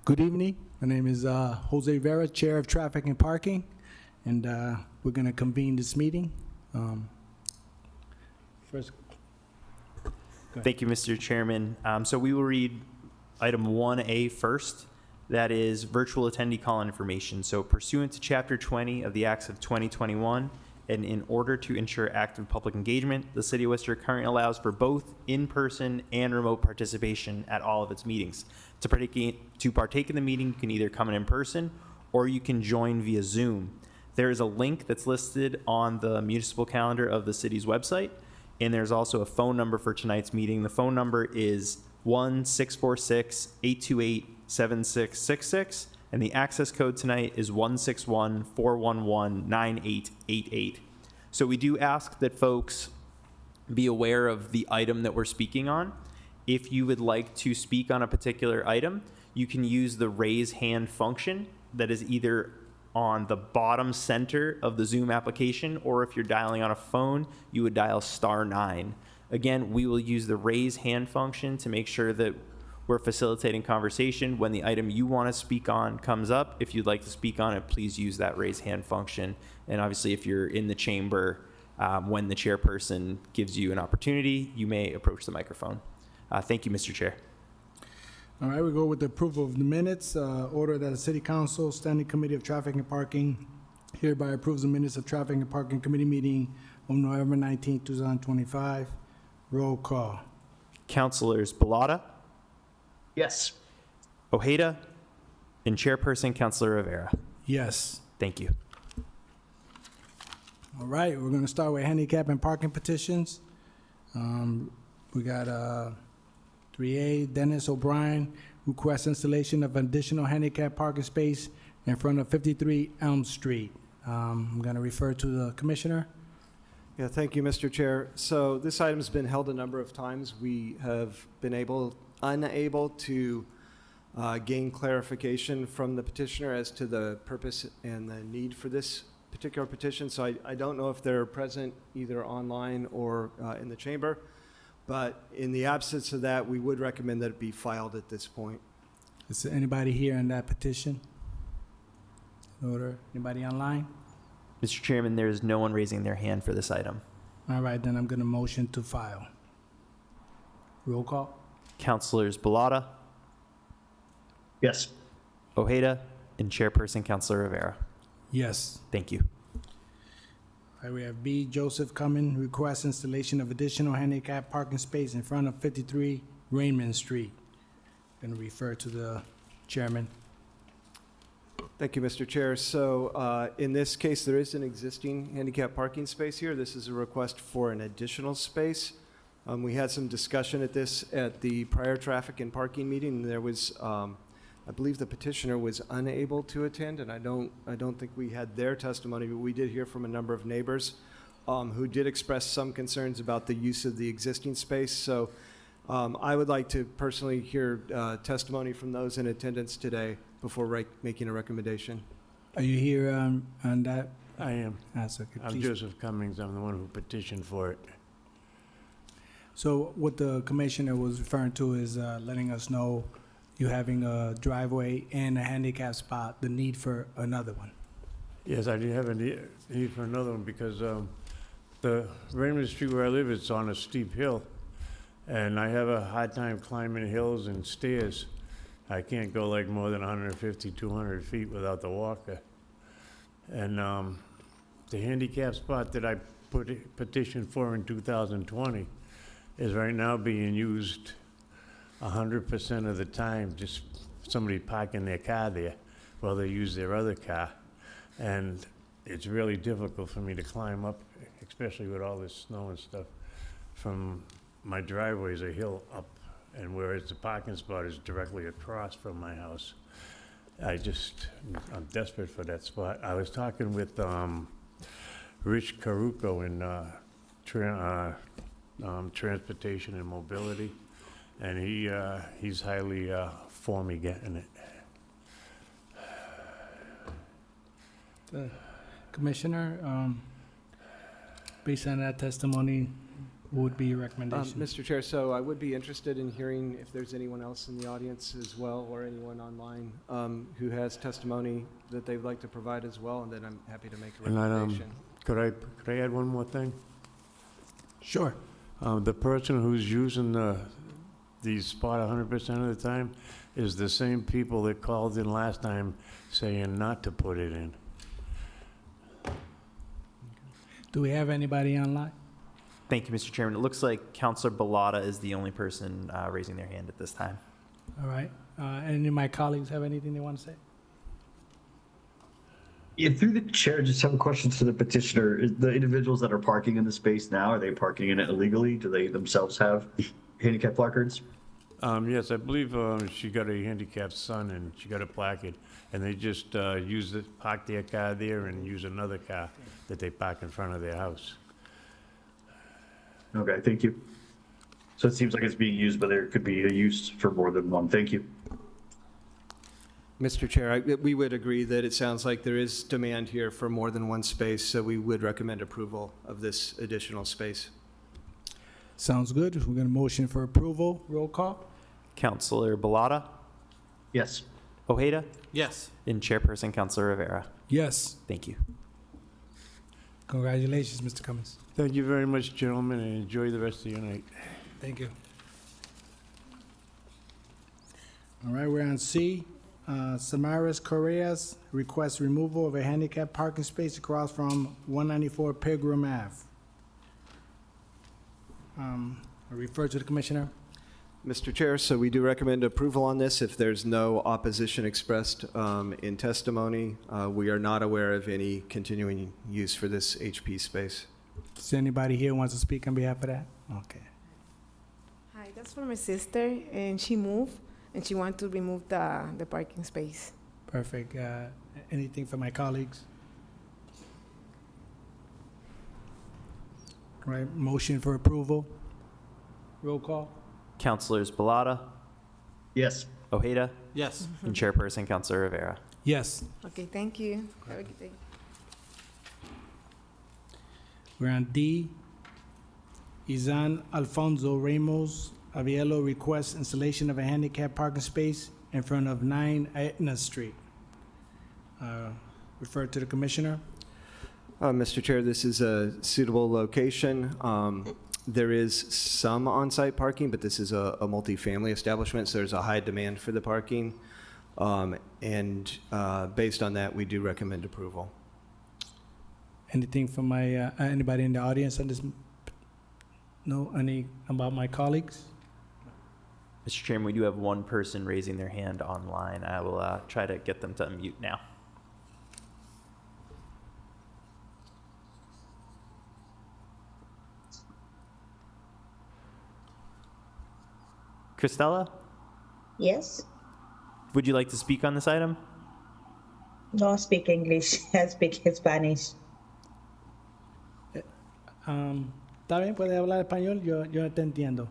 Good evening. My name is Jose Vera, Chair of Traffic and Parking, and we're going to convene this meeting. First, Thank you, Mr. Chairman. So we will read item 1A first. That is virtual attendee call information. So pursuant to Chapter 20 of the Acts of 2021, and in order to ensure active public engagement, the City of Worcester currently allows for both in-person and remote participation at all of its meetings. To partake in the meeting, you can either come in person or you can join via Zoom. There is a link that's listed on the municipal calendar of the city's website, and there's also a phone number for tonight's meeting. The phone number is 1-646-828-7666, and the access code tonight is 161-411-9888. So we do ask that folks be aware of the item that we're speaking on. If you would like to speak on a particular item, you can use the raise hand function that is either on the bottom center of the Zoom application, or if you're dialing on a phone, you would dial *9. Again, we will use the raise hand function to make sure that we're facilitating conversation. When the item you want to speak on comes up, if you'd like to speak on it, please use that raise hand function. And obviously, if you're in the chamber, when the chairperson gives you an opportunity, you may approach the microphone. Thank you, Mr. Chair. all right, we go with the approval of the minutes. Order that the City Council Standing Committee of Traffic and Parking hereby approves the minutes of Traffic and Parking Committee meeting on November 19, 2025. Roll call. Councilors Balata, Yes. Ojeda, and Chairperson Councilor Rivera. Yes. Thank you. All right, we're going to start with handicap and parking petitions. We got 3A, Dennis O'Brien requests installation of additional handicap parking space in front of 53 Elm Street. I'm going to refer to the commissioner. Yeah, thank you, Mr. Chair. So this item's been held a number of times. We have been unable to gain clarification from the petitioner as to the purpose and the need for this particular petition. So I don't know if they're present either online or in the chamber. But in the absence of that, we would recommend that it be filed at this point. Is there anybody here in that petition? In order, anybody online? Mr. Chairman, there is no one raising their hand for this item. All right, then I'm going to motion to file. Roll call. Councilors Balata, Yes. Ojeda, and Chairperson Councilor Rivera. Yes. Thank you. All right, we have B, Joseph Cumming requests installation of additional handicap parking space in front of 53 Raymond Street. Going to refer to the chairman. Thank you, Mr. Chair. So in this case, there is an existing handicap parking space here. This is a request for an additional space. We had some discussion at the prior traffic and parking meeting. There was, I believe the petitioner was unable to attend, and I don't think we had their testimony, but we did hear from a number of neighbors who did express some concerns about the use of the existing space. So I would like to personally hear testimony from those in attendance today before making a recommendation. Are you here on that? I am. Answer, I'm please. Joseph Cummings. I'm the one who petitioned for it. So what the commissioner was referring to is letting us know you having a driveway and a handicap spot, the need for another one. Yes, I do have a need for another one because the Raymond Street where I live, it's on a steep hill, and I have a hard time climbing hills and stairs. I can't go like more than 150, 200 feet without the walker. And the handicap spot that I petitioned for in 2020 is right now being used 100% of the time, just somebody parking their car there while they use their other car. And it's really difficult for me to climb up, especially with all this snow and stuff. From my driveway is a hill up, and whereas the parking spot is directly across from my house. I'm desperate for that spot. I was talking with Rich Caruco in Transportation and Mobility, and he's highly for me getting it. Commissioner, based on that testimony, What would be your recommendation? Mr. Chair, so I would be interested in hearing if there's anyone else in the audience as well, or anyone online who has testimony that they'd like to provide as well, and then I'm happy to make a And I, recommendation. Could I add one more thing? Sure. The person who's using the spot 100% of the time is the same people that called in last time saying not to put it in. Do we have anybody online? Thank you, Mr. Chairman. It looks like Counselor Balata is the only person raising their hand at this time. All right. Any of my colleagues have anything they want to say? Yeah, through the chair, just have a question to the petitioner. Is the individuals that are parking in the space now, are they parking in it illegally? Do they themselves have handicap placards? Yes, I believe she got a handicapped son and she got a placard, and they just park their car there and use another car that they park in front of their house. Okay, thank you. So it seems like it's being used, but there could be a use for more than one. Thank you. Mr. Chair, we would agree that it sounds like there is demand here for more than one space, so we would recommend approval of this additional space. Sounds good. We're going to motion for approval. Roll call. Counselor Balata, Yes. Ojeda, Yes. and Chairperson Counselor Rivera. Yes. Thank you. Congratulations, Mr. Cummings. Thank you very much, gentlemen, and enjoy the rest of your night. Thank you. All right, we're on C. Samaras Correas requests removal of a handicap parking space across from 194 Pilgrim Ave. I refer to the commissioner. Mr. Chair, so we do recommend approval on this if there's no opposition expressed in testimony. We are not aware of any continuing use for this HP space. Is there anybody here who wants to speak on behalf of that? Okay. Hi, that's for my sister, and she moved, and she wanted to remove the parking space. Perfect. Anything for my colleagues? All right, motion for approval. Roll call. Counselors Balata, Yes. Ojeda, Yes. and Chairperson Counselor Rivera. Yes. Okay, thank you. Have a good day. We're on D. Izan Alfonso Ramos Avielo requests installation of a handicap parking space in front of 9 Etna Street. Refer to the commissioner. Mr. Chair, this is a suitable location. There is some on-site parking, but this is a multifamily establishment, so there's a high demand for the parking. And based on that, we do recommend approval. Anything from my, anybody in the audience on this? No, any about my colleagues? Mr. Chairman, we do have one person raising their hand online. I will try to get them to unmute now. Christella, Yes. would you like to speak on this item? No speak English. I speak Spanish. ¿Está bien? ¿Puede hablar español? Yo te entiendo.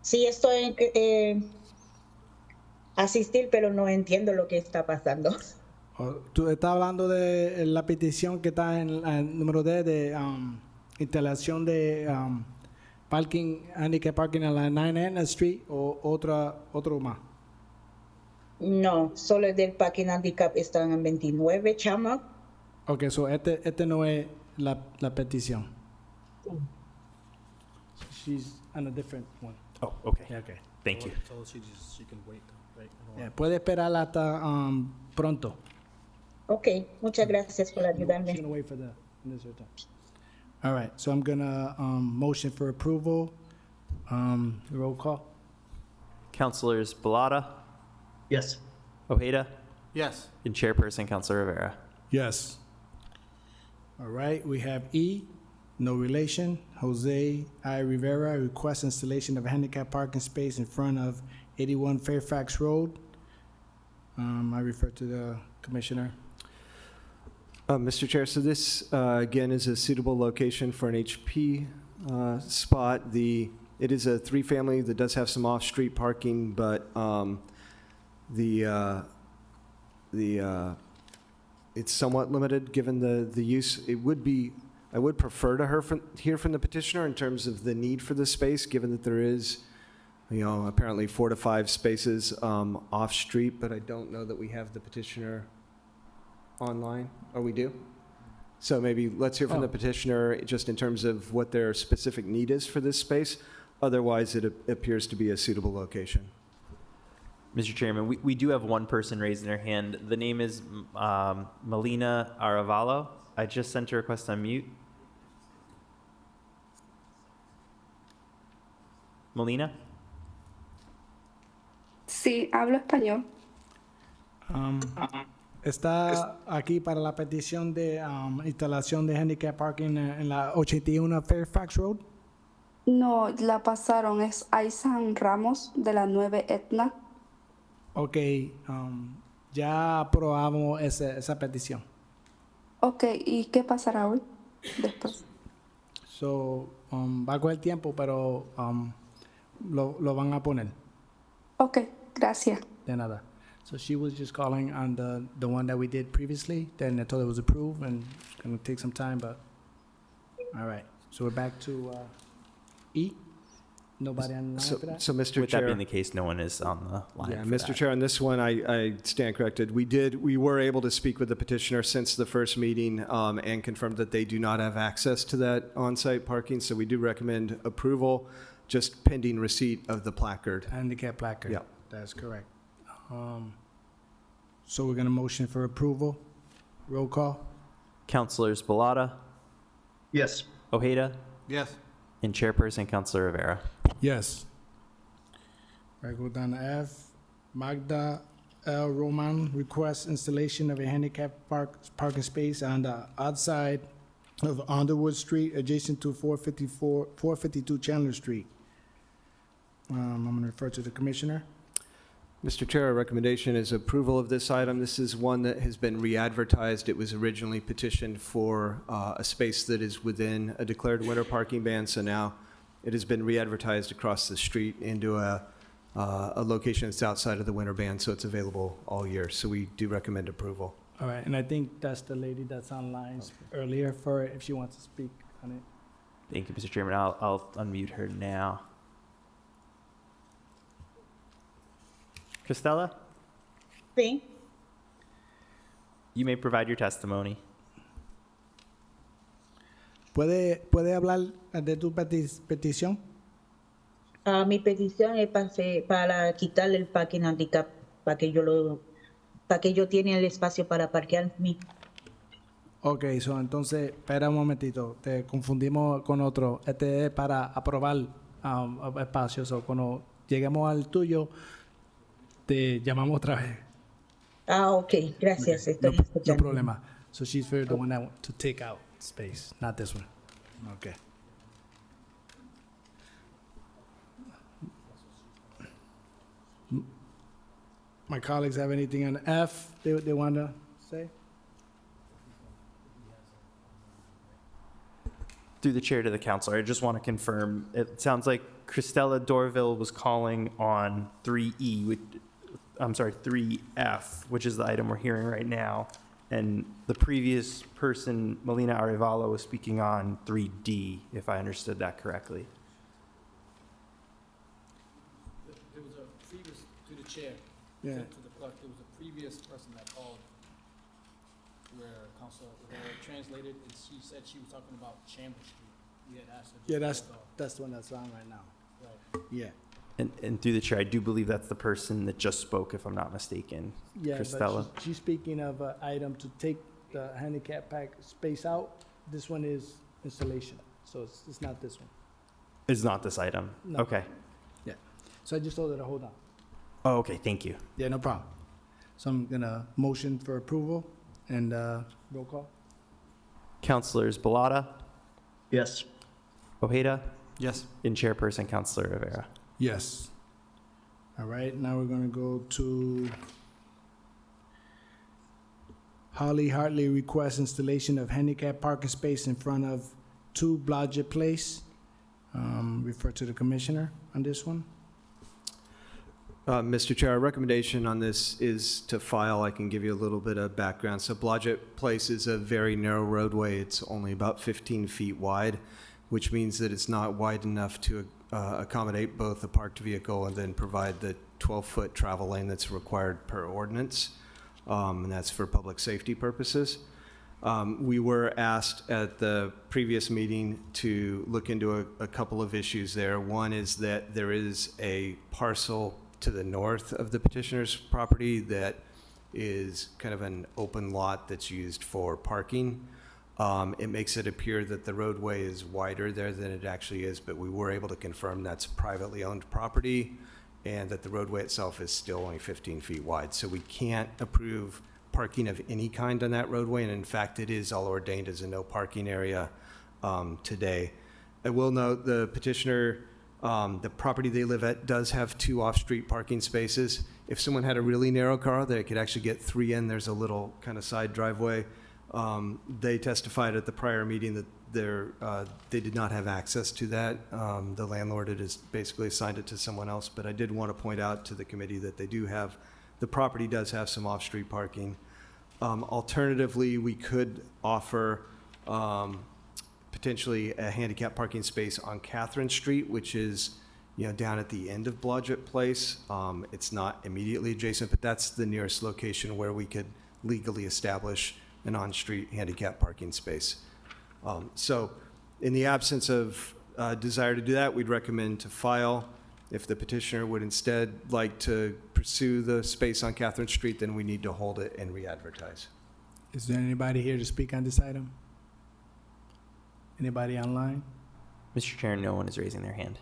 Sí, estoy asistir, pero no entiendo lo que está pasando. Tú estás hablando de la petición que está en el número D de instalación de parking, handicap parking en la 9 Etna Street o otro más. No, solo el del parking handicap están en 29, chama. Ok, so este no es la petición. She's on a different one. Oh, okay. Yeah, okay. Thank you. So she can wait, right? Yeah, puede esperar hasta pronto. Ok, muchas gracias por She's ayudarme. gonna wait for the necessary time. All right, so I'm gonna motion for approval. Roll call. Counselors Balata, Yes. Ojeda, Yes. and Chairperson Counselor Rivera. Yes. All right, we have E, no relation. Jose I. Rivera requests installation of a handicap parking space in front of 81 Fairfax Road. I refer to the commissioner. Mr. Chair, so this, again, is a suitable location for an HP spot. It is a three-family that does have some off-street parking, but it's somewhat limited given the use. It would be I would prefer to hear from the petitioner in terms of the need for the space, given that there is, apparently 4 to 5 spaces off-street, but I don't know that we have the petitioner online. Or we do? So maybe let's hear from the petitioner just in terms of what their specific need is for this space. Otherwise, it appears to be a suitable location. Mr. Chairman, we do have one person raising their hand. The name is Melina Aravalo. I just sent a request on mute. Melina? Sí, hablo español. Está aquí para la petición de instalación de handicap parking en la 81 Fairfax Road. No, la pasaron, es Aisan Ramos de la 9 Etna. Ok, ya aprobamos esa petición. Ok, ¿y qué pasará hoy? Después. So, va a coger tiempo, pero lo van a poner. Ok, gracias. De nada. So she was just calling on the one that we did previously. Then I told her it was approved and it's going to take some time, but all right. So we're back to E. Nobody on the line for that? So, Mr. With that Chair. being the case, no one is on the line. Yeah, for Mr. that. Chair, on this one, I stand corrected. We were able to speak with the petitioner since the first meeting and confirmed that they do not have access to that on-site parking, so we do recommend approval, just pending receipt of the placard. Handicap placard. Yeah. That's correct. So we're going to motion for approval. Roll call. Councilors Balata, Yes. Ojeda, Yes. and Chairperson Councilor Rivera. Yes. I go down to F. Magda L. Roman requests installation of a handicap parking space on the outside of Underwood Street adjacent to 452 Chandler Street. I'm going to refer to the commissioner. Mr. Chair, our recommendation is approval of this item. This is one that has been re-advertised. It was originally petitioned for a space that is within a declared winter parking ban, so now it has been re-advertised across the street into a location that's outside of the winter ban, so it's available all year. So we do recommend approval. All right, and I think that's the lady that's online earlier for if she wants to speak on it. Thank you, Mr. Chairman. I'll unmute her now. Christella, Sí. you may provide your testimony. ¿Puede hablar de tu petición? Mi petición es para quitarle el parking handicap, para que yo tenga el espacio para parquear mi. Ok, so entonces, espera un momentito, te confundimos con otro. Este es para aprobar espacios, o cuando lleguemos al tuyo, te llamamos otra vez. Ok, gracias, No, estoy no escuchando. problema. So she's for the one that want to take out space, not this one. Okay. My colleagues have anything on F they want to say? Through the chair to the councilor, I just want to confirm, it sounds like Christella Dorville was calling on 3E, I'm sorry, 3F, which is the item we're hearing right now. And the previous person, Melina Arevalo, was speaking on 3D, if I understood that correctly. There was a previous, to the chair, Yeah. to the clerk, there was a previous person that called where Council translated, and she said she was talking about Chambers Street. We had asked her. to Yeah, hold off. that's the one that's on right now. Right. Yeah. And through the chair, I do believe that's the person that just spoke, if I'm not mistaken. Yeah, Christella. but she's speaking of an item to take the handicap pack space out. This one is installation, so it's not this one. It's not this item. No. Okay. So I just told her to hold on. Oh, okay, thank you. Yeah, no problem. So I'm gonna motion for approval and roll call. Councilors Balata, Yes. Ojeda, Yes. and Chairperson Councilor Rivera. Yes. All right, now we're gonna go to Holly Hartley requests installation of handicap parking space in front of 2 Blodgett Place. Refer to the commissioner on this one. Mr. Chair, our recommendation on this is to file. I can give you a little bit of background. So Blodgett Place is a very narrow roadway. It's only about 15 feet wide, which means that it's not wide enough to accommodate both a parked vehicle and then provide the 12-foot travel lane that's required per ordinance, and that's for public safety purposes. We were asked at the previous meeting to look into a couple of issues there. One is that there is a parcel to the north of the petitioner's property that is kind of an open lot that's used for parking. It makes it appear that the roadway is wider there than it actually is, but we were able to confirm that's privately owned property and that the roadway itself is still only 15 feet wide. So we can't approve parking of any kind on that roadway, and in fact, it is all ordained as a no parking area today. I will note the petitioner, the property they live at does have 2 off-street parking spaces. If someone had a really narrow car, they could actually get 3 in. There's a little kind of side driveway. They testified at the prior meeting that they did not have access to that. The landlord had basically assigned it to someone else, but I did want to point out to the committee that the property does have some off-street parking. Alternatively, we could offer potentially a handicap parking space on Catherine Street, which is, down at the end of Blodgett Place. It's not immediately adjacent, but that's the nearest location where we could legally establish an on-street handicap parking space. So in the absence of desire to do that, we'd recommend to file. If the petitioner would instead like to pursue the space on Catherine Street, then we need to hold it and re-advertise. Is there anybody here to speak on this item? Anybody online? Mr. Chair, no one is raising their hand.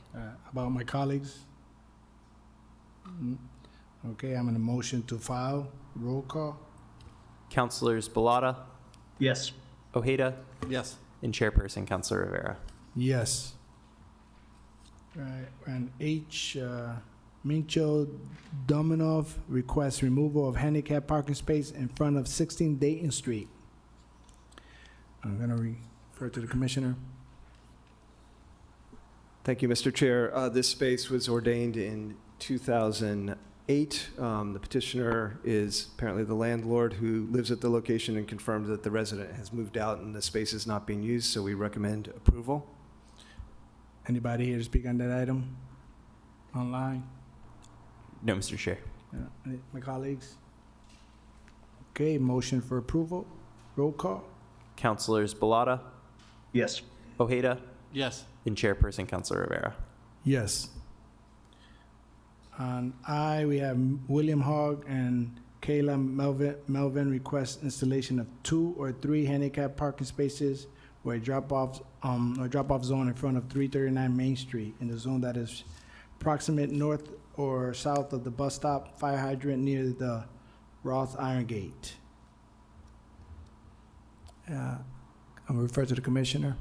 About my colleagues? Okay, I'm in a motion to file. Roll call. Councilors Balata, Yes. Ojeda, Yes. and Chairperson Councilor Rivera. Yes. Right, and H, Mincho Dominov requests removal of handicap parking space in front of 16 Dayton Street. I'm gonna refer to the commissioner. Thank you, Mr. Chair. This space was ordained in 2008. The petitioner is apparently the landlord who lives at the location and confirmed that the resident has moved out and the space is not being used, so we recommend approval. Anybody here to speak on that item? Online? No, Mr. Chair. My colleagues? Okay, motion for approval. Roll call. Councilors Balata, Yes. Ojeda, Yes. and Chairperson Councilor Rivera. Yes. On I, we have William Hogg and Kayla Melvin request installation of 2 or 3 handicap parking spaces or a drop-off zone in front of 339 Main Street in the zone that is proximate north or south of the bus stop, fire hydrant near the Roth Iron Gate. I'll refer to the commissioner.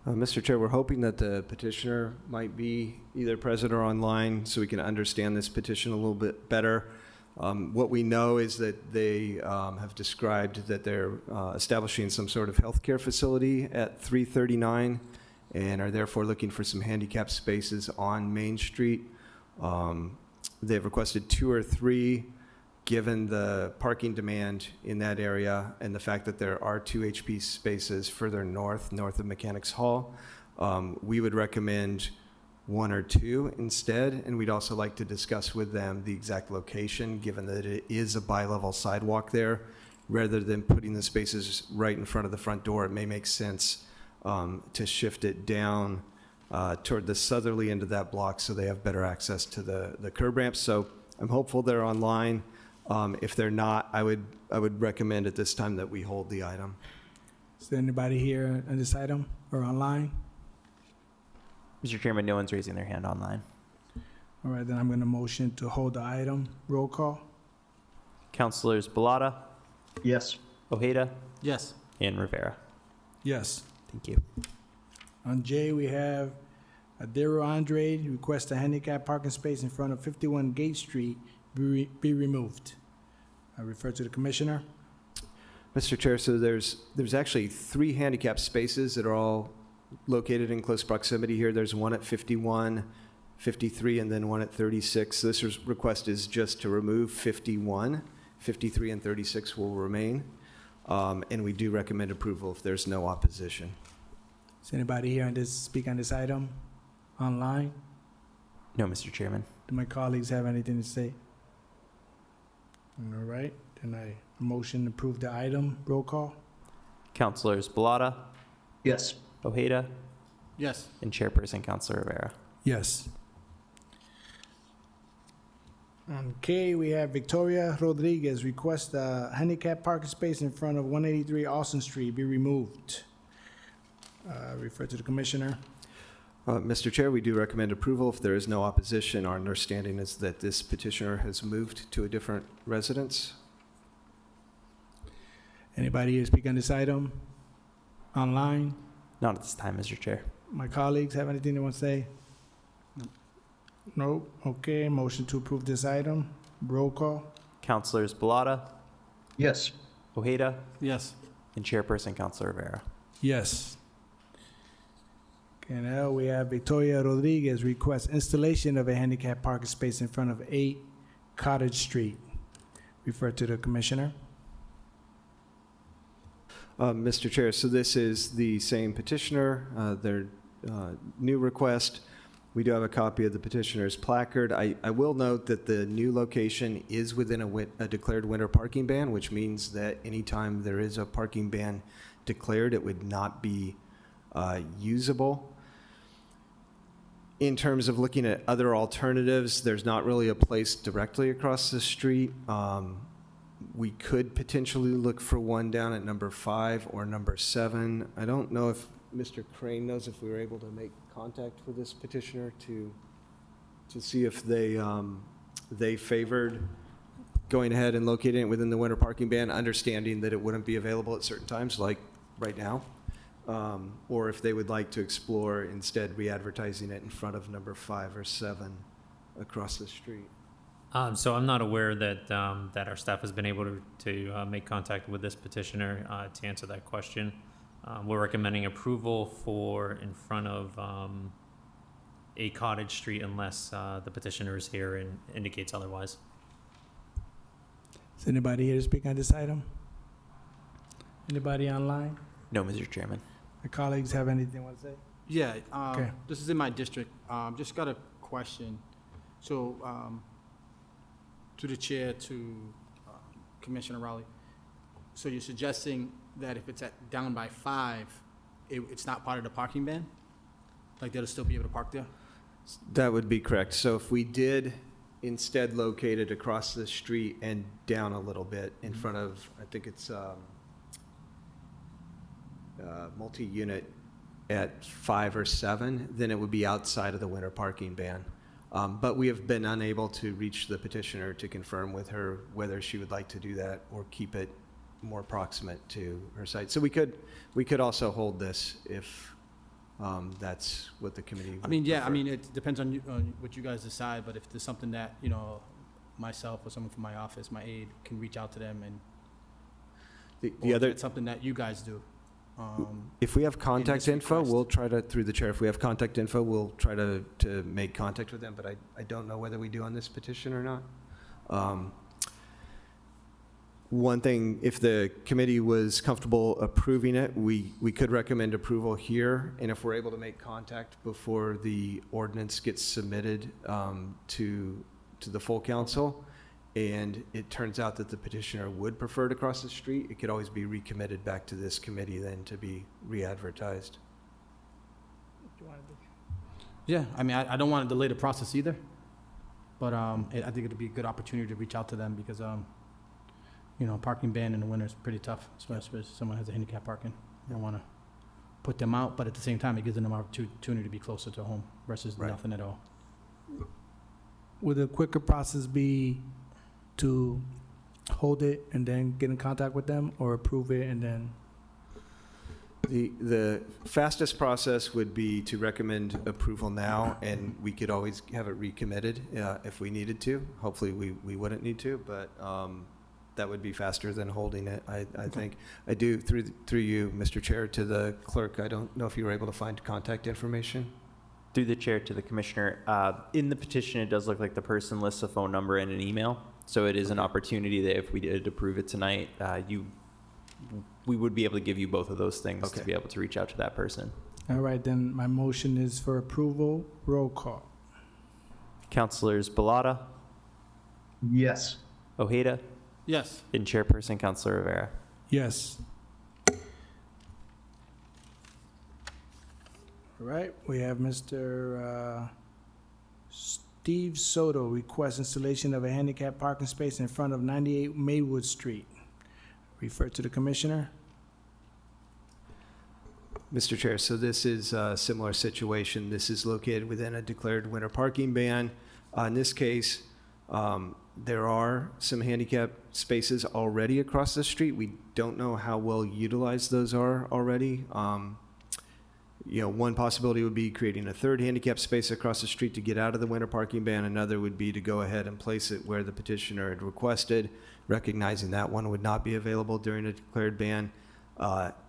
Mr. Chair, we're hoping that the petitioner might be either present or online so we can understand this petition a little bit better. What we know is that they have described that they're establishing some sort of healthcare facility at 339 and are therefore looking for some handicap spaces on Main Street. They've requested 2 or 3. Given the parking demand in that area and the fact that there are 2 HP spaces further north of Mechanics Hall, we would recommend 1 or 2 instead, and we'd also like to discuss with them the exact location, given that it is a bi-level sidewalk there. Rather than putting the spaces right in front of the front door, it may make sense to shift it down toward the southerly end of that block so they have better access to the curb ramps. So I'm hopeful they're online. If they're not, I would recommend at this time that we hold the item. Is there anybody here on this item or online? Mr. Chairman, no one's raising their hand online. All right, then I'm going to motion to hold the item. Roll call. Councilors Balata, Yes. Ojeda, Yes. and Rivera. Yes. Thank you. On J, we have Adero Andre requests a handicap parking space in front of 51 Gate Street be removed. I refer to the commissioner. Mr. Chair, so there's actually 3 handicap spaces that are all located in close proximity here. There's one at 51 53, and then one at 36. This request is just to remove 51. 53 and 36 will remain. And we do recommend approval if there's no opposition. Is anybody here on this, speak on this item online? No, Mr. Chairman. Do my colleagues have anything to say? All right, then I motion to approve the item. Roll call? Councilors Balata, Yes. Ojeda, Yes. and Chairperson Councilor Rivera. Yes. Okay, we have Victoria Rodriguez request a handicap parking space in front of 183 Austin Street be removed. Refer to the commissioner. Mr. Chair, we do recommend approval if there is no opposition. Our understanding is that this petitioner has moved to a different residence. Anybody here speak on this item? Online? Not at this time, Mr. Chair. My colleagues have anything they want to say? Nope. Okay, motion to approve this item. Roll call? Councilors Balata, Yes. Ojeda, Yes. and Chairperson Councilor Rivera. Yes. Okay, now we have Victoria Rodriguez request installation of a handicap parking space in front of 8 Cottage Street. Refer to the commissioner. Mr. Chair, so this is the same petitioner, their new request. We do have a copy of the petitioner's placard. I will note that the new location is within a declared winter parking ban, which means that anytime there is a parking ban declared, it would not be usable. In terms of looking at other alternatives, there's not really a place directly across the street. We could potentially look for one down at number 5 or number 7. I don't know if Mr. Crane knows if we were able to make contact with this petitioner to see if they favored going ahead and locating it within the winter parking ban, understanding that it wouldn't be available at certain times, like right now, or if they would like to explore instead re-advertising it in front of number 5 or 7 across the street. So I'm not aware that that our staff has been able to make contact with this petitioner to answer that question. We're recommending approval for in front of a Cottage Street unless the petitioner is here and indicates otherwise. Is anybody here to speak on this item? Anybody online? No, Mr. Chairman. My colleagues have anything they want to say? Yeah, Okay. this is in my district. Just got a question. So, to the chair, to Commissioner Rowley. So you're suggesting that if it's down by 5, it's not part of the parking ban? Like they'll still be able to park there? That would be correct. So if we did instead locate it across the street and down a little bit in front of, I think it's multi-unit at 5 or 7, then it would be outside of the winter parking ban. But we have been unable to reach the petitioner to confirm with her whether she would like to do that or keep it more proximate to her site. So we could also hold this if that's what the committee would I mean, yeah, I prefer. mean, it depends on what you guys decide, but if there's something that, you know, myself or someone from my office, my aide, can reach out to them and, The other, it's something that you guys do. if we have contact this info, request. we'll try to, through the chair, if we have contact info, we'll try to make contact with them, but I don't know whether we do on this petition or not. One thing, if the committee was comfortable approving it, we could recommend approval here, and if we're able to make contact before the ordinance gets submitted to the full council, and it turns out that the petitioner would prefer to cross the street, it could always be recommitted back to this committee then to be re-advertised. Yeah, I mean, I don't want to delay the process either, but I think it'd be a good opportunity to reach out to them because, you know, parking ban in the winter is pretty tough, especially if someone has a handicap parking. You don't want to put them out, but at the same time, it gives them an opportunity to be closer to home versus Right. nothing at all. Would a quicker process be to hold it and then get in contact with them, or approve it and then? The fastest process would be to recommend approval now, and we could always have it recommitted if we needed to. Hopefully, we wouldn't need to, but that would be faster than holding it, I think. I do, through you, Mr. Chair, to the clerk, I don't know if you were able to find contact information Through the chair to the commissioner, in the petition, it does look like the person lists a phone number and an email. So it is an opportunity that if we did approve it tonight, we would be able to give you both of those things to Okay. be able to reach out to that person. All right, then my motion is for approval. Roll call. Councilors Balata, Yes. Ojeda, Yes. and Chairperson Councilor Rivera. Yes. All right, we have Mr. Steve Soto requests installation of a handicap parking space in front of 98 Maywood Street. Refer to the commissioner. Mr. Chair, so this is a similar situation. This is located within a declared winter parking ban. In this case, there are some handicap spaces already across the street. We don't know how well utilized those are already. One possibility would be creating a third handicap space across the street to get out of the winter parking ban. Another would be to go ahead and place it where the petitioner had requested, recognizing that one would not be available during a declared ban.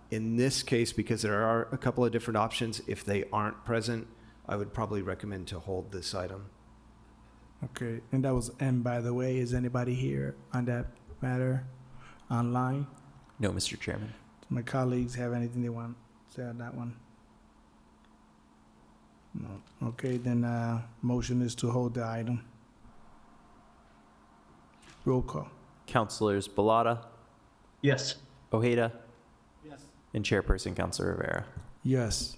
In this case, because there are a couple of different options, if they aren't present, I would probably recommend to hold this item. Okay, and by the way, is anybody here on that matter online? No, Mr. Chairman. Do my colleagues have anything they want to say on that one? No. Okay, then, motion is to hold the item. Roll call. Councilors Balata, Yes. Ojeda, Yes. and Chairperson Councilor Rivera. Yes.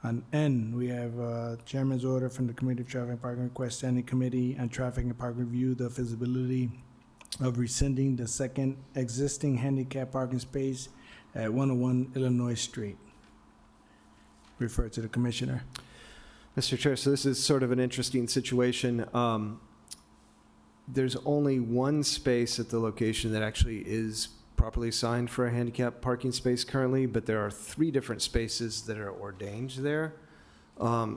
On N, we have Chairman's order from the Committee of Traffic and Parking Request Standing Committee on Traffic and Parking Review, the feasibility of rescinding the second existing handicap parking space at 101 Illinois Street. Refer to the commissioner. Mr. Chair, so this is sort of an interesting situation. There's only one space at the location that actually is properly assigned for a handicap parking space currently, but there are 3 different spaces that are ordained there.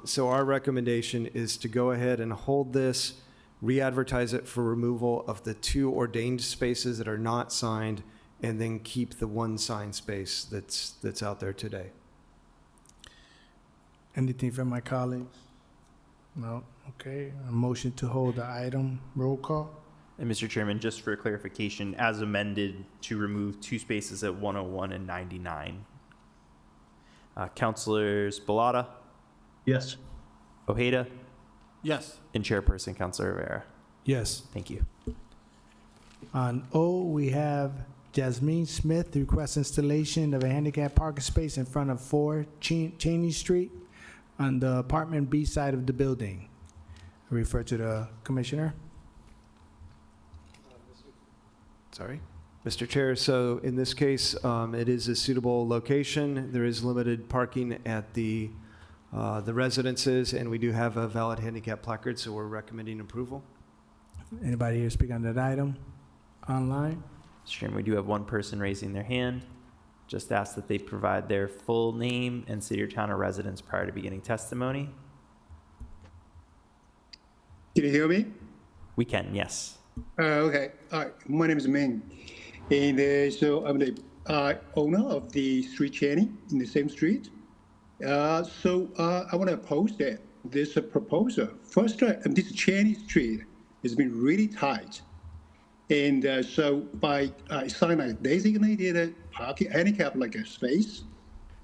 So our recommendation is to go ahead and hold this, re-advertise it for removal of the 2 ordained spaces that are not signed, and then keep the 1 signed space that's out there today. Anything from my colleagues? No? Okay. A motion to hold the item. Roll call. And Mr. Chairman, just for clarification, as amended to remove 2 spaces at 101 and 99. Councilors Balata, Yes. Ojeda, Yes. and Chairperson Councilor Rivera. Yes. Thank you. On O, we have Jasmine Smith requests installation of a handicap parking space in front of 4 Cheney Street on the apartment B side of the building. Refer to the commissioner. Sorry. Mr. Chair, so in this case, it is a suitable location. There is limited parking at the residences, and we do have a valid handicap placard, so we're recommending approval. Anybody here speak on that item? Online? Mr. Chairman, we do have one person raising their hand. Just ask that they provide their full name and city or town of residence prior to beginning testimony. Can you hear me? We can, yes. Okay. My name is Ming. And so I'm the owner of the street Cheney in the same street. I want to oppose that. This proposal. First, this Cheney Street has been really tight. And so by signing a designated parking handicap like a space,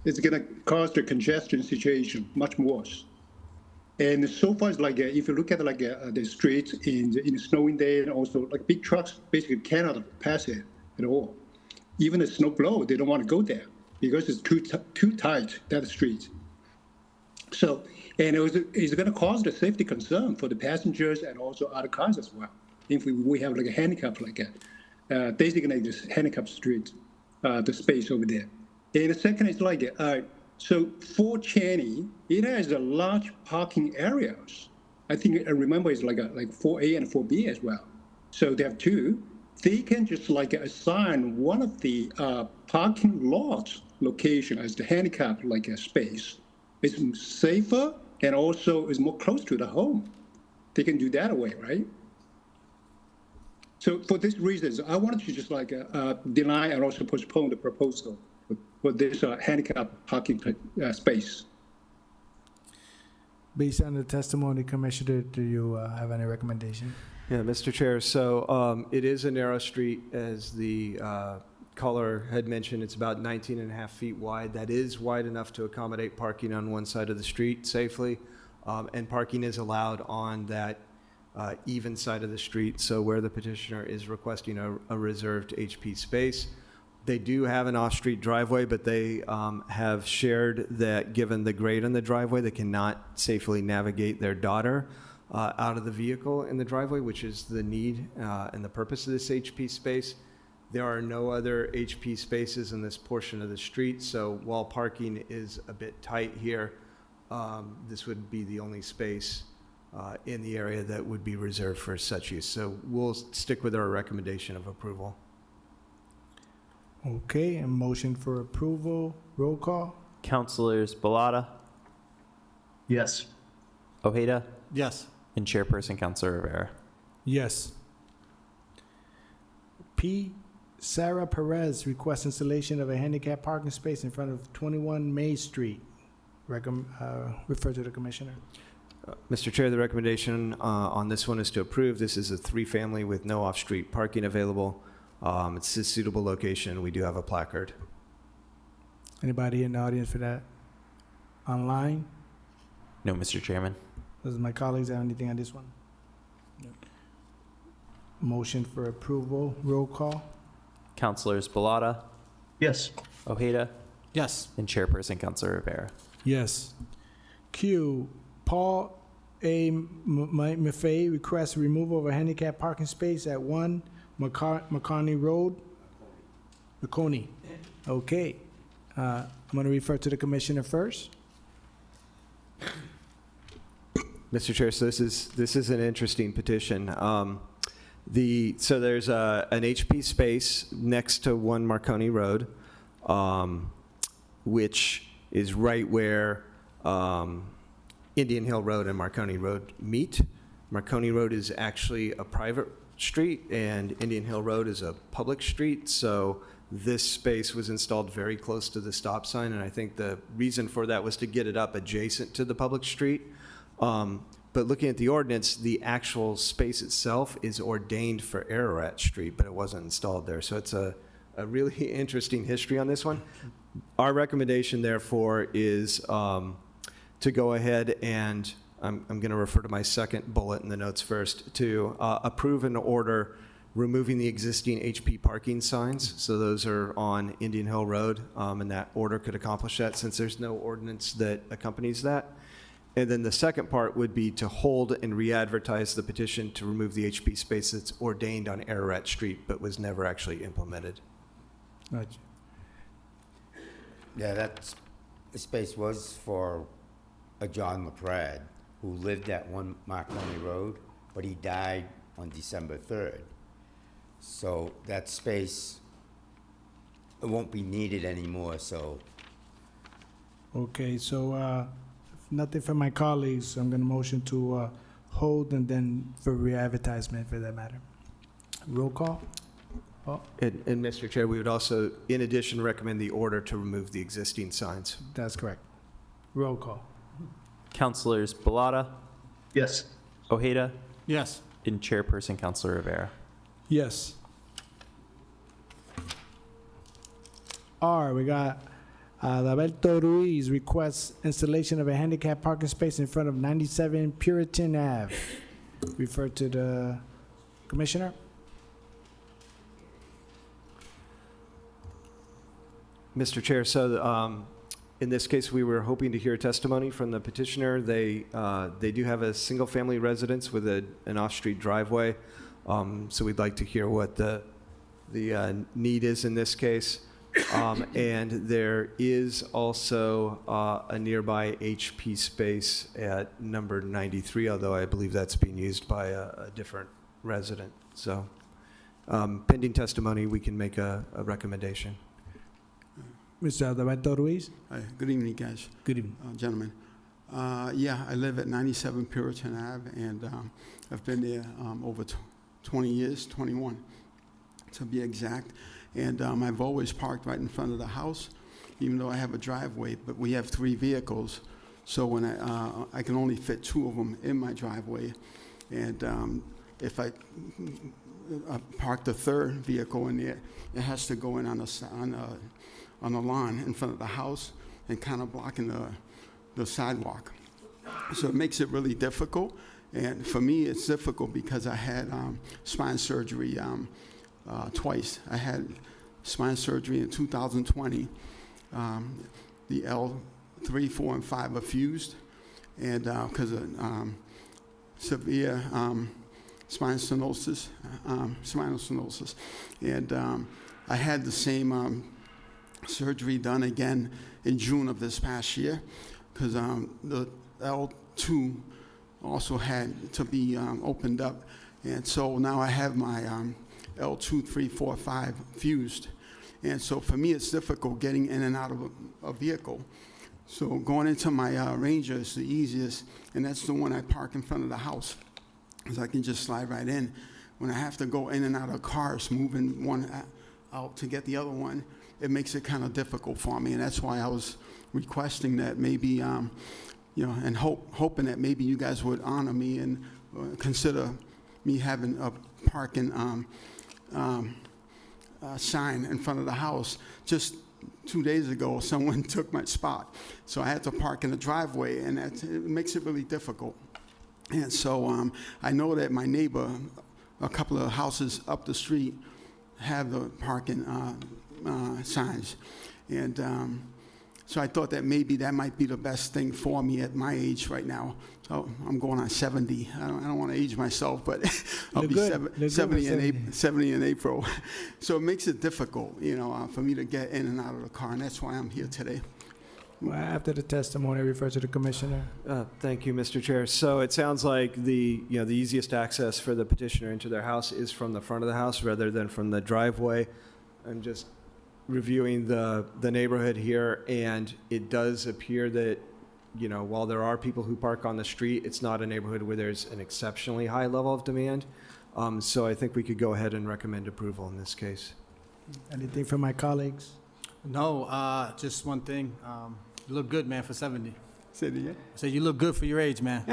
it's going to cause the congestion situation much worse. And so far, it's like if you look at like the streets in the snowing day, and also like big trucks basically cannot pass it at all. Even the snow blow, they don't want to go there because it's too tight, that street. So, and it's going to cause the safety concern for the passengers and also other cars as well. If we have like a handicap like a designated handicap street, the space over there. And the second is like, so for Cheney, it has a large parking areas. I think I remember it's like 4A and 4B as well. So they have 2. They can just like assign one of the parking lot location as the handicap like a space. It's safer and also is more close to the home. They can do that away, right? So for these reasons, I wanted to just like deny and also postpone the proposal for this handicap parking space. Based on the testimony, Commissioner, do you have any recommendation? Yeah, Mr. Chair, so it is a narrow street, as the caller had mentioned. It's about 19 and a half feet wide. That is wide enough to accommodate parking on one side of the street safely, and parking is allowed on that even side of the street, so where the petitioner is requesting a reserved HP space. They do have an off-street driveway, but they have shared that given the grade on the driveway, they cannot safely navigate their daughter out of the vehicle in the driveway, which is the need and the purpose of this HP space. There are no other HP spaces in this portion of the street, so while parking is a bit tight here, this would be the only space in the area that would be reserved for such use. So we'll stick with our recommendation of approval. Okay, a motion for approval. Roll call. Councilors Balata, Yes. Ojeda, Yes. and Chairperson Councilor Rivera. Yes. P. Sarah Perez requests installation of a handicap parking space in front of 21 May Street. Refer to the Commissioner. Mr. Chair, the recommendation on this one is to approve. This is a three-family with no off-street parking available. It's a suitable location. We do have a placard. Anybody in the audience for that? Online? No, Mr. Chairman. Does my colleagues have anything on this one? Motion for approval. Roll call. Councilors Balata, Yes. Ojeda, Yes. and Chairperson Councilor Rivera. Yes. Q. Paul A. Maffei requests removal of a handicap parking space at 1 McCartney Road. McConey. Okay. I'm going to refer to the Commissioner first. Mr. Chair, so this is an interesting petition. So there's an HP space next to 1 Marconi Road, which is right where Indian Hill Road and Marconi Road meet. Marconi Road is actually a private street, and Indian Hill Road is a public street, so this space was installed very close to the stop sign, and I think the reason for that was to get it up adjacent to the public street. But looking at the ordinance, the actual space itself is ordained for Ararat Street, but it wasn't installed there. So it's a really interesting history on this one. Our recommendation, therefore, is to go ahead and, I'm going to refer to my second bullet in the notes first, to approve an order removing the existing HP parking signs. So those are on Indian Hill Road, and that order could accomplish that since there's no ordinance that accompanies that. And then the second part would be to hold and re-advertise the petition to remove the HP space that's ordained on Ararat Street but was never actually implemented. Gotcha. Yeah, the space was for a John LaPrade who lived at 1 Marconi Road, but he died on December 3rd. So that space, it won't be needed anymore, so. Okay, so if nothing from my colleagues, I'm going to motion to hold and then for re-advertisement for that matter. Roll call. Oh, And Mr. Chair, we would also, in addition, recommend the order to remove the existing signs. that's correct. Roll call. Councilors Balata, Yes. Ojeda, Yes. and Chairperson Councilor Rivera. Yes. R, we got Alberto Ruiz requests installation of a handicap parking space in front of 97 Puritan Ave. Refer to the Commissioner. Mr. Chair, so in this case, we were hoping to hear testimony from the petitioner. They do have a single-family residence with an off-street driveway, so we'd like to hear what the need is in this case. And there is also a nearby HP space at number 93, although I believe that's being used by a different resident. So pending testimony, we can make a recommendation. Mr. Alberto Ruiz. Hi, good evening, guys, Good evening. gentlemen. Yeah, I live at 97 Puritan Ave, and I've been there over 20 years, 21 to be exact. And I've always parked right in front of the house, even though I have a driveway, but we have 3 vehicles. So when I can only fit 2 of them in my driveway. And if I park the third vehicle in there, it has to go in on the lawn in front of the house and kind of blocking the sidewalk. So it makes it really difficult. And for me, it's difficult because I had spine surgery twice. I had spine surgery in 2020. The L3, 4, and 5 are fused, and because of severe spinal stenosis, and I had the same surgery done again in June of this past year, because the L2 also had to be opened up, and so now I have my L2, 3, 4, 5 fused, and so for me it's difficult getting in and out of a vehicle. So going into my Ranger is the easiest, and that's the one I park in front of the house, because I can just slide right in. When I have to go in and out of cars, moving one out to get the other one, it makes it kind of difficult for me, and that's why I was requesting that maybe, and hoping that maybe you guys would honor me and consider me having a parking sign in front of the house. Just 2 days ago, someone took my spot, so I had to park in the driveway, and it makes it really difficult. And so I know that my neighbor, a couple of houses up the street, have the parking signs, and so I thought that maybe that might be the best thing for me at my age right now. So I'm going on 70. I don't want to age myself, but I'll Look be good. 70 in April. So it makes it difficult, for me to get in and out of the car, and that's why I'm here today. Well, after the testimony, I refer to the commissioner. Thank you, Mr. Chair. So it sounds like the easiest access for the petitioner into their house is from the front of the house rather than from the driveway. I'm just reviewing the neighborhood here, and it does appear that, while there are people who park on the street, it's not a neighborhood where there's an exceptionally high level of demand. So I think we could go ahead and recommend approval in this case. Anything from my colleagues? No, just one thing. You look good, man, for 70. Say it again. I said you look good for your age, man.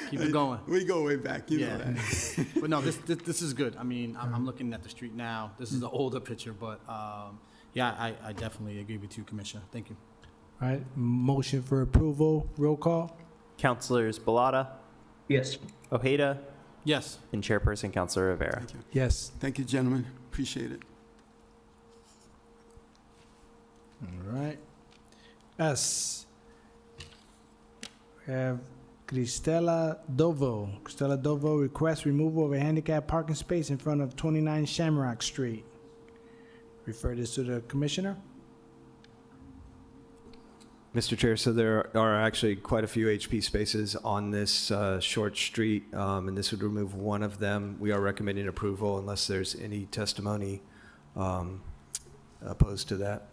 Keep it going. We go way back, you know that. But no, this is good. I mean, I'm looking at the street now. This is the older picture, but yeah, I definitely agree with you, Commissioner. Thank you. All right, motion for approval, roll call? Councilors Balata, Yes. Ojeda, Yes. and Chairperson Councilor Rivera. Thank you. Yes. Thank you, gentlemen. Appreciate it. All right. S. We have Cristela Dovo. Cristela Dovo requests removal of a handicap parking space in front of 29 Shamrock Street. Refer this to the commissioner. Mr. Chair, so there are actually quite a few HP spaces on this short street, and this would remove one of them. We are recommending approval unless there's any testimony opposed to that.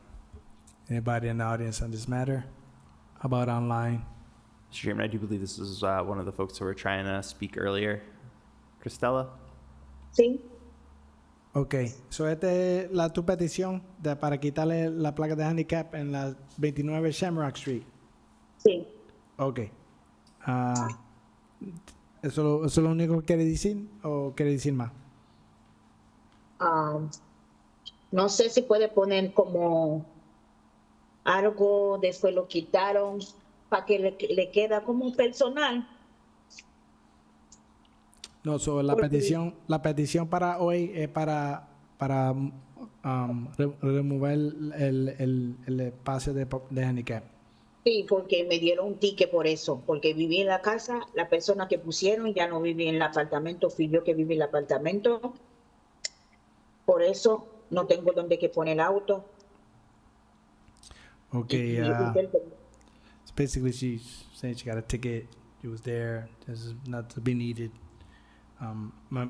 Anybody in the audience on this matter? How about online? Mr. Chairman, I do believe this is one of the folks who were trying to speak earlier. Cristela? Sí, Ok, so esta es tu petición para quitarle la placa de handicap en la 29 Shamrock Street. sí. Ok. ¿Eso es lo único que quiere decir o quiere decir más? No sé si puede poner como algo, después lo quitaron para que le queda como personal. No, so la petición para hoy es para remover el espacio de handicap. Sí, porque me dieron un ticket por eso, porque viví en la casa, la persona que pusieron ya no vive en el apartamento, fui yo que viví en el apartamento, por eso no tengo donde que poner el auto. Okay, basically she's saying she got a ticket, it was there, this is not to be needed. My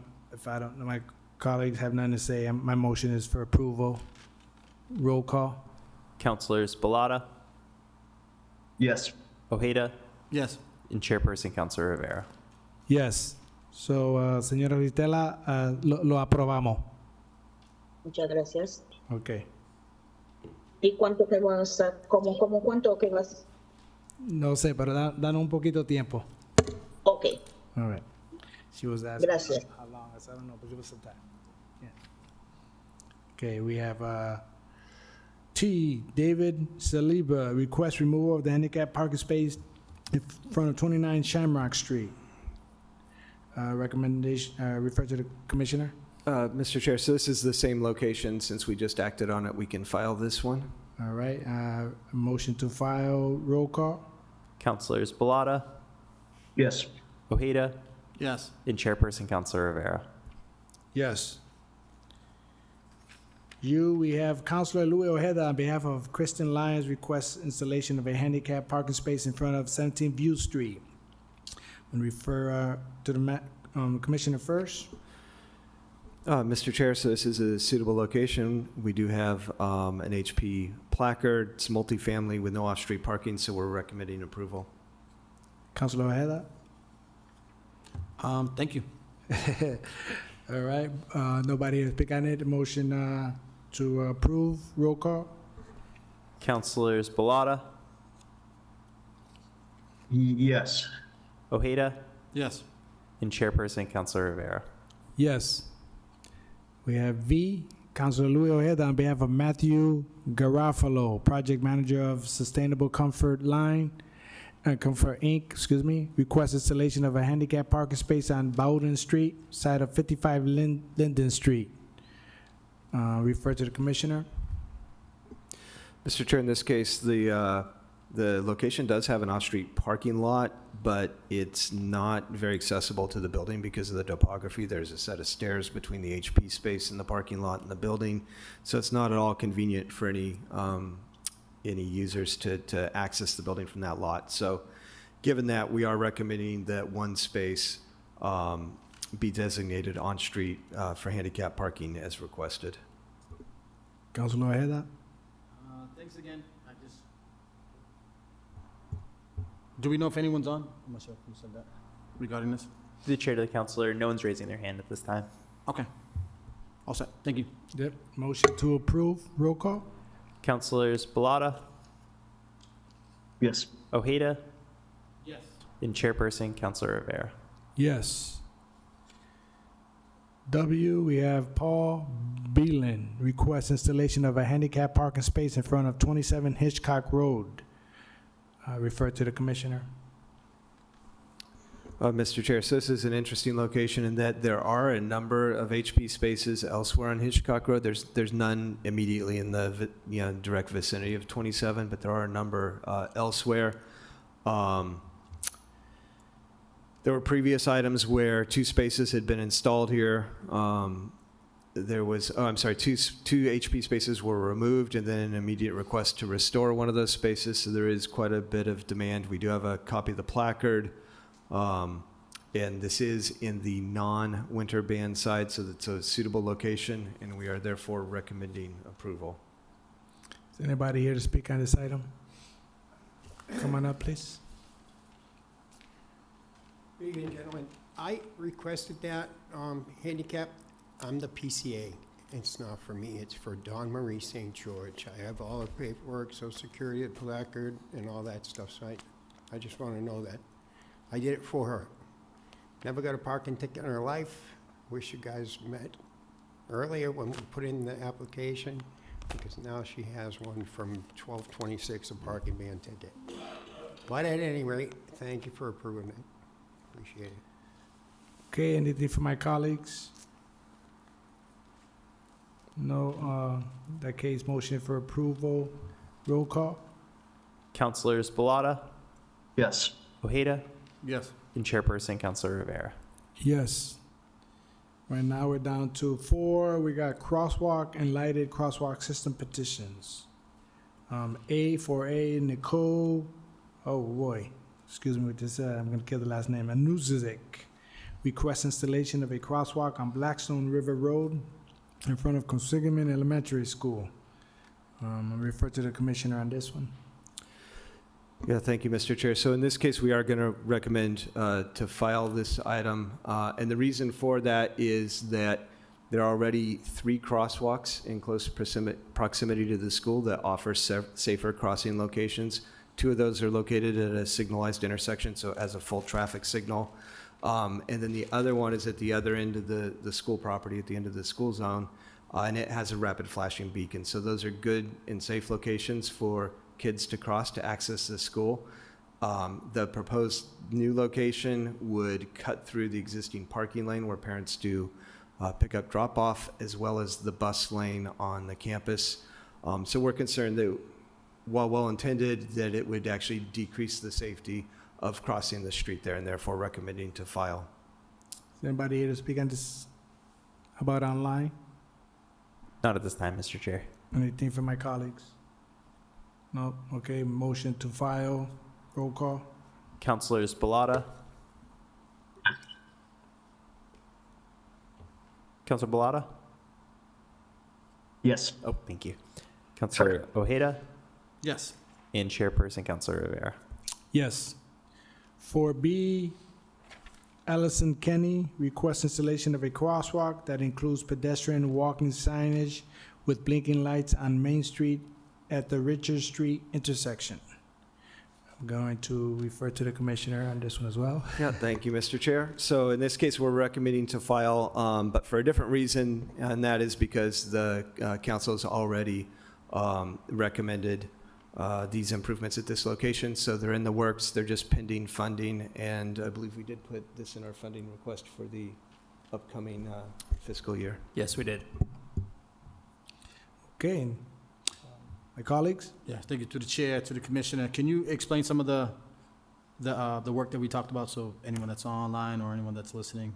colleagues have nothing to say, my motion is for approval. Roll call? Councilors Balata, Yes. Ojeda, Yes. and Chairperson Councilor Rivera. Yes. So, señora Cristela, lo aprobamos. Muchas gracias. Okay. ¿Y cuánto que vas a, como cuánto que vas? No sé, pero danos un poquito de tiempo. Ok, All right. She was asking Gracias. how long. I said, I don't know, but give us some time. Yeah. Okay, we have T. David Saliba, request removal of the handicap parking space in front of 29 Shamrock Street. Recommendation, refer to the commissioner. Mr. Chair, so this is the same location. Since we just acted on it, we can file this one. All right, motion to file, roll call. Councilors Balata, Yes. Ojeda, Yes. and Chairperson Councilor Rivera. Yes. We have Councilor Louis Ojeda on behalf of Kristen Lyons requests installation of a handicap parking space in front of 17 View Street. And refer to the commissioner first. Mr. Chair, so this is a suitable location. We do have an HP placard. It's multifamily with no off-street parking, so we're recommending approval. Councilor Ojeda? Thank you. All right, nobody has picked on it. Motion to approve, roll call. Councilors Balata, Yes. Ojeda, Yes. and Chairperson Councilor Rivera. Yes. We have V, Councilor Louis Ojeda on behalf of Matthew Garofalo, Project Manager of Sustainable Comfort Comfort Inc., request installation of a handicap parking space on Bowden Street, side of 55 Linden Street. Refer to the commissioner. Mr. Chair, in this case, the location does have an off-street parking lot, but it's not very accessible to the building because of the topography. There's a set of stairs between the HP space and the parking lot and the building, so it's not at all convenient for any users to access the building from that lot. So given that, we are recommending that one space be designated on-street for handicap parking as requested. Councilor Ojeda? Thanks again. Do we know if anyone's on? I'm not sure if you said that regarding this. To the chair to the councilor, no one's raising their hand at this time. Okay. All set. Thank you. Yep. Motion to approve, roll call. Councilors Balata, Yes. Ojeda, Yes. and Chairperson Councilor Rivera. Yes. W, we have Paul Beelan, request installation of a handicap parking space in front of 27 Hitchcock Road. Refer to the commissioner. Mr. Chair, so this is an interesting location in that there are a number of HP spaces elsewhere on Hitchcock Road. There's none immediately in the direct vicinity of 27, but there are a number elsewhere. There were previous items where two spaces had been installed here. There was, two HP spaces were removed and then an immediate request to restore one of those spaces. So there is quite a bit of demand. We do have a copy of the placard. And this is in the non-winter band side, so it's a suitable location, and we are therefore recommending approval. Is anybody here to speak on this item? Come on up, please. Good evening, gentlemen. I requested that handicap. I'm the PCA. It's not for me, it's for Dawn Marie St. George. I have all the paperwork, Social Security, the placard, and all that stuff, so I just want to know that. I did it for her. Never got a parking ticket in her life. Wish you guys met earlier when we put in the application, because now she has one from 1226, a parking ban ticket. But at any rate, thank you for approving it. Appreciate it. Okay, anything from my colleagues? No, that case, motion for approval, roll call. Councilors Balata, Yes. Ojeda, Yes. and Chairperson Councilor Rivera. Yes. Right now, we're down to 4. We got crosswalk and lighted crosswalk system petitions. A4A, Nicole, oh boy, excuse me with this, I'm gonna kill the last name, Anuzic. Request installation of a crosswalk on Blackstone River Road in front of Consigman Elementary School. I'll refer to the commissioner on this one. Yeah, thank you, Mr. Chair. So in this case, we are going to recommend to file this item. And the reason for that is that there are already 3 crosswalks in close proximity to the school that offer safer crossing locations. Two of those are located at a signalized intersection, so as a full traffic signal. And then the other one is at the other end of the school property, at the end of the school zone, and it has a rapid flashing beacon. So those are good and safe locations for kids to cross to access the school. The proposed new location would cut through the existing parking lane where parents do pick-up, drop-off, as well as the bus lane on the campus. So we're concerned that, while well-intended, that it would actually decrease the safety of crossing the street there, and therefore recommending to file. Is anybody here to speak on this about online? Not at this time, Mr. Chair. Anything from my colleagues? No? Okay, motion to file, roll call. Councilors Balata. Councilor Balata? Yes. Oh, thank you. Councilor Ojeda Yes. and Chairperson Councilor Rivera. Yes. 4B, Allison Kenny requests installation of a crosswalk that includes pedestrian walking signage with blinking lights on Main Street at the Richard Street intersection. I'm going to refer to the commissioner on this one as well. Yeah, thank you, Mr. Chair. So in this case, we're recommending to file, but for a different reason, and that is because the council has already recommended these improvements at this location. So they're in the works, they're just pending funding, and I believe we did put this in our funding request for the upcoming fiscal year. Yes, we did. Okay, and, my colleagues? Yeah, thank you to the chair, to the commissioner. Can you explain some of the work that we talked about, so anyone that's online or anyone that's listening,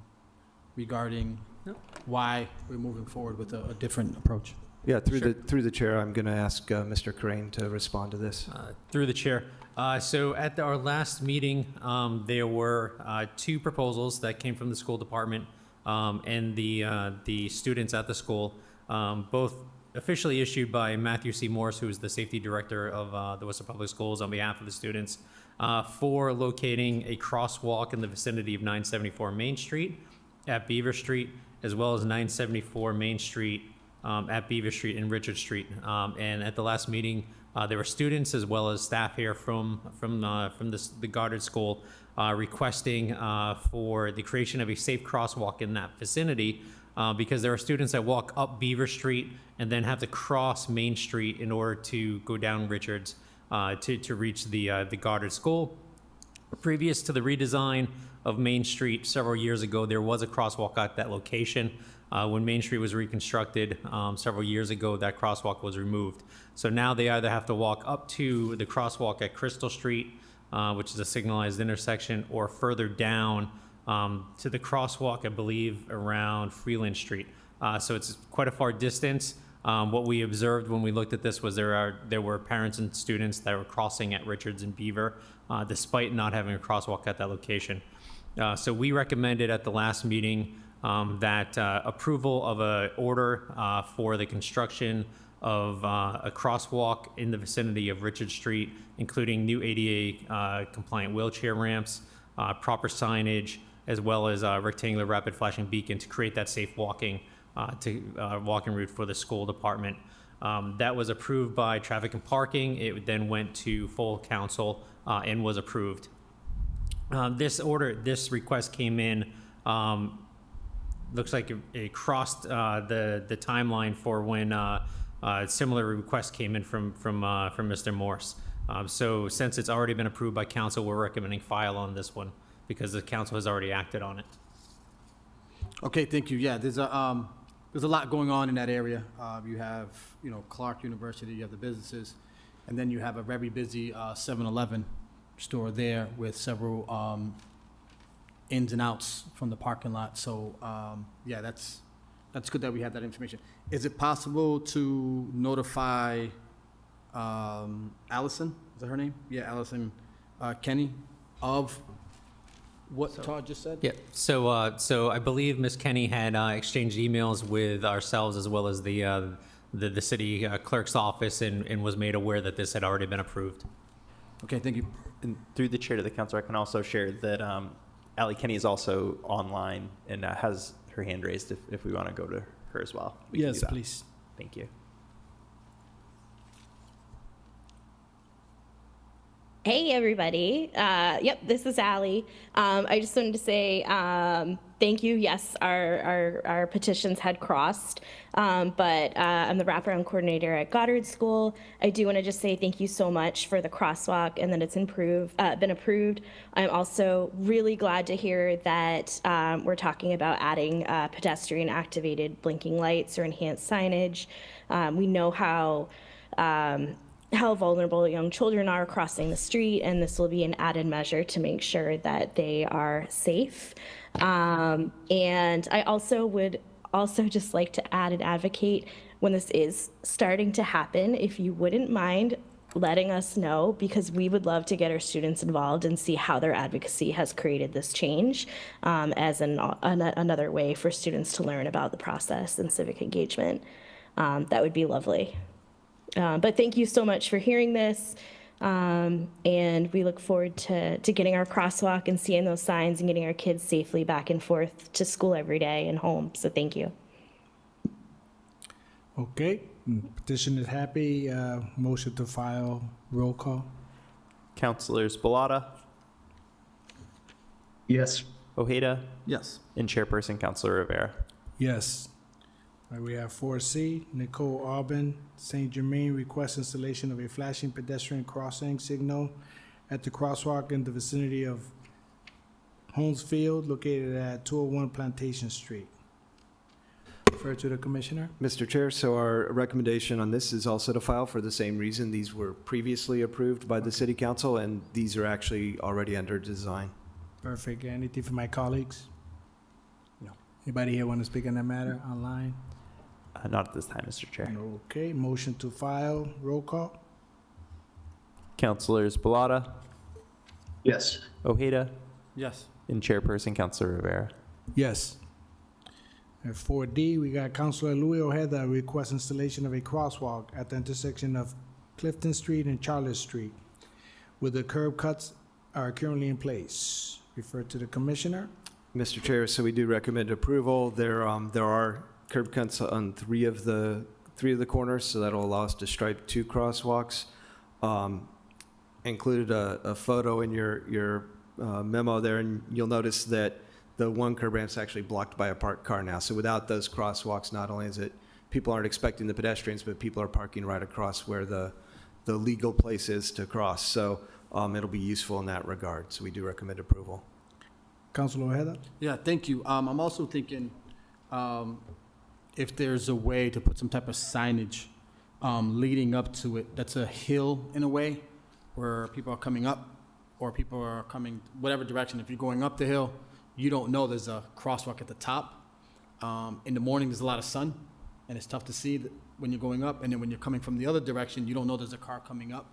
regarding why we're moving forward with a different approach? Yeah, through the chair, I'm going to ask Mr. Crane to respond to this. Through the chair. So at our last meeting, there were two proposals that came from the school department and the students at the school, both officially issued by Matthew C. Morse, who is the safety director of the Worcester Public Schools, on behalf of the students, for locating a crosswalk in the vicinity of 974 Main Street at Beaver Street, as well as 974 Main Street at Beaver Street and Richard Street. And at the last meeting, there were students as well as staff here from the Goddard School requesting for the creation of a safe crosswalk in that vicinity, because there are students that walk up Beaver Street and then have to cross Main Street in order to go down Richards to reach the Goddard School. Previous to the redesign of Main Street several years ago, there was a crosswalk at that location. When Main Street was reconstructed several years ago, that crosswalk was removed. So now they either have to walk up to the crosswalk at Crystal Street, which is a signalized intersection, or further down to the crosswalk, I believe, around Freeland Street. So it's quite a far distance. What we observed when we looked at this was there were parents and students that were crossing at Richards and Beaver, despite not having a crosswalk at that location. So we recommended at the last meeting that approval of an order for the construction of a crosswalk in the vicinity of Richard Street, including new ADA compliant wheelchair ramps, proper signage, as well as a rectangular rapid flashing beacon to create that safe walking route for the school department. That was approved by Traffic and Parking. It then went to full council and was approved. This request came in, looks like it crossed the timeline for when similar requests came in from Mr. Morse. So since it's already been approved by council, we're recommending file on this one because the council has already acted on it. Okay, thank you. Yeah, there's a lot going on in that area. You have, Clark University, you have the businesses, and then you have a very busy 7-Eleven store there with several ins and outs from the parking lot. So, yeah, that's good that we have that information. Is it possible to notify Allison? Is that her name? Yeah, Allison Kenny, of what Todd just said? Yeah. So I believe Ms. Kenny had exchanged emails with ourselves as well as the city clerk's office and was made aware that this had already been approved. Okay, thank you. And through the chair to the council, I can also share that Allie Kenny is also online and has her hand raised if we want to go to her as well. We can do Yes, that. please. Thank you. Hey, everybody. Yep, this is Allie. I just wanted to say thank you. Yes, our petitions had crossed, but I'm the wraparound coordinator at Goddard School. I do want to just say thank you so much for the crosswalk and that it's been approved. I'm also really glad to hear that we're talking about adding pedestrian activated blinking lights or enhanced signage. We know how vulnerable young children are crossing the street, and this will be an added measure to make sure that they are safe. And I also would just like to add and advocate when this is starting to happen, if you wouldn't mind letting us know, because we would love to get our students involved and see how their advocacy has created this change as another way for students to learn about the process and civic engagement. That would be lovely. But thank you so much for hearing this, and we look forward to getting our crosswalk and seeing those signs and getting our kids safely back and forth to school every day and home. So thank you. Okay, petition is happy. Motion to file, roll call. Councilors Balata, Yes. Ojeda, Yes. and Chairperson Councilor Rivera. Yes. All right, we have 4C, Nicole Aubin, St. Germain requests installation of a flashing pedestrian crossing signal at the crosswalk in the vicinity of Holmes Field located at 201 Plantation Street. Refer to the commissioner. Mr. Chair, so our recommendation on this is also to file for the same reason. These were previously approved by the city council, and these are actually already under design. Perfect. Anything from my colleagues? No. Anybody here want to speak on that matter online? Not at this time, Mr. Chair. Okay, motion to file, roll call. Councilors Balata, Yes. Ojeda, Yes. and Chairperson Councilor Rivera. Yes. At 4D, we got Councilor Louis Ojeda requests installation of a crosswalk at the intersection of Clifton Street and Charlotte Street, where the curb cuts are currently in place. Refer to the commissioner. Mr. Chair, so we do recommend approval. There are curb cuts on three of the corners, so that'll allow us to stripe 2 crosswalks. Included a photo in your memo there, and you'll notice that the one curb ramp's actually blocked by a parked car now. So without those crosswalks, not only is it people aren't expecting the pedestrians, but people are parking right across where the legal place is to cross. So it'll be useful in that regard. So we do recommend approval. Councilor Ojeda? Yeah, thank you. I'm also thinking if there's a way to put some type of signage leading up to it, that's a hill in a way, where people are coming up or people are coming whatever direction. If you're going up the hill, you don't know there's a crosswalk at the top. In the morning, there's a lot of sun, and it's tough to see when you're going up. And then when you're coming from the other direction, you don't know there's a car coming up.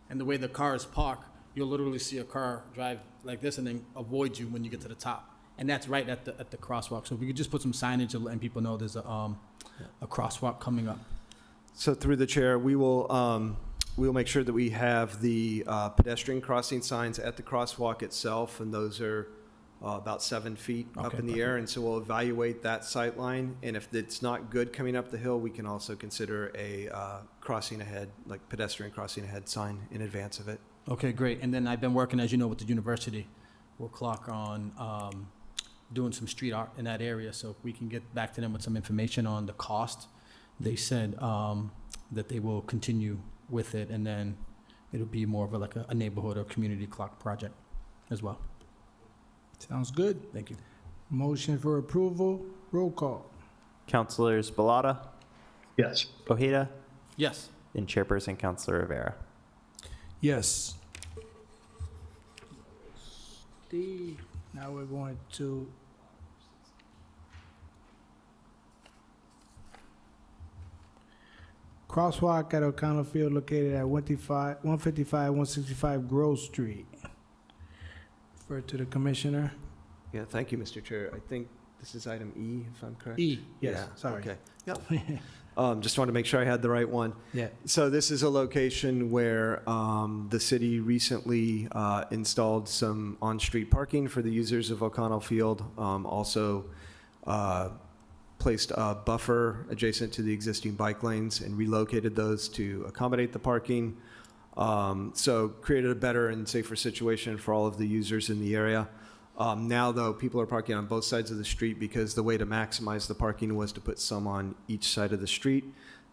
And the way the car is parked, you'll literally see a car drive like this and then avoid you when you get to the top. And that's right at the crosswalk. So if we could just put some signage and letting people know there's a crosswalk coming up. So through the chair, we'll make sure that we have the pedestrian crossing signs at the crosswalk itself, and those are about 7 feet up in the air. And so we'll evaluate that sight line, and if it's not good coming up the hill, we can also consider a crossing ahead, like pedestrian crossing ahead sign in advance of it. Okay, great. And then I've been working, as you know, with the university. We'll clock on doing some street art in that area. So if we can get back to them with some information on the cost, they said that they will continue with it, and then it'll be more of a neighborhood or community clock project as well. Sounds good. Thank you. Motion for approval, roll call. Councilors Balata, Yes. Ojeda, Yes. and Chairperson Councilor Rivera. Yes. Now we're going to crosswalk at O'Connell Field located at 155, 165 Grove Street. Refer to the commissioner. Yeah, thank you, Mr. Chair. I think this is item E, if I'm correct? E, yes, Yeah, sorry. Okay. Yep. Just wanted to make sure I had the right one. Yeah. So this is a location where the city recently installed some on-street parking for the users of O'Connell Field. Also placed a buffer adjacent to the existing bike lanes and relocated those to accommodate the parking. So created a better and safer situation for all of the users in the area. Now, though, people are parking on both sides of the street because the way to maximize the parking was to put some on each side of the street.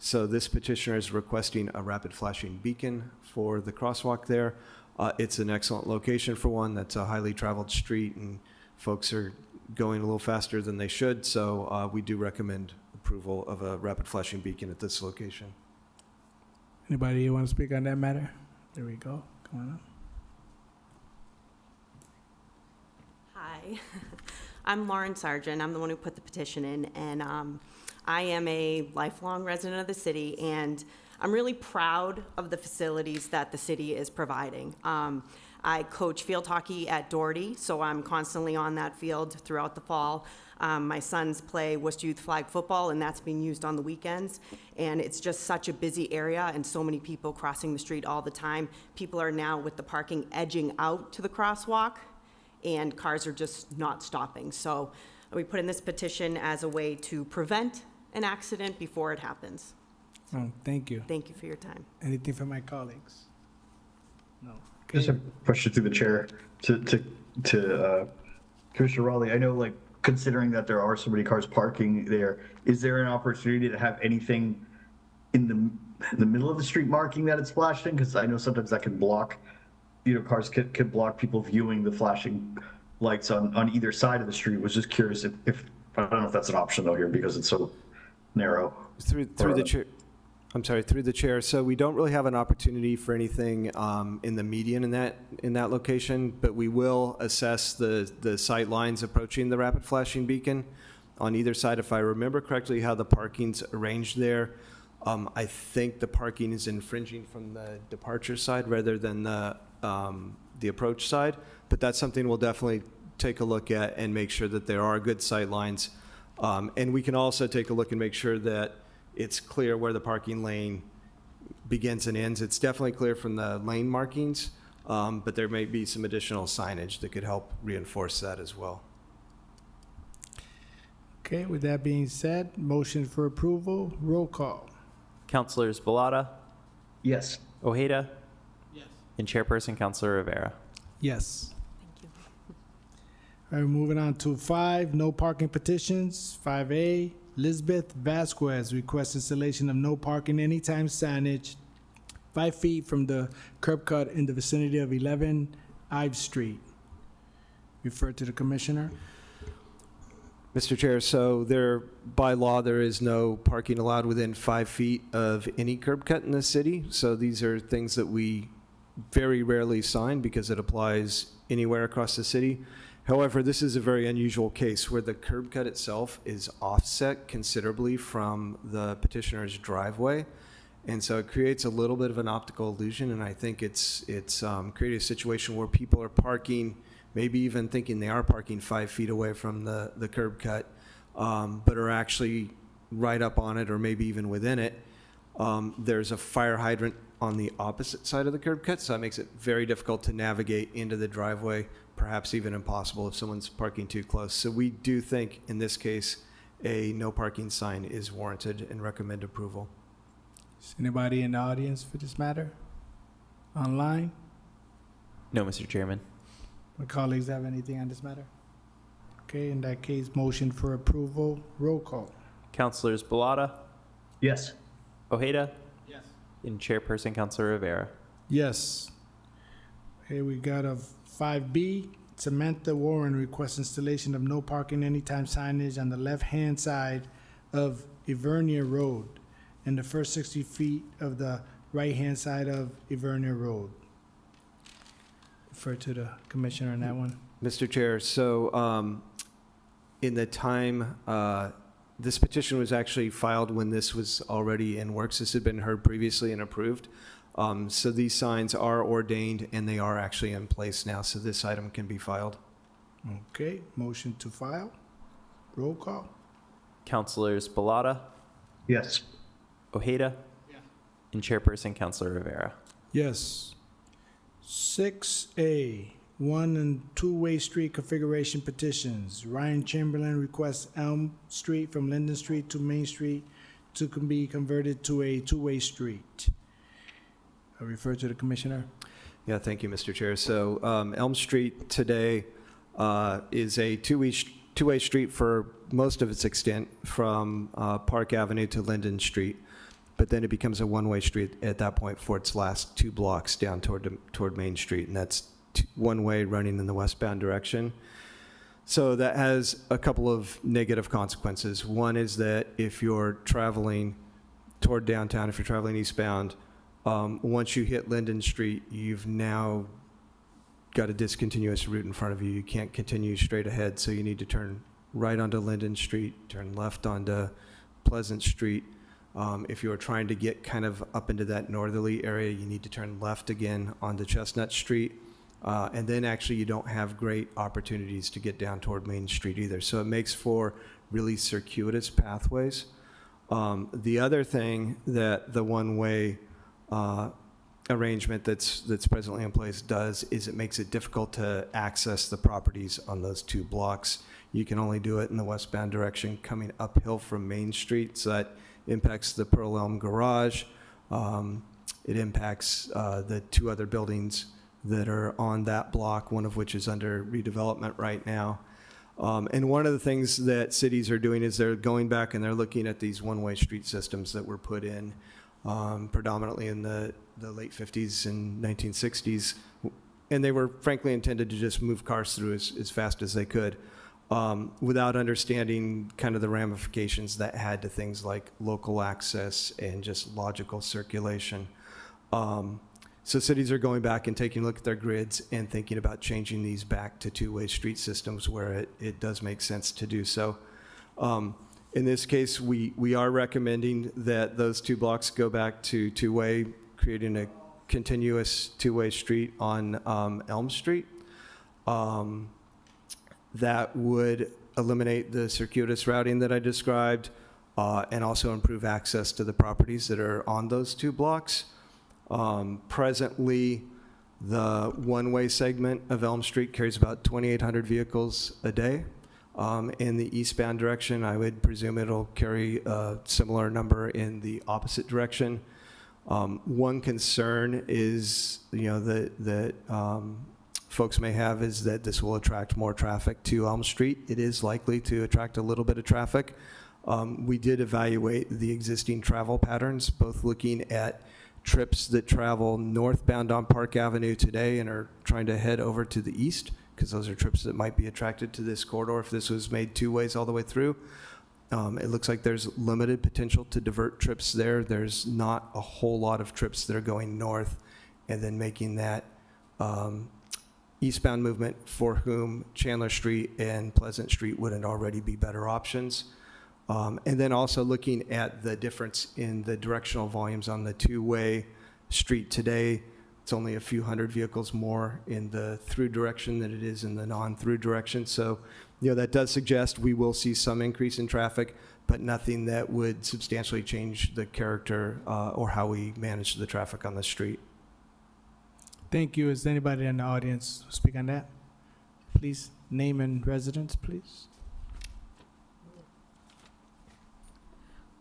So this petitioner is requesting a rapid flashing beacon for the crosswalk there. It's an excellent location for one. That's a highly traveled street, and folks are going a little faster than they should. So we do recommend approval of a rapid flashing beacon at this location. Anybody want to speak on that matter? There we go. Come on up. Hi, I'm Lauren Sargent. I'm the one who put the petition in, and I am a lifelong resident of the city, and I'm really proud of the facilities that the city is providing. I coach field hockey at Doherty, so I'm constantly on that field throughout the fall. My sons play Worcester Youth Flag football, and that's being used on the weekends. And it's just such a busy area and so many people crossing the street all the time. People are now, with the parking, edging out to the crosswalk, and cars are just not stopping. So we put in this petition as a way to prevent an accident before it happens. Oh, thank you. Thank you for your time. Anything from my colleagues? No. Just a question through the chair to Commissioner Raleigh. I know, like, considering that there are so many cars parking there, is there an opportunity to have anything in the middle of the street marking that it's flashing? Because I know sometimes that can block, cars can block people viewing the flashing lights on either side of the street. Was just curious if I don't know if that's an option though here because it's so narrow. Through the chair. I'm sorry, through the chair. So we don't really have an opportunity for anything in the median in that location, but we will assess the sight lines approaching the rapid flashing beacon on either side. If I remember correctly, how the parking's arranged there, I think the parking is infringing from the departure side rather than the approach side. But that's something we'll definitely take a look at and make sure that there are good sight lines. And we can also take a look and make sure that it's clear where the parking lane begins and ends. It's definitely clear from the lane markings, but there may be some additional signage that could help reinforce that as well. Okay, with that being said, motion for approval, roll call. Councilors Balata, Yes. Ojeda, Yes. and Chairperson Councilor Rivera. Yes. Thank you. All right, moving on to 5, no parking petitions. 5A, Lisbeth Vasquez requests installation of no parking anytime signage 5 feet from the curb cut in the vicinity of 11 Ives Street. Refer to the commissioner. Mr. Chair, so by law, there is no parking allowed within 5 feet of any curb cut in the city. So these are things that we very rarely sign because it applies anywhere across the city. However, this is a very unusual case where the curb cut itself is offset considerably from the petitioner's driveway. And so it creates a little bit of an optical illusion, and I think it's created a situation where people are parking, maybe even thinking they are parking 5 feet away from the curb cut, but are actually right up on it or maybe even within it. There's a fire hydrant on the opposite side of the curb cut, so that makes it very difficult to navigate into the driveway, perhaps even impossible if someone's parking too close. So we do think, in this case, a no parking sign is warranted and recommend approval. Is anybody in the audience for this matter? Online? No, Mr. Chairman. My colleagues have anything on this matter? Okay, in that case, motion for approval, roll call. Councilors Balata, Yes. Ojeda, Yes. and Chairperson Councilor Rivera. Yes. Okay, we got a 5B, Samantha Warren requests installation of no parking anytime signage on the left-hand side of Ivernier Road and the first 60 feet of the right-hand side of Ivernier Road. Refer to the commissioner on that one. Mr. Chair, so in the time, this petition was actually filed when this was already in works. This had been heard previously and approved. So these signs are ordained and they are actually in place now, so this item can be filed. Okay, motion to file, roll call. Councilors Balata, Yes. Ojeda, and Chairperson Councilor Rivera. Yes. 6A, 1 and 2-way street configuration petitions. Ryan Chamberlain requests Elm Street from Linden Street to Main Street to be converted to a 2-way street. refer to the commissioner. Yeah, thank you, Mr. Chair. So Elm Street today is a two-way street for most of its extent from Park Avenue to Linden Street, but then it becomes a one-way street at that point for its last 2 blocks down toward Main Street, and that's one-way running in the westbound direction. So that has a couple of negative consequences. One is that if you're traveling toward downtown, if you're traveling eastbound, once you hit Linden Street, you've now got a discontinuous route in front of you. You can't continue straight ahead, so you need to turn right onto Linden Street, turn left onto Pleasant Street. If you're trying to get kind of up into that northerly area, you need to turn left again onto Chestnut Street. And then actually you don't have great opportunities to get down toward Main Street either. So it makes for really circuitous pathways. The other thing that the one-way arrangement that's presently in place does is it makes it difficult to access the properties on those 2 blocks. You can only do it in the westbound direction coming uphill from Main Street, so that impacts the Pearl Elm Garage. It impacts the 2 other buildings that are on that block, one of which is under redevelopment right now. And one of the things that cities are doing is they're going back and they're looking at these one-way street systems that were put in predominantly in the late 50s and 1960s. And they were frankly intended to just move cars through as fast as they could without understanding kind of the ramifications that had to things like local access and just logical circulation. So cities are going back and taking a look at their grids and thinking about changing these back to 2-way street systems where it does make sense to do so. In this case, we are recommending that those 2 blocks go back to 2-way, creating a continuous 2-way street on Elm Street. That would eliminate the circuitous routing that I described and also improve access to the properties that are on those 2 blocks. Presently, the one-way segment of Elm Street carries about 2,800 vehicles a day. In the eastbound direction, I would presume it'll carry a similar number in the opposite direction. One concern is, that folks may have is that this will attract more traffic to Elm Street. It is likely to attract a little bit of traffic. We did evaluate the existing travel patterns, both looking at trips that travel northbound on Park Avenue today and are trying to head over to the east, because those are trips that might be attracted to this corridor if this was made 2 ways all the way through. It looks like there's limited potential to divert trips there. There's not a whole lot of trips that are going north and then making that eastbound movement, for whom Chandler Street and Pleasant Street wouldn't already be better options. And then also looking at the difference in the directional volumes on the 2-way street today. It's only a few hundred vehicles more in the through direction than it is in the non-through direction. So, that does suggest we will see some increase in traffic, but nothing that would substantially change the character or how we manage the traffic on the street. Thank you. Is there anybody in the audience who speak on that? Please, name and residence, please.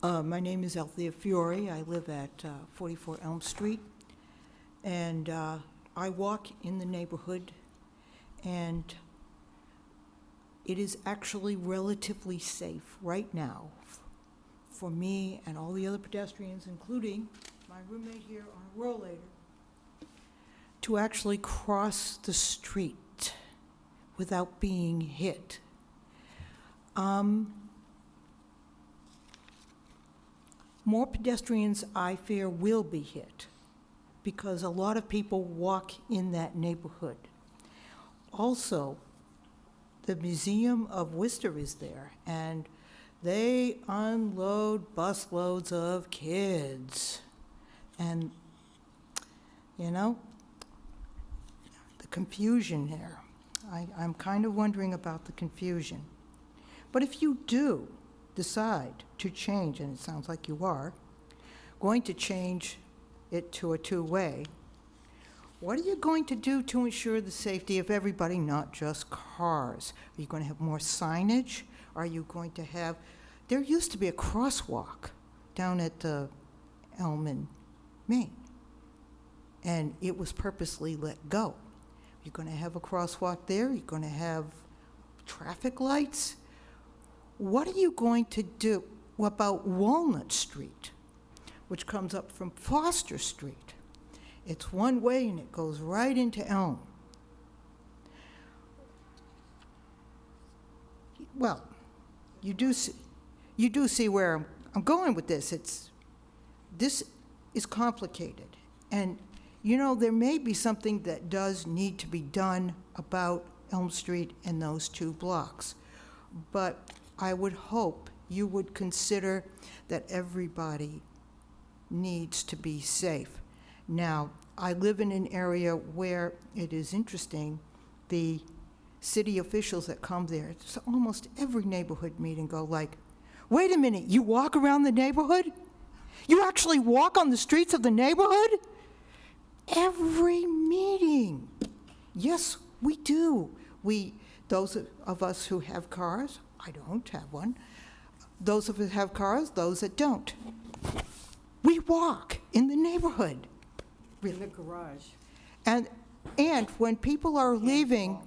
My name is Althea Fiore. I live at 44 Elm Street. And I walk in the neighborhood, and it is actually relatively safe right now for me and all the other pedestrians, including my roommate here on a rollator, to actually cross the street without being hit. More pedestrians, I fear, will be hit, because a lot of people walk in that neighborhood. Also, the Museum of Worcester is there, and they unload busloads of kids. And, the confusion there. I'm kind of wondering about the confusion. But if you do decide to change, and it sounds like you are, going to change it to a 2-way, what are you going to do to ensure the safety of everybody, not just cars? Are you going to have more signage? Are you going to have, there used to be a crosswalk down at Elm and Main. and it was purposely let go. You're going to have a crosswalk there, you're going to have traffic lights. What are you going to do about Walnut Street, which comes up from Foster Street? It's one way and it goes right into Elm. Well, you do see where I'm going with this. This is complicated. And, you know, there may be something that does need to be done about Elm Street and those 2 blocks. But I would hope you would consider that everybody needs to be safe. Now, I live in an area where it is interesting, the city officials that come there, it's almost every neighborhood meeting go like, wait a minute, you walk around the neighborhood? You actually walk on the streets of the neighborhood? Every meeting. Yes, we do. Those of us who have cars, I don't have one. Those of us have cars, those that don't. We walk in the neighborhood. In the garage. And when people are leaving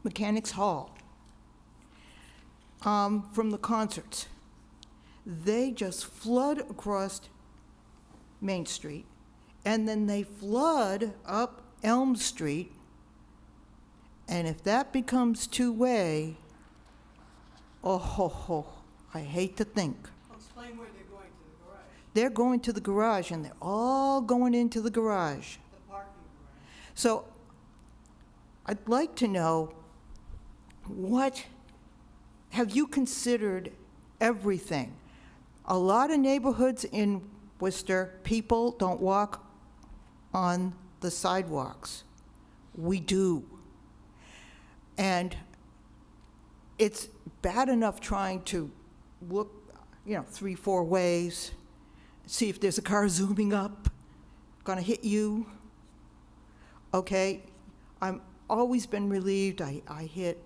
Mechanics Hall from the concerts, they just flood across Main Street, and then they flood up Elm Street, and if that becomes 2-way, I hate to think. Explain where they're going to the garage. They're going to the garage, and they're all going into the garage. The parking garage. So I'd like to know, have you considered everything? A lot of neighborhoods in Worcester, people don't walk on the sidewalks. We do. And it's bad enough trying to look, 3-4 ways, see if there's a car zooming up, gonna hit you. Okay, I'm always been relieved. I hit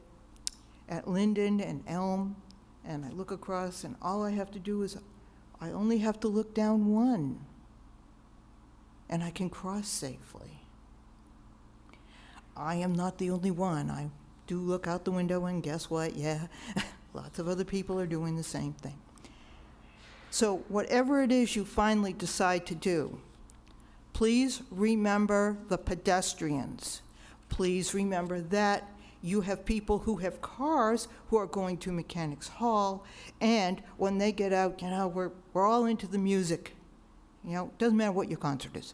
at Linden and Elm, and I look across, and all I have to do is, I only have to look down one, and I can cross safely. I am not the only one. I do look out the window, and guess what? Yeah, lots of other people are doing the same thing. So whatever it is you finally decide to do, please remember the pedestrians. Please remember that you have people who have cars who are going to Mechanics Hall, and when they get out, we're all into the music. Doesn't matter what your concert is.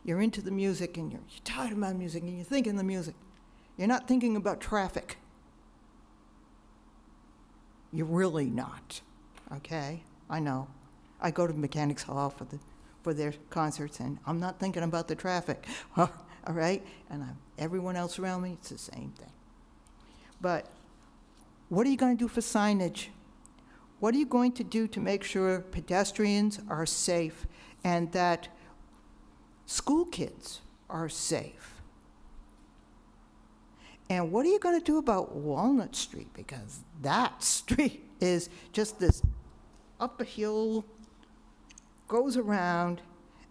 You're into the music, and you're tired about music, and you're thinking the music. You're not thinking about traffic. You're really not, okay? I know. I go to Mechanics Hall for their concerts, and I'm not thinking about the traffic, all right? And everyone else around me, it's the same thing. But what are you going to do for signage? What are you going to do to make sure pedestrians are safe and that school kids are safe? And what are you going to do about Walnut Street? Because that street is just this up a hill, goes around,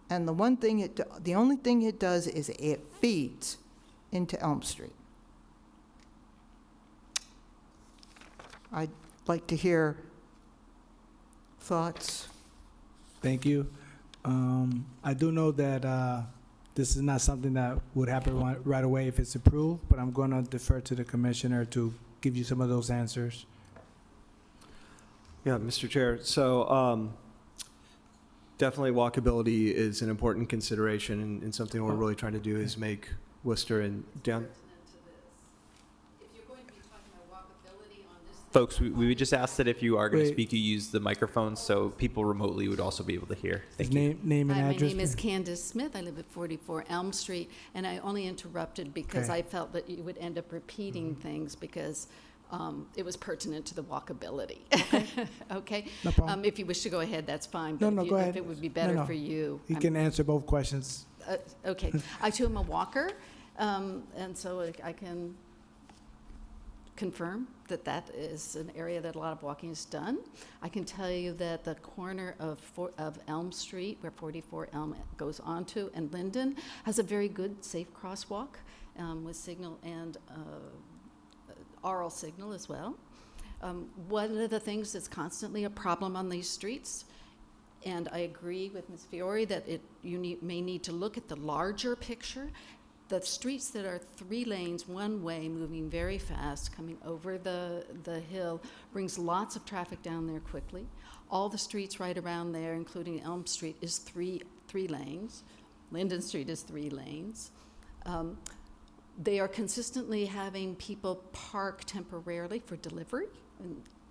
and the only thing it does is it feeds into Elm Street. I'd like to hear thoughts. Thank you. I do know that this is not something that would happen right away if it's approved, but I'm going to defer to the commissioner to give you some of those answers. Yeah, Mr. Chair. So definitely walkability is an important consideration, and something we're really trying to do is make Worcester and down. Folks, we would just ask that if you are going to Wait. speak, you use the microphone so people remotely would also be able to hear. Thank you. Name and Hi, address. my name is please. Candace Smith. I live at 44 Elm Street, and I only interrupted because Okay. I felt that you would end up repeating things because it was pertinent to the walkability. Okay? No problem. If you wish to go ahead, that's fine. No, but no, if go If ahead. it would be No, better no. for you. You can answer both questions. Okay. I too am a walker, and so I can confirm that that is an area that a lot of walking is done. I can tell you that the corner of Elm Street, where 44 Elm goes onto, and Linden, has a very good, safe crosswalk with signal and aural signal as well. One of the things that's constantly a problem on these streets, and I agree with Ms. Fiore that may need to look at the larger picture. The streets that are 3 lanes, one way, moving very fast, coming over the hill, brings lots of traffic down there quickly. All the streets right around there, including Elm Street, is three lanes. Linden Street is 3 lanes. They are consistently having people park temporarily for delivery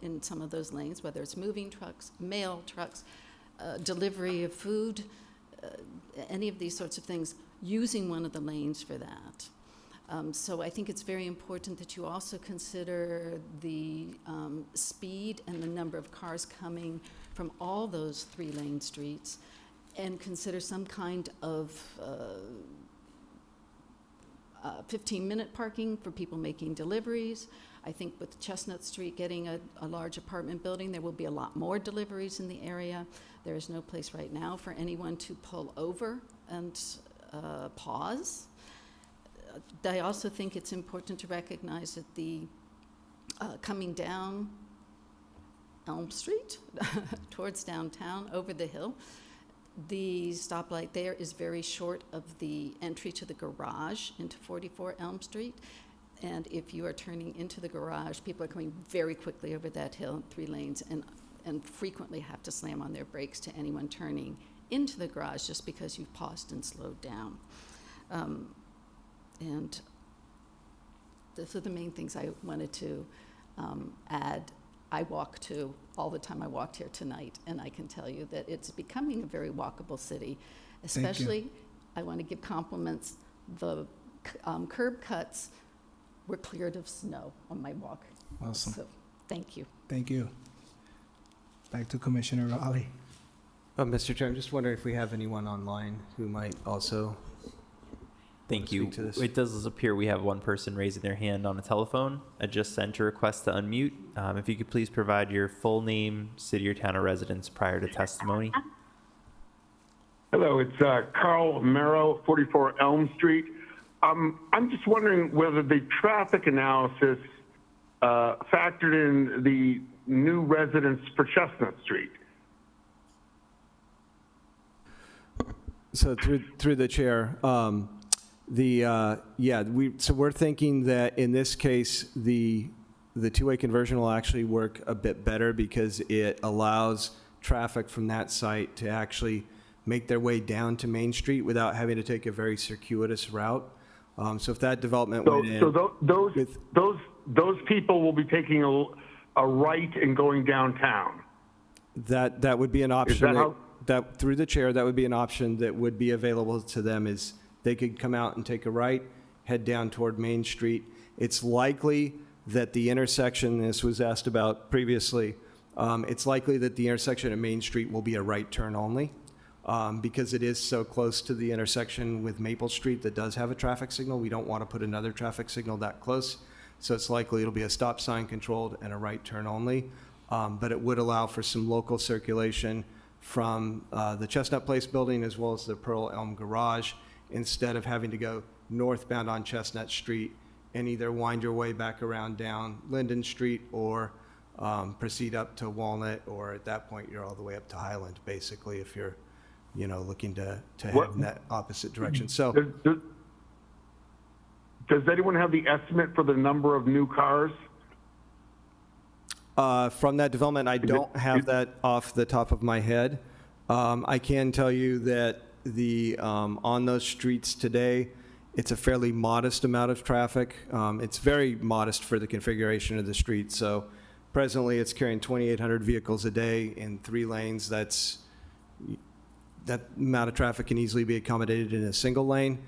in some of those lanes, whether it's moving trucks, mail trucks, delivery of food, any of these sorts of things, using one of the lanes for that. So I think it's very important that you also consider the speed and the number of cars coming from all those 3-lane streets, and consider some kind of 15-minute parking for people making deliveries. I think with Chestnut Street getting a large apartment building, there will be a lot more deliveries in the area. There is no place right now for anyone to pull over and pause. I also think it's important to recognize that the coming down Elm Street towards downtown over the hill, the stoplight there is very short of the entry to the garage into 44 Elm Street. And if you are turning into the garage, people are coming very quickly over that hill in 3 lanes and frequently have to slam on their brakes to anyone turning into the garage just because you've paused and slowed down. And those are the main things I wanted to add. I walk to all the time. I walked here tonight, and I can tell you that it's becoming a very walkable city. Especially, I want to give compliments. The curb cuts were cleared of snow on my walk. Awesome. So, thank you. Thank you. Back to Commissioner Raleigh. Mr. Chair, I'm just wondering if we have anyone online who might also Thank you. speak to this. It does appear we have one person raising their hand on a telephone. I just sent a request to unmute. If you could please provide your full name, city or town of residence prior to testimony. Hello, it's Carl Merrow, 44 Elm Street. I'm just wondering whether the traffic analysis factored in the new residents for Chestnut Street. So through the chair, we're thinking that in this case, the two-way conversion will actually work a bit better because it allows traffic from that site to actually make their way down to Main Street without having to take a very circuitous route. So if that development went in, So those people will be taking a right and going downtown. that would be an option. that how- That through the chair, that would be an option that would be available to them. Is they could come out and take a right, head down toward Main Street. It's likely that the intersection, this was asked about previously, it's likely that the intersection at Main Street will be a right turn only because it is so close to the intersection with Maple Street that does have a traffic signal. We don't want to put another traffic signal that close. So it's likely it'll be a stop sign controlled and a right turn only. But it would allow for some local circulation from the Chestnut Place building as well as the Pearl Elm Garage, instead of having to go northbound on Chestnut Street and either wind your way back around down Linden Street or proceed up to Walnut, or at that point, you're all the way up to Highland, basically, if you're, looking to head in that opposite direction. So Does anyone have the estimate for the number of new cars? from that development, I don't have that off the top of my head. I can tell you that on those streets today, it's a fairly modest amount of traffic. It's very modest for the configuration of the street. So presently, it's carrying 2,800 vehicles a day in 3 lanes. That amount of traffic can easily be accommodated in a single lane.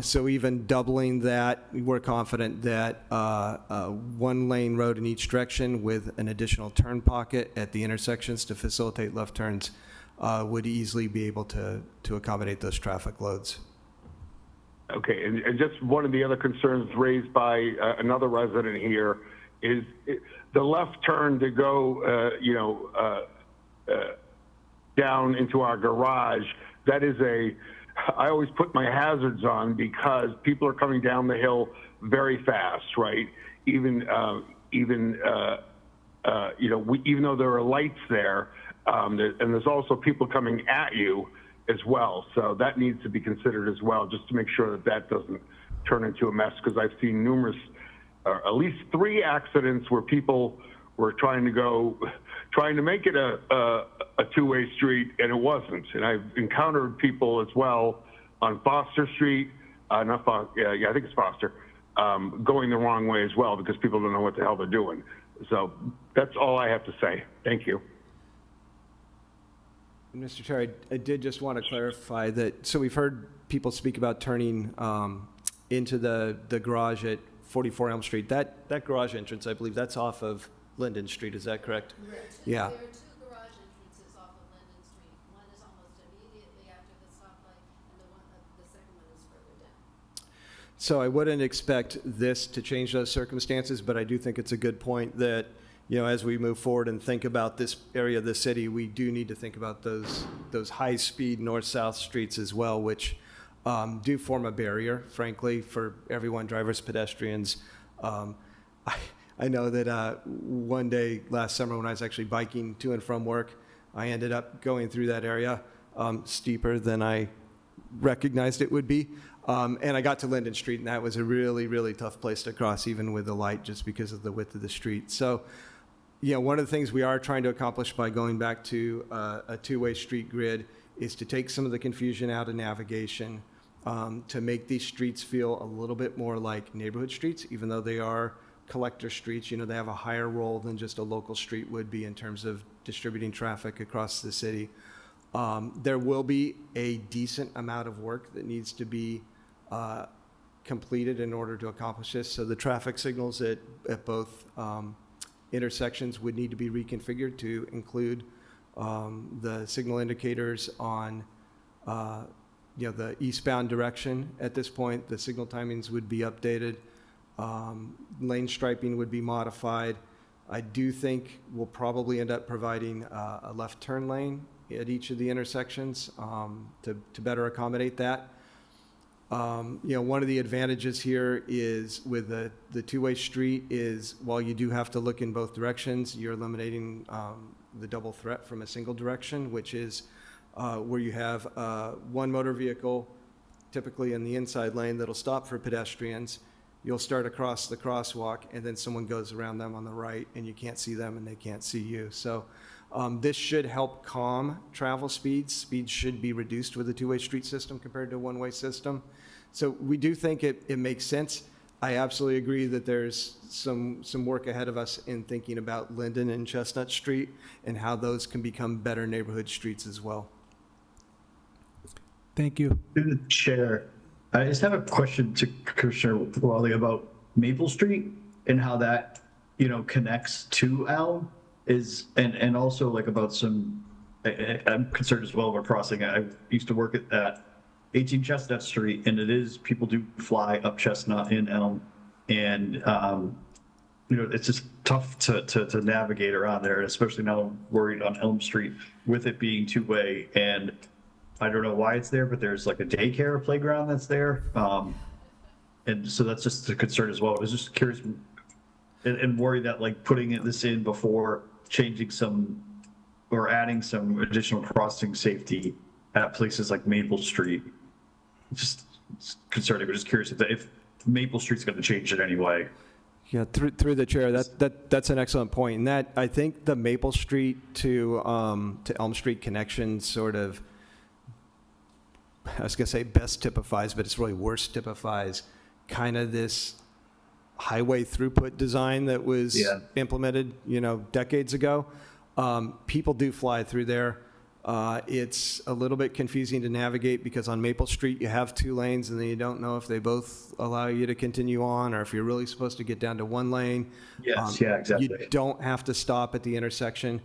So even doubling that, we're confident that 1-lane road in each direction with an additional turn pocket at the intersections to facilitate left turns would easily be able to accommodate those traffic loads. Okay, and just one of the other concerns raised by another resident here is the left turn to go, down into our garage. That is I always put my hazards on because people are coming down the hill very fast, right? Even though there are lights there, and there's also people coming at you as well. So that needs to be considered as well, just to make sure that doesn't turn into a mess, because I've seen numerous, at least 3 accidents where people were trying to make it a two-way street, and it wasn't. And I've encountered people as well on Foster Street, I think it's Foster, going the wrong way as well because people don't know what the hell they're doing. So that's all I have to say. Thank you. Mr. Chair, I did just want to clarify that, so we've heard people speak about turning into the garage at 44 Elm Street. That garage entrance, I believe, that's off of Linden Street, is that correct? Correct. Yeah. There are 2 garage entrances off of Linden Street. One is almost immediately after the stoplight, and the second one is further down. So I wouldn't expect this to change those circumstances, but I do think it's a good point that, as we move forward and think about this area of the city, we do need to think about those high-speed north-south streets as well, which do form a barrier, frankly, for everyone, drivers, pedestrians. I know that one day last summer when I was actually biking to and from work, I ended up going through that area, steeper than I recognized it would be. And I got to Linden Street, and that was a really, really tough place to cross, even with the light, just because of the width of the street. So, one of the things we are trying to accomplish by going back to a two-way street grid is to take some of the confusion out of navigation, to make these streets feel a little bit more like neighborhood streets, even though they are collector streets. They have a higher role than just a local street would be in terms of distributing traffic across the city. There will be a decent amount of work that needs to be completed in order to accomplish this. So the traffic signals at both intersections would need to be reconfigured to include the signal indicators on the eastbound direction. At this point, the signal timings would be updated. Lane striping would be modified. I do think we'll probably end up providing a left turn lane at each of the intersections to better accommodate that. One of the advantages here is with the two-way street is while you do have to look in both directions, you're eliminating the double threat from a single direction, which is where you have one motor vehicle, typically in the inside lane, that'll stop for pedestrians. You'll start across the crosswalk, and then someone goes around them on the right, and you can't see them, and they can't see you. So this should help calm travel speeds. Speeds should be reduced with a two-way street system compared to a one-way system. So we do think it makes sense. I absolutely agree that there's some work ahead of us in thinking about Linden and Chestnut Street and how those can become better neighborhood streets as well. Thank you. Through the chair, I just have a question to Commissioner Wally about Maple Street and how that, connects to Elm and also like about I'm concerned as well about crossing. I used to work at 18 Chestnut Street, and people do fly up Chestnut in Elm, and it's just tough to navigate around there, especially now I'm worried on Elm Street with it being two-way, and I don't know why it's there, but there's like a daycare playground that's there, and so that's just a concern as well. I was just curious and worried that like putting this in before changing some or adding some additional crossing safety at places like Maple Street, just concerning. But just curious if Maple Street's going to change in any way. Yeah, through the chair, that's an excellent point. And that I think the Maple Street to Elm Street connection sort of, I was going to say best typifies, but it's really worse typifies kind of this highway throughput design that was implemented, decades ago. People do fly through there. It's a little bit confusing to navigate because on Maple Street you have two lanes and then you don't know if they both allow you to continue on or if you're really supposed to get down to one lane. Yes, exactly. You don't have to stop at the intersection.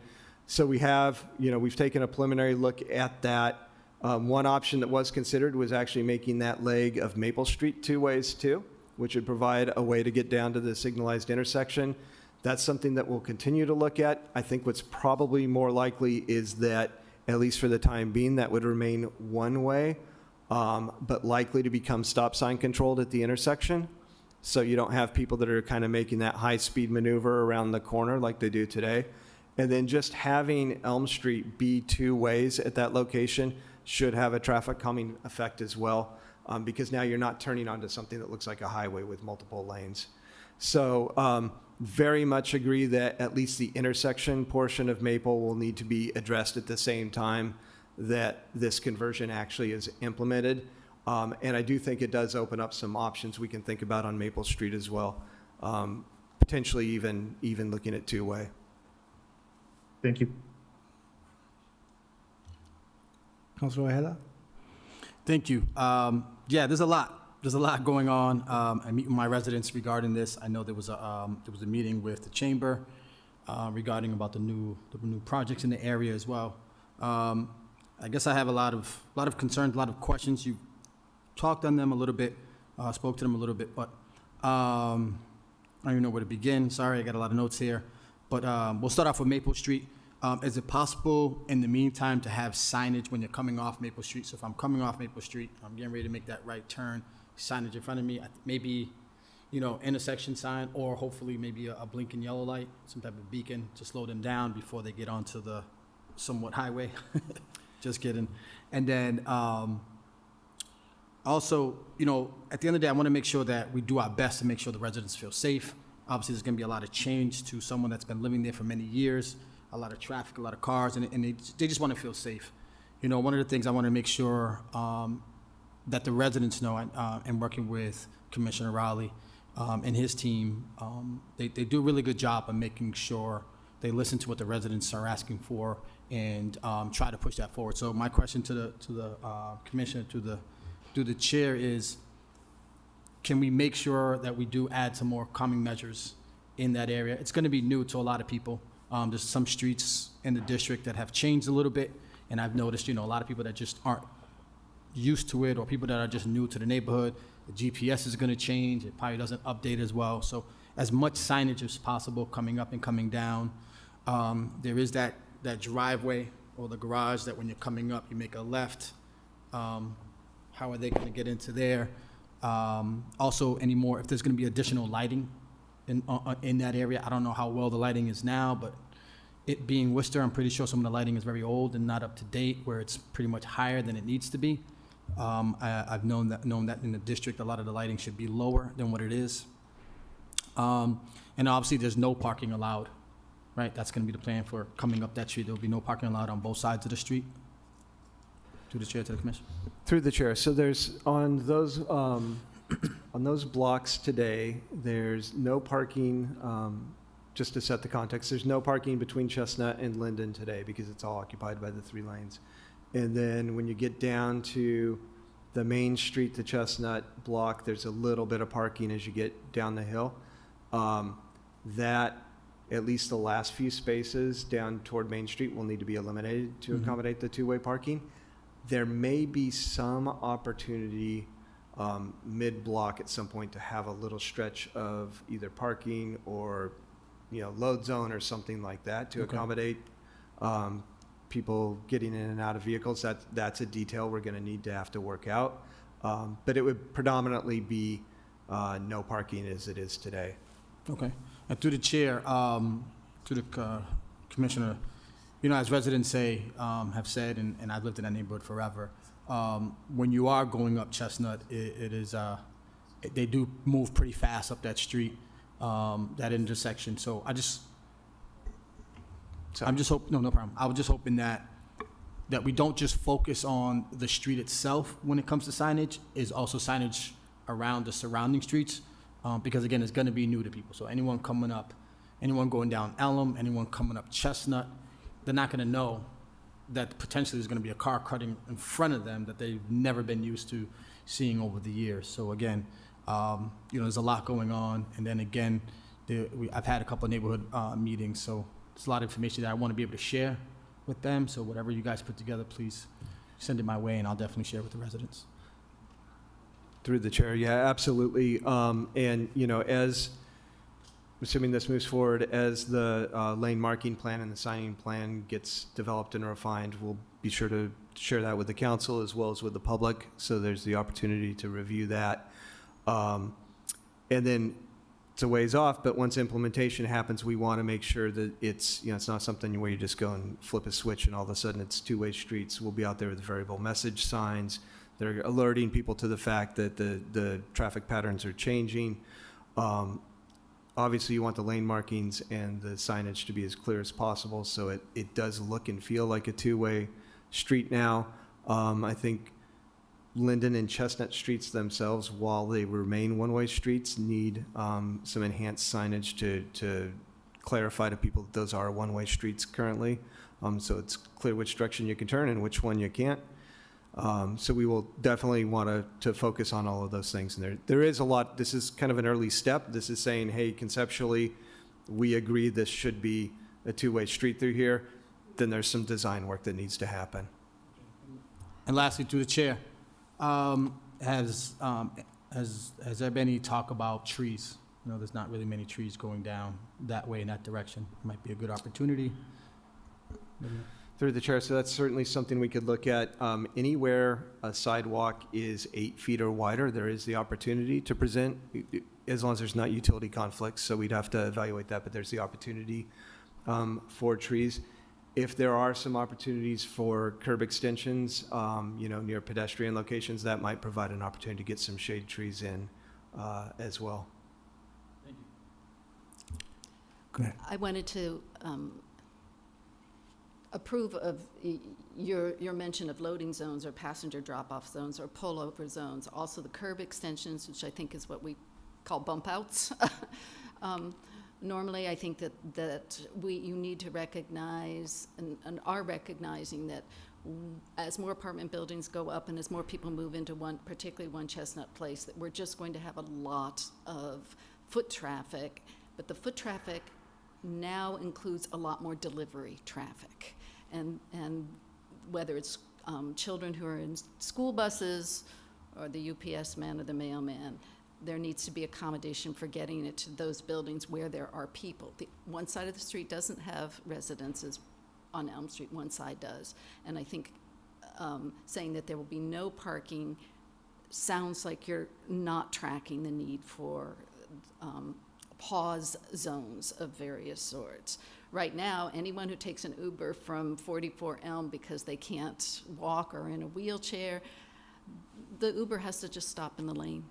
So we have, we've taken a preliminary look at that. One option that was considered was actually making that leg of Maple Street two ways too, which would provide a way to get down to the signalized intersection. That's something that we'll continue to look at. I think what's probably more likely is that, at least for the time being, that would remain one way, but likely to become stop sign controlled at the intersection. So you don't have people that are kind of making that high-speed maneuver around the corner like they do today. And then just having Elm Street be two ways at that location should have a traffic calming effect as well, because now you're not turning onto something that looks like a highway with multiple lanes. So very much agree that at least the intersection portion of Maple will need to be addressed at the same time that this conversion actually is implemented. And I do think it does open up some options we can think about on Maple Street as well, potentially even looking at two-way. Thank you. Councilor Ojeda? Thank you. Yeah, there's a lot. There's a lot going on. I meet with my residents regarding this. I know there was a meeting with the chamber regarding about the new projects in the area as well. I guess I have a lot of concerns, a lot of questions. You talked on them a little bit, spoke to them a little bit, but I don't even know where to begin. Sorry, I got a lot of notes here. But we'll start off with Maple Street. Is it possible in the meantime to have signage when you're coming off Maple Street? So if I'm coming off Maple Street, I'm getting ready to make that right turn, signage in front of me, maybe, intersection sign, or hopefully maybe a blinking yellow light, some type of beacon to slow them down before they get onto the somewhat highway. Just kidding. And then also, at the end of the day, I want to make sure that we do our best to make sure the residents feel safe. Obviously, there's going to be a lot of change to someone that's been living there for many years, a lot of traffic, a lot of cars, and they just want to feel safe. One of the things I want to make sure that the residents know, and working with Commissioner Raleigh and his team, they do a really good job of making sure they listen to what the residents are asking for and try to push that forward. So my question to the commissioner, to the chair is, can we make sure that we do add some more calming measures in that area? It's going to be new to a lot of people. There's some streets in the district that have changed a little bit, and I've noticed, a lot of people that just aren't used to it, or people that are just new to the neighborhood. The GPS is going to change. It probably doesn't update as well. So as much signage as possible coming up and coming down. There is that driveway or the garage that when you're coming up, you make a left. How are they going to get into there? Also, if there's going to be additional lighting in that area. I don't know how well the lighting is now, but it being Worcester, I'm pretty sure some of the lighting is very old and not up to date, where it's pretty much higher than it needs to be. I've known that in the district, a lot of the lighting should be lower than what it is. And obviously, there's no parking allowed, right? That's going to be the plan for coming up that street. There'll be no parking allowed on both sides of the street. Through the chair to the commission. Through the chair. So there's on those blocks today, there's no parking. Just to set the context, there's no parking between Chestnut and Linden today because it's all occupied by the 3 lanes. And then when you get down to the Main Street to Chestnut block, there's a little bit of parking as you get down the hill. That, at least the last few spaces down toward Main Street, will need to be eliminated to accommodate the 2-way parking. There may be some opportunity mid-block at some point to have a little stretch of either parking or, load zone or something like that to accommodate people getting in and out of vehicles. That's a detail we're going to need to have to work out. But it would predominantly be no parking as it is today. Okay. And through the chair, to the commissioner, as residents have said, and I've lived in that neighborhood forever, when you are going up Chestnut, it is, they do move pretty fast up that street, that intersection. So I'm just hoping, no problem. I was just hoping that we don't just focus on the street itself when it comes to signage, is also signage around the surrounding streets, because again, it's going to be new to people. So anyone coming up, anyone going down Elm, anyone coming up Chestnut, they're not going to know that potentially there's going to be a car cutting in front of them that they've never been used to seeing over the years. So again, there's a lot going on. And then again, I've had a couple of neighborhood meetings, so there's a lot of information that I want to be able to share with them. So whatever you guys put together, please send it my way, and I'll definitely share it with the residents. Through the chair, yeah, absolutely. And, you know, as, assuming this moves forward, as the lane marking plan and the signing plan gets developed and refined, we'll be sure to share that with the council as well as with the public, so there's the opportunity to review that. And then it's a ways off, but once implementation happens, we want to make sure that it's, you know, it's not something where you just go and flip a switch and all of a sudden it's two-way streets. We'll be out there with variable message signs. They're alerting people to the fact that the traffic patterns are changing. Obviously, you want the lane markings and the signage to be as clear as possible, so it does look and feel like a two-way street now. I think Linden and Chestnut Streets themselves, while they remain one-way streets, need some enhanced signage to clarify to people that those are one-way streets currently. So it's clear which direction you can turn and which one you can't. So we will definitely want to focus on all of those things. And there is a lot. This is kind of an early step. This is saying, hey, conceptually, we agree this should be a two-way street through here. Then there's some design work that needs to happen. And lastly, through the chair, has there been any talk about trees? You know, there's not really many trees going down that way in that direction. Might be a good opportunity. Maybe. Through the chair, so that's certainly something we could look at. Anywhere a sidewalk is 8 feet or wider, there is the opportunity to present, as long as there's not utility conflicts, so we'd have to evaluate that, but there's the opportunity for trees. If there are some opportunities for curb extensions, you know, near pedestrian locations, that might provide an opportunity to get some shade trees in as well. Go ahead. I wanted to approve of your mention of loading zones or passenger drop-off zones or pullover zones, also the curb extensions, which I think is what we call bump outs. Normally, I think that you need to recognize and are recognizing that as more apartment buildings go up and as more people move into particularly One Chestnut Place, that we're just going to have a lot of foot traffic, but the foot traffic now includes a lot more delivery traffic. And whether it's children who are in school buses or the UPS man or the mailman, there needs to be accommodation for getting it to those buildings where there are people. One side of the street doesn't have residences on Elm Street, one side does. And I think saying that there will be no parking sounds like you're not tracking the need for pause zones of various sorts. Right now, anyone who takes an Uber from 44 Elm because they can't walk or in a wheelchair, the Uber has to just stop in the lane.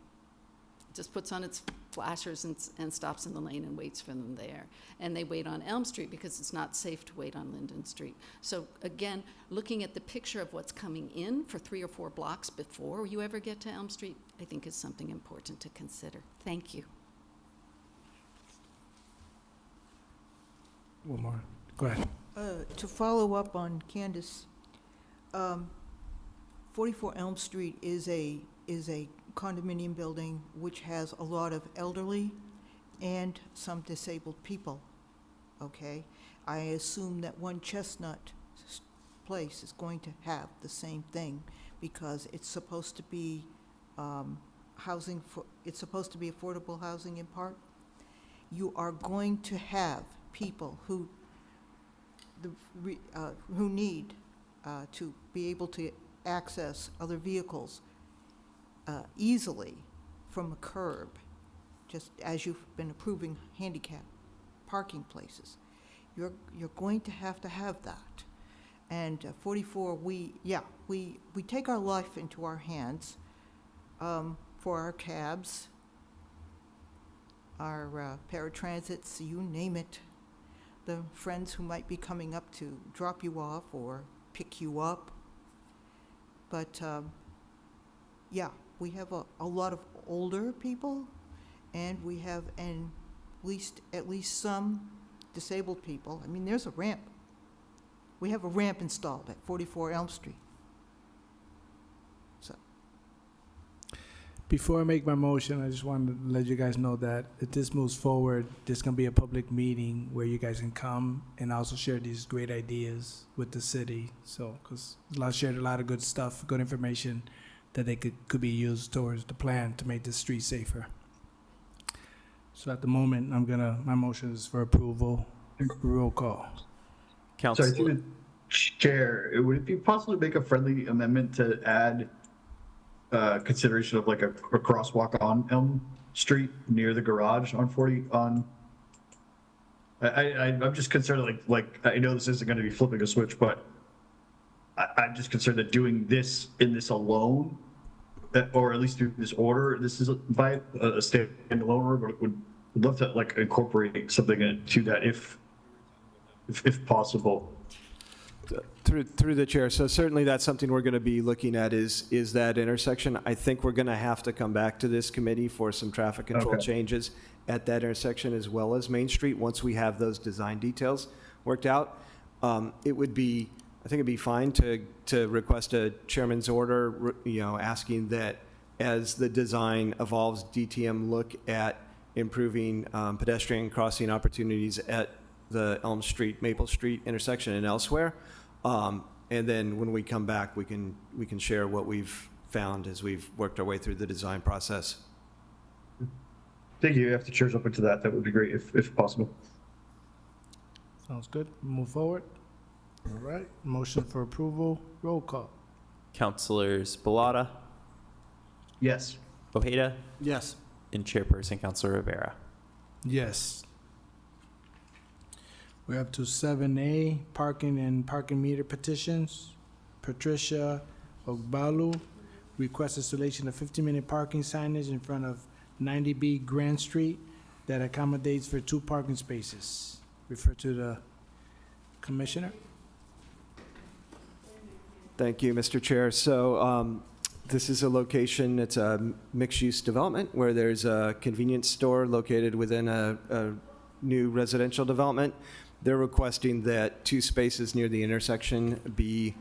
It just puts on its flashers and stops in the lane and waits for them there. And they wait on Elm Street because it's not safe to wait on Linden Street. So again, looking at the picture of what's coming in for 3 or 4 blocks before you ever get to Elm Street, I think is something important to consider. Thank you. One more. Go ahead. To follow up on Candace, 44 Elm Street is a condominium building which has a lot of elderly and some disabled people, okay? I assume that One Chestnut Place is going to have the same thing because it's supposed to be it's supposed to be affordable housing in part. You are going to have people who need to be able to access other vehicles easily from a curb, just as you've been approving handicap parking places. You're going to have that. And 44, we take our life into our hands for our cabs, our paratransits, you name it, the friends who might be coming up to drop you off or pick you up. But we have a lot of older people, and we have at least some disabled people. I mean, there's a ramp. We have a ramp installed at 44 Elm Street. So. Before I make my motion, I just wanted to let you guys know that if this moves forward, there's gonna be a public meeting where you guys can come and also share these great ideas with the city. So, because shared a lot of good stuff, good information that they could be used towards the plan to make the street safer. So at the moment, my motion is for approval. Roll call. Sorry, through the chair, would it be possible to make a friendly amendment to add consideration of like a crosswalk on Elm Street near the garage on 40 on? I'm just concerned, like I know this isn't going to be flipping a switch, but I'm just concerned that doing this in this alone, or at least through this order, this is by a standalone order, but would love to like incorporate something into that if possible. Through the chair, so certainly that's something we're going to be looking at is that intersection. I think we're going to have to come back to this committee for some traffic control changes at that intersection as well as Main Street once we have those design details worked out. It would be, I think it'd be fine to request a chairman's order, asking that as the design evolves, DTM look at improving pedestrian crossing opportunities at the Elm Street, Maple Street intersection and elsewhere. And then when we come back, we can share what we've found as we've worked our way through the design process. Thank you. If the chair's open to that, that would be great if possible. Sounds good. Move forward. All right. Motion for approval. Roll call. Councilors Balata, Yes. Ojeda, Yes. and Chairperson Councilor Rivera. Yes. We're up to 7A, parking and parking meter petitions. Patricia Ogbalu requests installation of 15-minute parking signage in front of 90B Grand Street that accommodates for 2 parking spaces. Refer to the commissioner. Thank you, Mr. Chair. So this is a location, it's a mixed-use development where there's a convenience store located within a new residential development. They're requesting that 2 spaces near the intersection be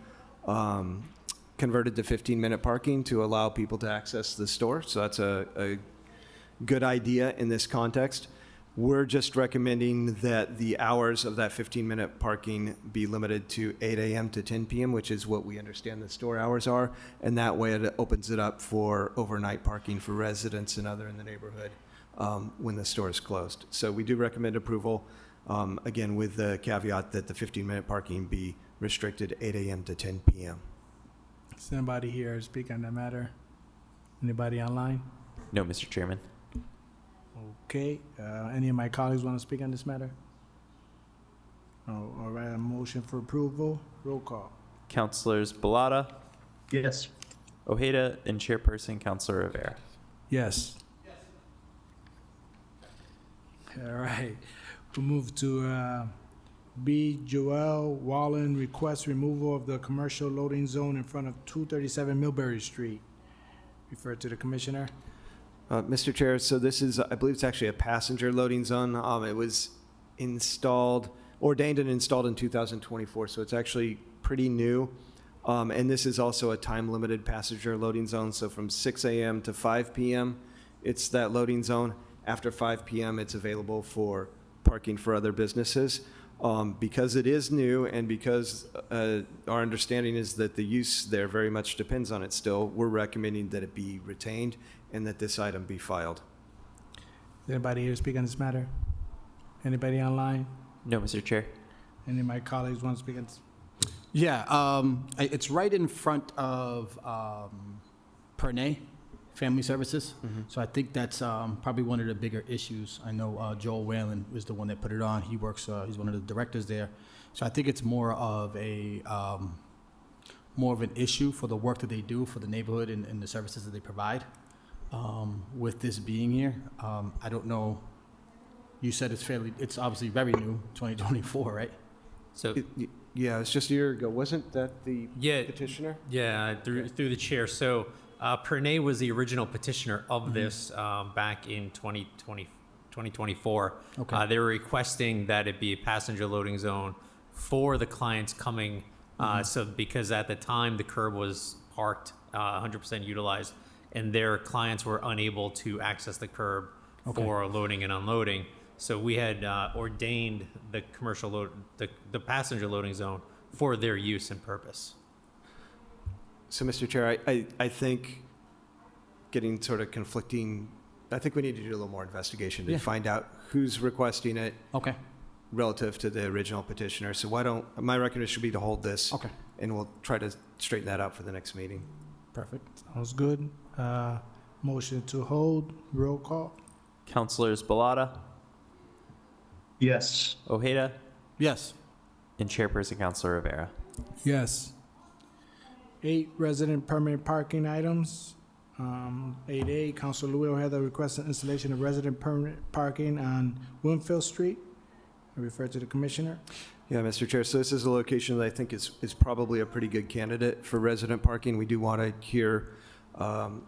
converted to 15-minute parking to allow people to access the store. So that's a good idea in this context. We're just recommending that the hours of that 15-minute parking be limited to 8 a.m. to 10 p.m., which is what we understand the store hours are. And that way it opens it up for overnight parking for residents and other in the neighborhood when the store is closed. So we do recommend approval. Again, with the caveat that the 15-minute parking be restricted 8 a.m. to 10 p.m. Is anybody here to speak on that matter? Anybody online? No, Mr. Chairman. Okay. Any of my colleagues want to speak on this matter? Oh, all right. A motion for approval. Roll call. Councilors Balata, Yes. Ojeda, and Chairperson Councilor Rivera. Yes. All right. We'll move to B. Joel Wallen requests removal of the commercial loading zone in front of 237 Millbury Street. Refer to the commissioner. Mr. Chair, so this is, I believe it's actually a passenger loading zone. It was ordained and installed in 2024, so it's actually pretty new. And this is also a time-limited passenger loading zone, so from 6 a.m. to 5 p.m., it's that loading zone. After 5 p.m., it's available for parking for other businesses. Because it is new and because our understanding is that the use there very much depends on it still, we're recommending that it be retained and that this item be filed. Is anybody here to speak on this matter? Anybody online? No, Mr. Chair. Any of my colleagues want to speak on this? Yeah, it's right in front of Pernay Family Services. So I think that's probably one of the bigger issues. I know Joel Whalen was the one that put it on. He works, he's one of the directors there. So I think it's more of an issue for the work that they do for the neighborhood and the services that they provide. With this being here, I don't know, you said it's obviously very new, 2024, right? So Yeah, it's just a year ago. Wasn't that the petitioner? Yeah, through the chair. So Pernay was the original petitioner of this back in 2024. Okay. They were requesting that it be a passenger loading zone for the clients coming. So because at the time the curb was parked, 100% utilized, and their clients were unable to access the curb for loading and unloading. So we had ordained the commercial load, the passenger loading zone for their use and purpose. So, Mr. Chair, I think getting sort of conflicting, I think we need to do a little more investigation to find out who's requesting it. Okay. Relative to the original petitioner. So why don't, my recommendation should be to hold this. Okay. And we'll try to straighten that out for the next meeting. Perfect. Sounds good. Motion to hold, roll call. Councilors Balata, Yes. Ojeda, Yes. and Chairperson Councilor Rivera. Yes. 8 resident permanent parking items. 8A, Council Louis Ojeda requests an installation of resident permanent parking on Winfield Street. I refer to the commissioner. Yeah, Mr. Chair, so this is a location that I think is probably a pretty good candidate for resident parking. We do want to hear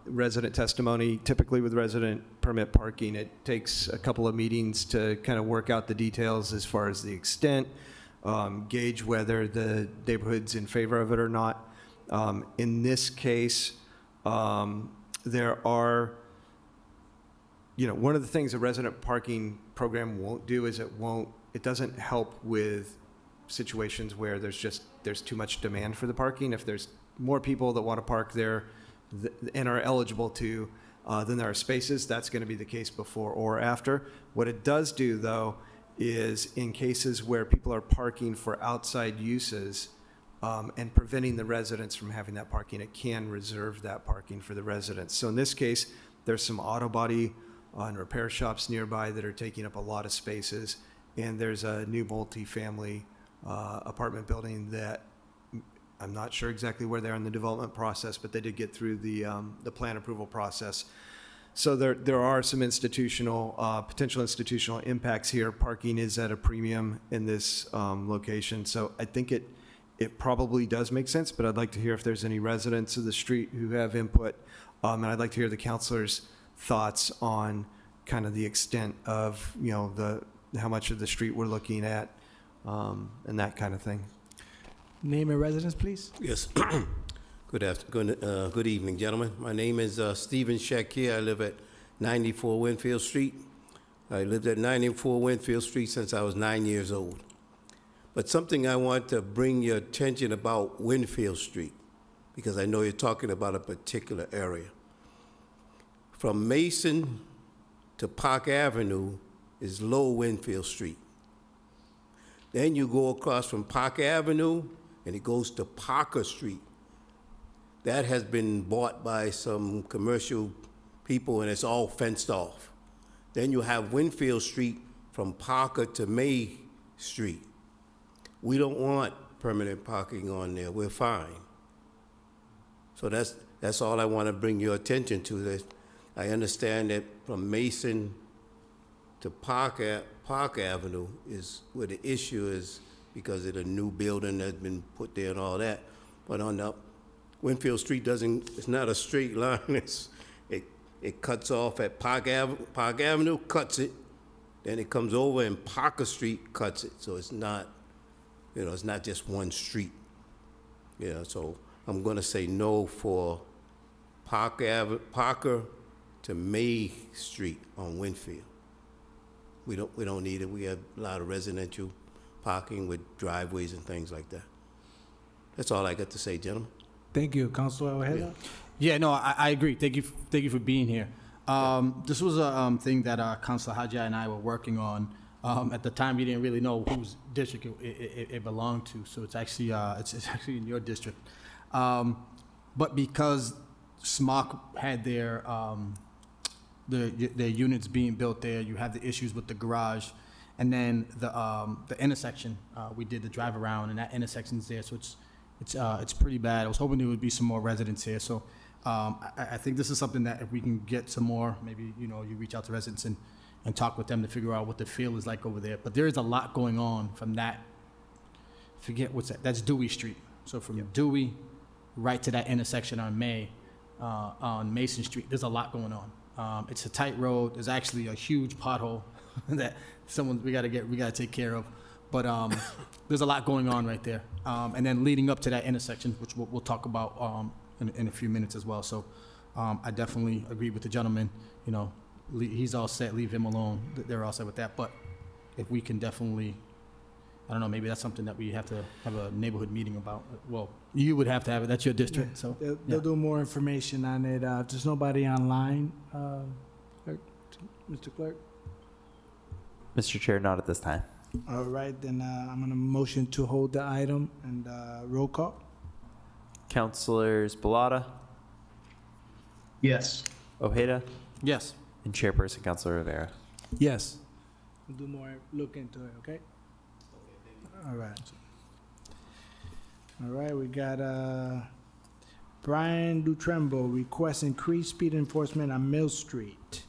resident testimony. Typically with resident permit parking, it takes a couple of meetings to kind of work out the details as far as the extent, gauge whether the neighborhood's in favor of it or not. In this case, there are, one of the things a resident parking program won't do is it doesn't help with situations where there's too much demand for the parking. If there's more people that want to park there and are eligible to, then there are spaces. That's going to be the case before or after. What it does do, though, is in cases where people are parking for outside uses and preventing the residents from having that parking, it can reserve that parking for the residents. So in this case, there's some auto body and repair shops nearby that are taking up a lot of spaces. And there's a new multifamily apartment building that I'm not sure exactly where they are in the development process, but they did get through the plan approval process. So there are some potential institutional impacts here. Parking is at a premium in this location. So I think it probably does make sense, but I'd like to hear if there's any residents of the street who have input. And I'd like to hear the councilors' thoughts on kind of the extent of, how much of the street we're looking at, and that kind of thing. Name and residence, please. Yes. Good evening, gentlemen. My name is Stephen Shakir. I live at 94 Winfield Street. I lived at 94 Winfield Street since I was 9 years old. But something I want to bring your attention about Winfield Street, because I know you're talking about a particular area. From Mason to Park Avenue is Low Winfield Street. Then you go across from Park Avenue and it goes to Parker Street. That has been bought by some commercial people and it's all fenced off. Then you have Winfield Street from Parker to May Street. We don't want permanent parking on there. We're fine. So that's all I want to bring your attention to. That I understand that from Mason to Park Avenue is where the issue is because of the new building that's been put there and all that. But on the Winfield Street it's not a straight line. It cuts off at Park Avenue, cuts it, then it comes over and Parker Street cuts it. So it's not, it's not just one street. So I'm gonna say no for Parker to May Street on Winfield. We don't need it. We have a lot of residential parking with driveways and things like that. That's all I got to say, gentlemen. Thank you, Councilor Ojeda. Yeah, no, I agree. Thank you for being here. This was a thing that Councilor Haji and I were working on. At the time, we didn't really know whose district it belonged to, so it's actually it's actually in your district. But because SMOC had their units being built there, you have the issues with the garage, and then the intersection. We did the drive around, and that intersection's there, so it's pretty bad. I was hoping there would be some more residents here, so I think this is something that if we can get some more, maybe you reach out to residents and talk with them to figure out what the feel is like over there. But there is a lot going on from that. Forget what's that? That's Dewey Street. So from Dewey right to that intersection on Mason Street, there's a lot going on. It's a tight road. There's actually a huge pothole that we gotta take care of. But there's a lot going on right there. And then leading up to that intersection, which we'll talk about in a few minutes as well. So I definitely agree with the gentleman, you know, he's all set, leave him alone. They're all set with that. But if we can definitely, I don't know, maybe that's something that we have to have a neighborhood meeting about. Well, you would have to have it, that's your district, so. They'll do more information on it. There's nobody online. Clerk, Mr. Clerk? Mr. Chair, not at this time. All right, then I'm gonna motion to hold the item and roll call. Councilors Balata, Yes. Ojeda, Yes. and Chairperson Councilor Rivera. Yes. We'll do more, look into it, okay? All right. All right, we got Brian Dutrembo requests increased speed enforcement on Mill Street.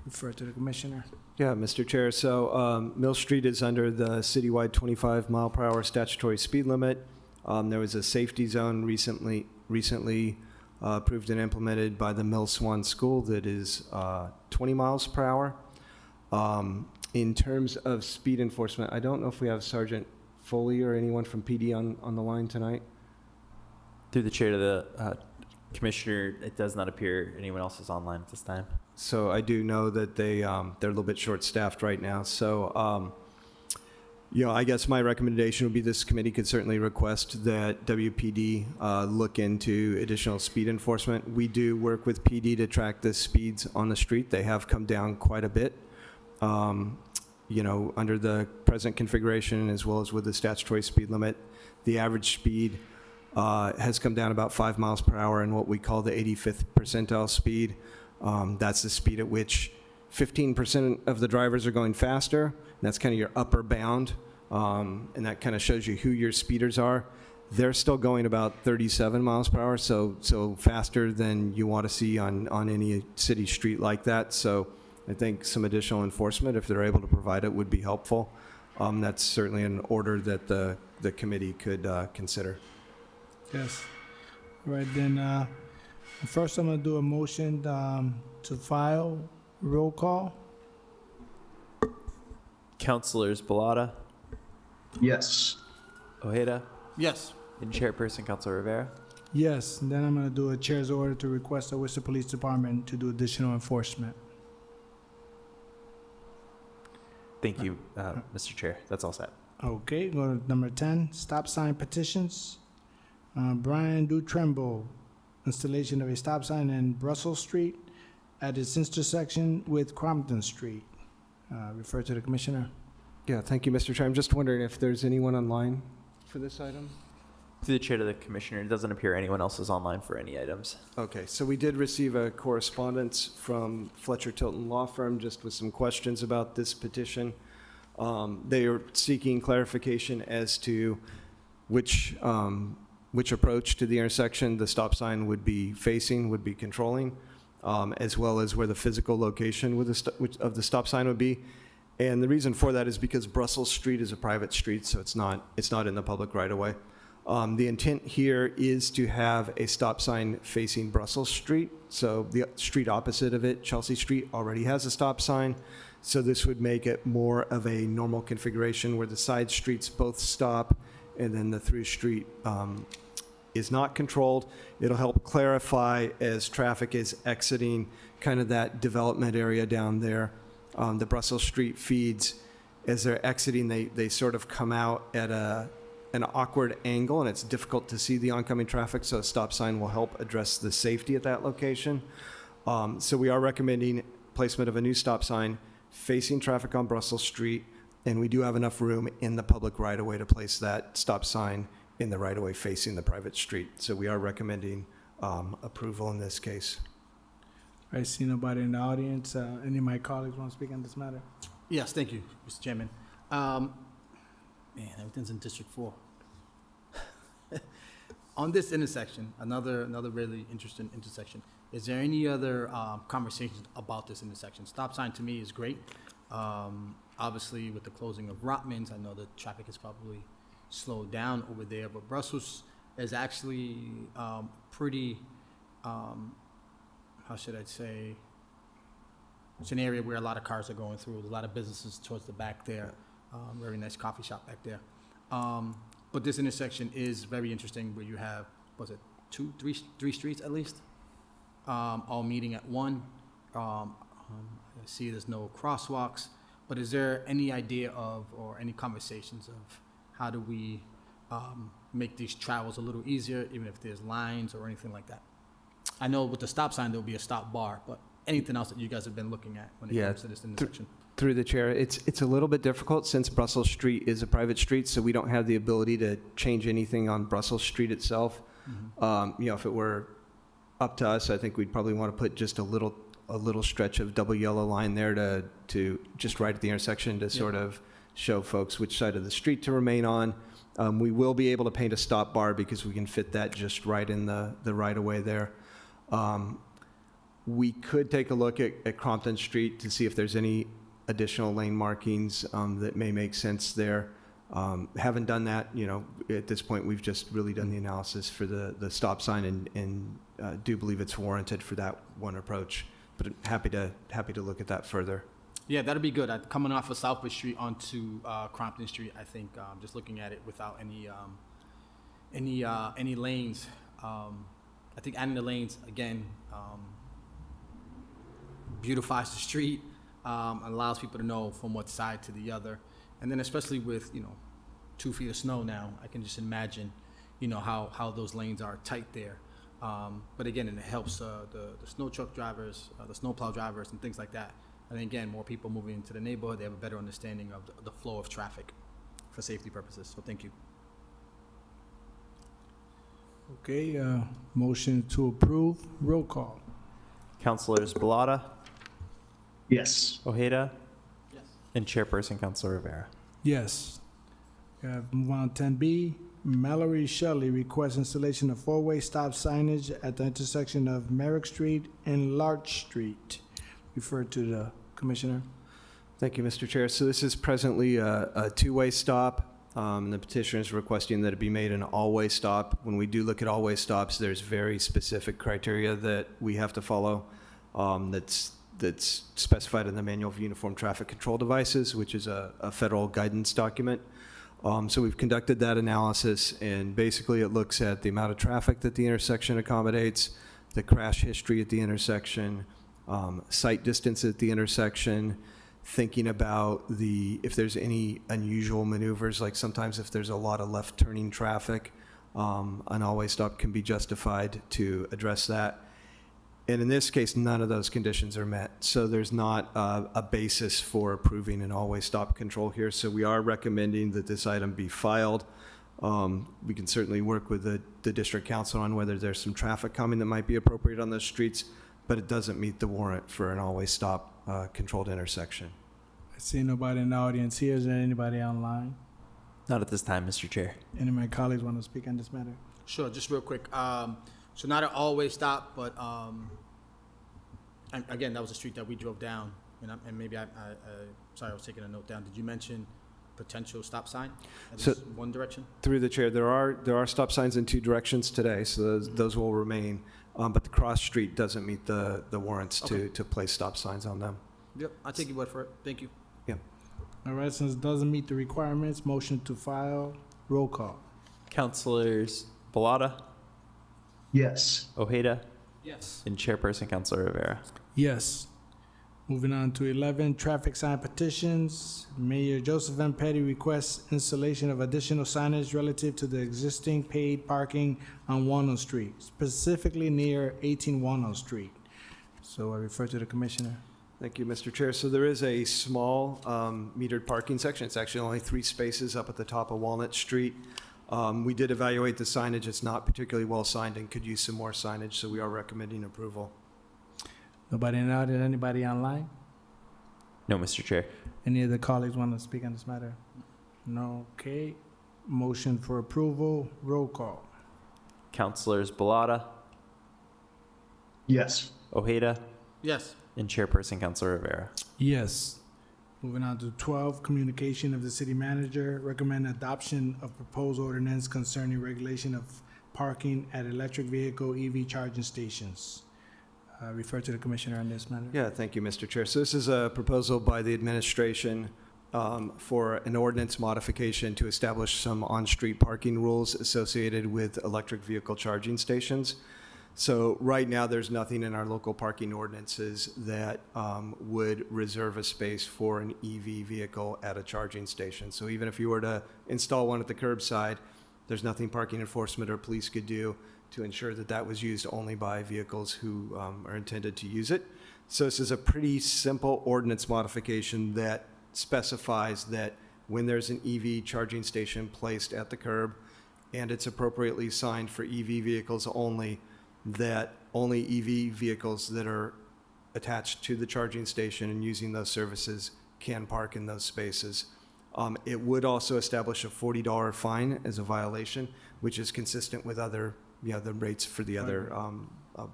Refer to the commissioner. Yeah, Mr. Chair, so Mill Street is under the citywide 25 mile per hour statutory speed limit. There was a safety zone recently approved and implemented by the Mill Swan School that is 20 miles per hour. In terms of speed enforcement, I don't know if we have Sergeant Foley or anyone from PD on the line tonight. Through the chair to the commissioner, it does not appear anyone else is online at this time. So I do know that they're a little bit short-staffed right now. So, you know, I guess my recommendation would be this committee could certainly request that WPD look into additional speed enforcement. We do work with PD to track the speeds on the street. They have come down quite a bit. You know, under the present configuration as well as with the statutory speed limit, the average speed has come down about 5 miles per hour in what we call the 85th percentile speed. That's the speed at which 15% of the drivers are going faster. And that's kind of your upper bound. And that kind of shows you who your speeders are. They're still going about 37 miles per hour, so faster than you want to see on any city street like that. So I think some additional enforcement, if they're able to provide it, would be helpful. That's certainly an order that the committee could consider. Yes. All right, then, first I'm gonna do a motion to file roll call. Councilors Balata, Yes. Ojeda, Yes. and Chairperson Councilor Rivera. Yes, and then I'm gonna do a chair's order to request the Worcester Police Department to do additional enforcement. Thank you, Mr. Chair. That's all set. Okay, go to number 10, stop sign petitions. Brian Dutrembo, installation of a stop sign in Brussels Street at its intersection with Crompton Street. Refer to the commissioner. Yeah, thank you, Mr. Chair. I'm just wondering if there's anyone online for this item? Through the chair to the commissioner, it doesn't appear anyone else is online for any items. Okay, so we did receive a correspondence from Fletcher Tilton Law Firm just with some questions about this petition. They are seeking clarification as to which approach to the intersection the stop sign would be facing, would be controlling, as well as where the physical location of the stop sign would be. And the reason for that is because Brussels Street is a private street, so it's not in the public right-of-way. The intent here is to have a stop sign facing Brussels Street. So the street opposite of it, Chelsea Street, already has a stop sign. So this would make it more of a normal configuration where the side streets both stop and then the through street is not controlled. It'll help clarify as traffic is exiting kind of that development area down there. The Brussels Street feeds, as they're exiting, they sort of come out at an awkward angle, and it's difficult to see the oncoming traffic, so a stop sign will help address the safety at that location. So we are recommending placement of a new stop sign facing traffic on Brussels Street, and we do have enough room in the public right-of-way to place that stop sign in the right-of-way facing the private street. So we are recommending approval in this case. I see nobody in the audience. Any of my colleagues want to speak on this matter? Yes, thank you, Mr. Chairman. Man, everything's in District 4. On this intersection, another really interesting intersection, is there any other conversations about this intersection? Stop sign to me is great. Obviously, with the closing of Rotman's, I know the traffic is probably slowed down over there, but Brussels is actually pretty, how should I say, it's an area where a lot of cars are going through, a lot of businesses towards the back there, very nice coffee shop back there. But this intersection is very interesting where you have, was it three streets at least? all meeting at 1. I see there's no crosswalks, but is there any idea of, or any conversations of, how do we make these travels a little easier, even if there's lines or anything like that? I know with the stop sign, there'll be a stop bar, but anything else that you guys have been looking at when it Yeah, comes to this intersection? Through the chair, it's a little bit difficult since Brussels Street is a private street, so we don't have the ability to change anything on Brussels Street itself. If it were up to us, I think we'd probably want to put just a little stretch of double yellow line there to just right at the intersection to sort of show folks which side of the street to remain on. We will be able to paint a stop bar because we can fit that just right in the right of way there. We could take a look at Crompton Street to see if there's any additional lane markings that may make sense there. Haven't done that, at this point, we've just really done the analysis for the stop sign and do believe it's warranted for that one approach. But happy to look at that further. Yeah, that'd be good. Coming off of Southwood Street onto Crompton Street, I think just looking at it without any lanes, I think adding the lanes again beautifies the street, allows people to know from what side to the other, and then especially with 2 feet of snow now, I can just imagine how those lanes are tight there. But again, it helps the snow truck drivers, the snowplow drivers, and things like that. And again, more people moving into the neighborhood, they have a better understanding of the flow of traffic for safety purposes. So thank you. Okay, motion to approve, roll call. Councilors Balata, Yes. Ojeda, and Chairperson Councilor Rivera. Yes. Move on, 10B, Mallory Shelley requests installation of 4-way stop signage at the intersection of Merrick Street and Larch Street. Refer to the Commissioner. Thank you, Mr. Chair. So this is presently a 2-way stop. The petitioner is requesting that it be made an all-way stop. When we do look at all-way stops, there's very specific criteria that we have to follow that's specified in the Manual of Uniform Traffic Control Devices, which is a federal guidance document. So we've conducted that analysis, and basically it looks at the amount of traffic that the intersection accommodates, the crash history at the intersection, sight distance at the intersection, thinking about if there's any unusual maneuvers, like sometimes if there's a lot of left turning traffic, an all-way stop can be justified to address that. And in this case, none of those conditions are met. So there's not a basis for approving an all-way stop control here. So we are recommending that this item be filed. We can certainly work with the district council on whether there's some traffic calming that might be appropriate on those streets, but it doesn't meet the warrant for an all-way stop controlled intersection. I see nobody in the audience here. Is there anybody online? Not at this time, Mr. Chair. Any of my colleagues want to speak on this matter? Sure, just real quick. So not an all-way stop, but and again, that was a street that we drove down, and maybe sorry, I was taking a note down. Did you mention potential stop sign? So one direction? Through the chair, there are stop signs in 2 directions today, so those will remain. But the cross street doesn't meet the warrants to place stop signs on them. Yep, I'll take your word for it. Thank you. Yeah. All right, since it doesn't meet the requirements, motion to file, roll call. Councilors Balata, Yes. Ojeda, Yes. and Chairperson Councilor Rivera. Yes. Moving on to 11, traffic sign petitions. Mayor Joseph M. Petty requests installation of additional signage relative to the existing paid parking on Walnut Street, specifically near 18 Walnut Street. So I refer to the Commissioner. Thank you, Mr. Chair. So there is a small metered parking section. It's actually only 3 spaces up at the top of Walnut Street. We did evaluate the signage. It's not particularly well signed and could use some more signage, so we are recommending approval. Nobody in the audience, anybody online? No, Mr. Chair. Any other colleagues want to speak on this matter? No, okay. Motion for approval, roll call. Councilors Balata, Yes. Ojeda, Yes. and Chairperson Councilor Rivera. Yes. Moving on to 12, communication of the city manager, recommend adoption of proposed ordinance concerning regulation of parking at electric vehicle EV charging stations. Refer to the Commissioner on this matter. Yeah, thank you, Mr. Chair. So this is a proposal by the administration for an ordinance modification to establish some on-street parking rules associated with electric vehicle charging stations. So right now, there's nothing in our local parking ordinances that would reserve a space for an EV vehicle at a charging station. So even if you were to install one at the curbside, there's nothing parking enforcement or police could do to ensure that that was used only by vehicles who are intended to use it. So this is a pretty simple ordinance modification that specifies that when there's an EV charging station placed at the curb and it's appropriately signed for EV vehicles only, that only EV vehicles that are attached to the charging station and using those services can park in those spaces. It would also establish a $40 fine as a violation, which is consistent with other, the rates for the other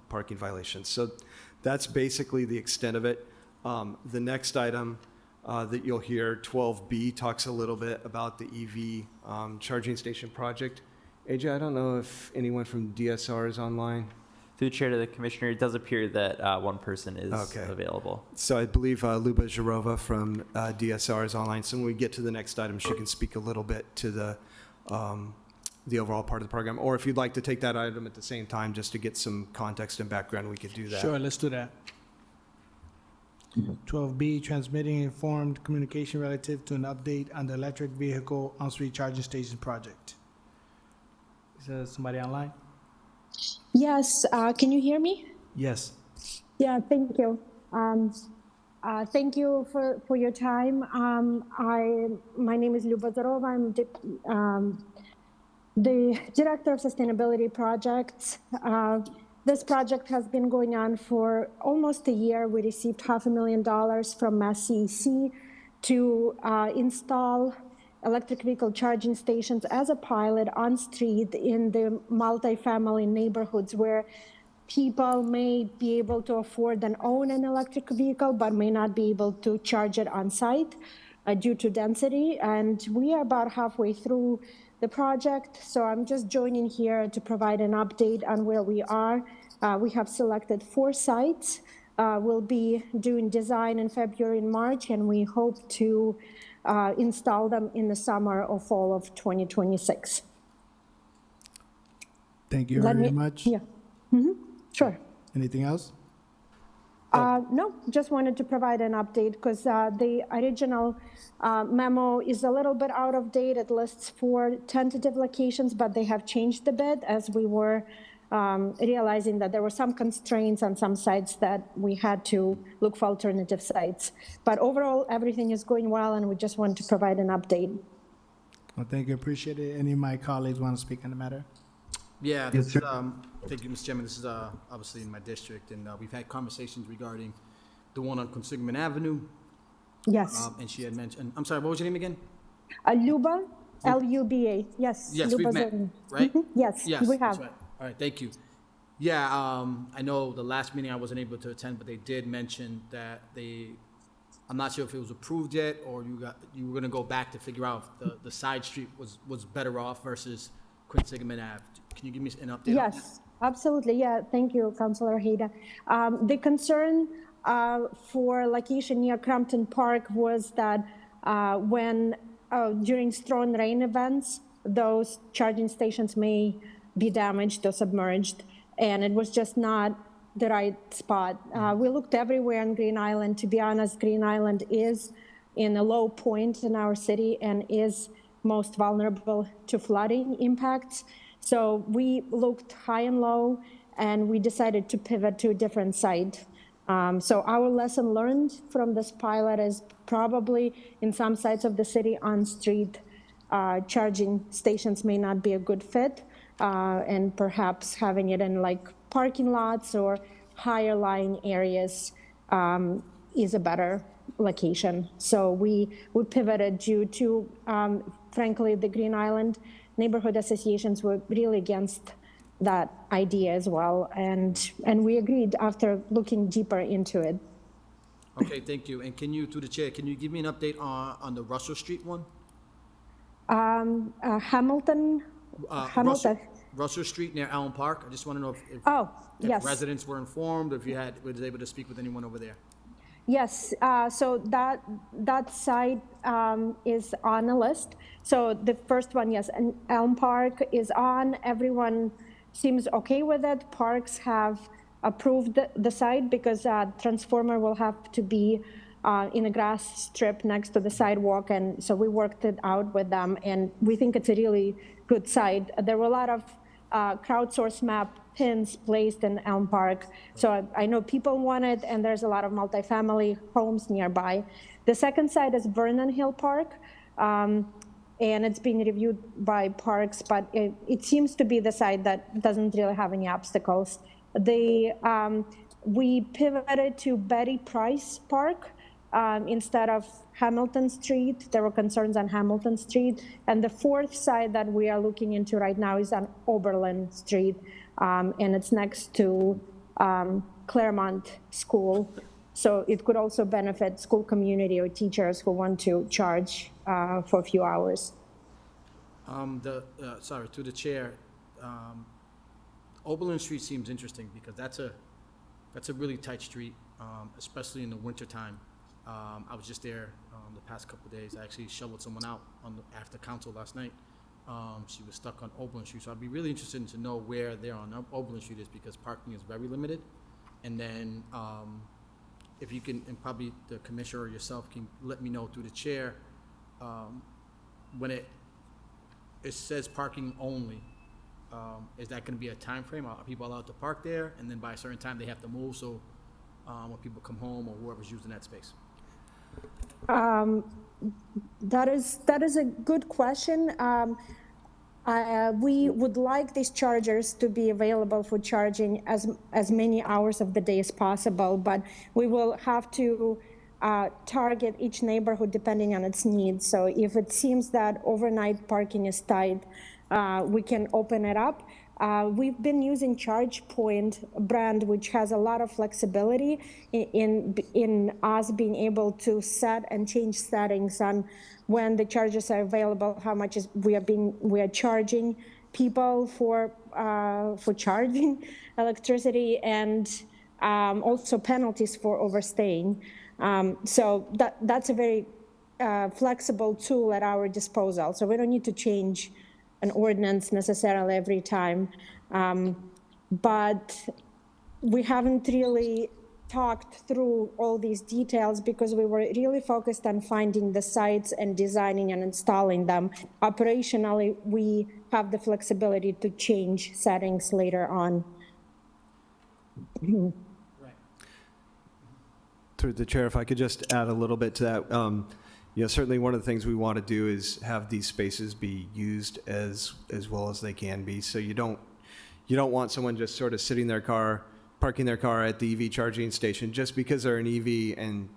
parking violations. So that's basically the extent of it. The next item that you'll hear, 12B, talks a little bit about the EV charging station project. AJ, I don't know if anyone from DSR is online. Through the chair to the commissioner, it does appear that one person is available. So I believe Luba Zharova from DSR is online. So when we get to the next item, she can speak a little bit to the overall part of the program. Or if you'd like to take that item at the same time, just to get some context and background, we could do that. Sure, let's do that. 12B, transmitting informed communication relative to an update on the electric vehicle on-street charging station project. Is there somebody online? Yes, can you hear me? Yes. Yeah, thank you. Thank you for your time. My name is Luba Zharova. I'm the Director of Sustainability Projects. This project has been going on for almost a year. We received $500,000 from Mass CEC to install electric vehicle charging stations as a pilot on street in the multifamily neighborhoods where people may be able to afford and own an electric vehicle but may not be able to charge it on site due to density. And we are about halfway through the project, so I'm just joining here to provide an update on where we are. We have selected 4 sites. We'll be doing design in February and March, and we hope to install them in the summer or fall of 2026. Thank you very much. Yeah. Mm-hmm. Sure. Anything else? No, just wanted to provide an update because the original memo is a little bit out of date. It lists 4 tentative locations, but they have changed a bit as we were realizing that there were some constraints on some sites that we had to look for alternative sites. But overall, everything is going well, and we just want to provide an update. Well, thank you. Appreciate it. Any of my colleagues want to speak on the matter? Yeah, this is, thank you, Mr. Chairman. This is obviously in my district, and we've had conversations regarding the one on Consigment Avenue. Yes. And she had mentioned, I'm sorry, what was your name again? Luba, L-U-B-A. Yes. Yes, Luba we've met, Zharova. right? Yes, we have. That's right. All right, thank you. Yeah, I know the last meeting I wasn't able to attend, but they did mention that I'm not sure if it was approved yet, or you were gonna go back to figure out if the side street was better off versus Quinsigamond Ave. Can you give me an update? Yes, absolutely. Yeah, thank you, Councilor Haida. The concern for location near Crampton Park was that when during strong rain events, those charging stations may be damaged or submerged, and it was just not the right spot. We looked everywhere on Green Island. To be honest, Green Island is in a low point in our city and is most vulnerable to flooding impacts. So we looked high and low, and we decided to pivot to a different site. So our lesson learned from this pilot is probably in some sites of the city on street, charging stations may not be a good fit, and perhaps having it in like parking lots or higher lying areas is a better location. So we pivoted due to, frankly, the Green Island neighborhood associations were really against that idea as well. And we agreed after looking deeper into it. Okay, thank you. And can you, through the chair, can you give me an update on the Russell Street one? Hamilton. Russell Street near Allen Park. I just want to know if yes. residents were informed, if you was able to speak with anyone over there. Yes, so that site is on the list. So the first one, yes, and Elm Park is on. Everyone seems okay with it. Parks have approved the site because transformer will have to be in a grass strip next to the sidewalk, and so we worked it out with them, and we think it's a really good site. There were a lot of crowdsourced map pins placed in Elm Park, so I know people want it, and there's a lot of multifamily homes nearby. The second site is Vernon Hill Park, and it's being reviewed by Parks, but it seems to be the site that doesn't really have any obstacles. We pivoted to Betty Price Park instead of Hamilton Street. There were concerns on Hamilton Street. And the fourth site that we are looking into right now is on Oberlin Street, and it's next to Claremont School. So it could also benefit school community or teachers who want to charge for a few hours. Sorry, to the chair, Oberlin Street seems interesting because that's a really tight street, especially in the wintertime. I was just there the past couple of days. I actually shoveled someone out after council last night. She was stuck on Oberlin Street, so I'd be really interested to know where there on Oberlin Street is because parking is very limited. And then if you can, and probably the commissioner or yourself can let me know through the chair, when it says parking only, is that going to be a time frame? Are people allowed to park there, and then by a certain time they have to move? So when people come home or whoever's using that space. That is a good question. We would like these chargers to be available for charging as many hours of the day as possible, but we will have to target each neighborhood depending on its needs. So if it seems that overnight parking is tight, we can open it up. We've been using ChargePoint brand, which has a lot of flexibility in us being able to set and change settings on when the charges are available, how much we are charging people for charging electricity, and also penalties for overstaying. So that's a very flexible tool at our disposal. So we don't need to change an ordinance necessarily every time, but we haven't really talked through all these details because we were really focused on finding the sites and designing and installing them. Operationally, we have the flexibility to change settings later on. Through the chair, if I could just add a little bit to that. Certainly one of the things we want to do is have these spaces be used as well as they can be. So you don't want someone just sort of sitting their car, parking their car at the EV charging station just because they're an EV and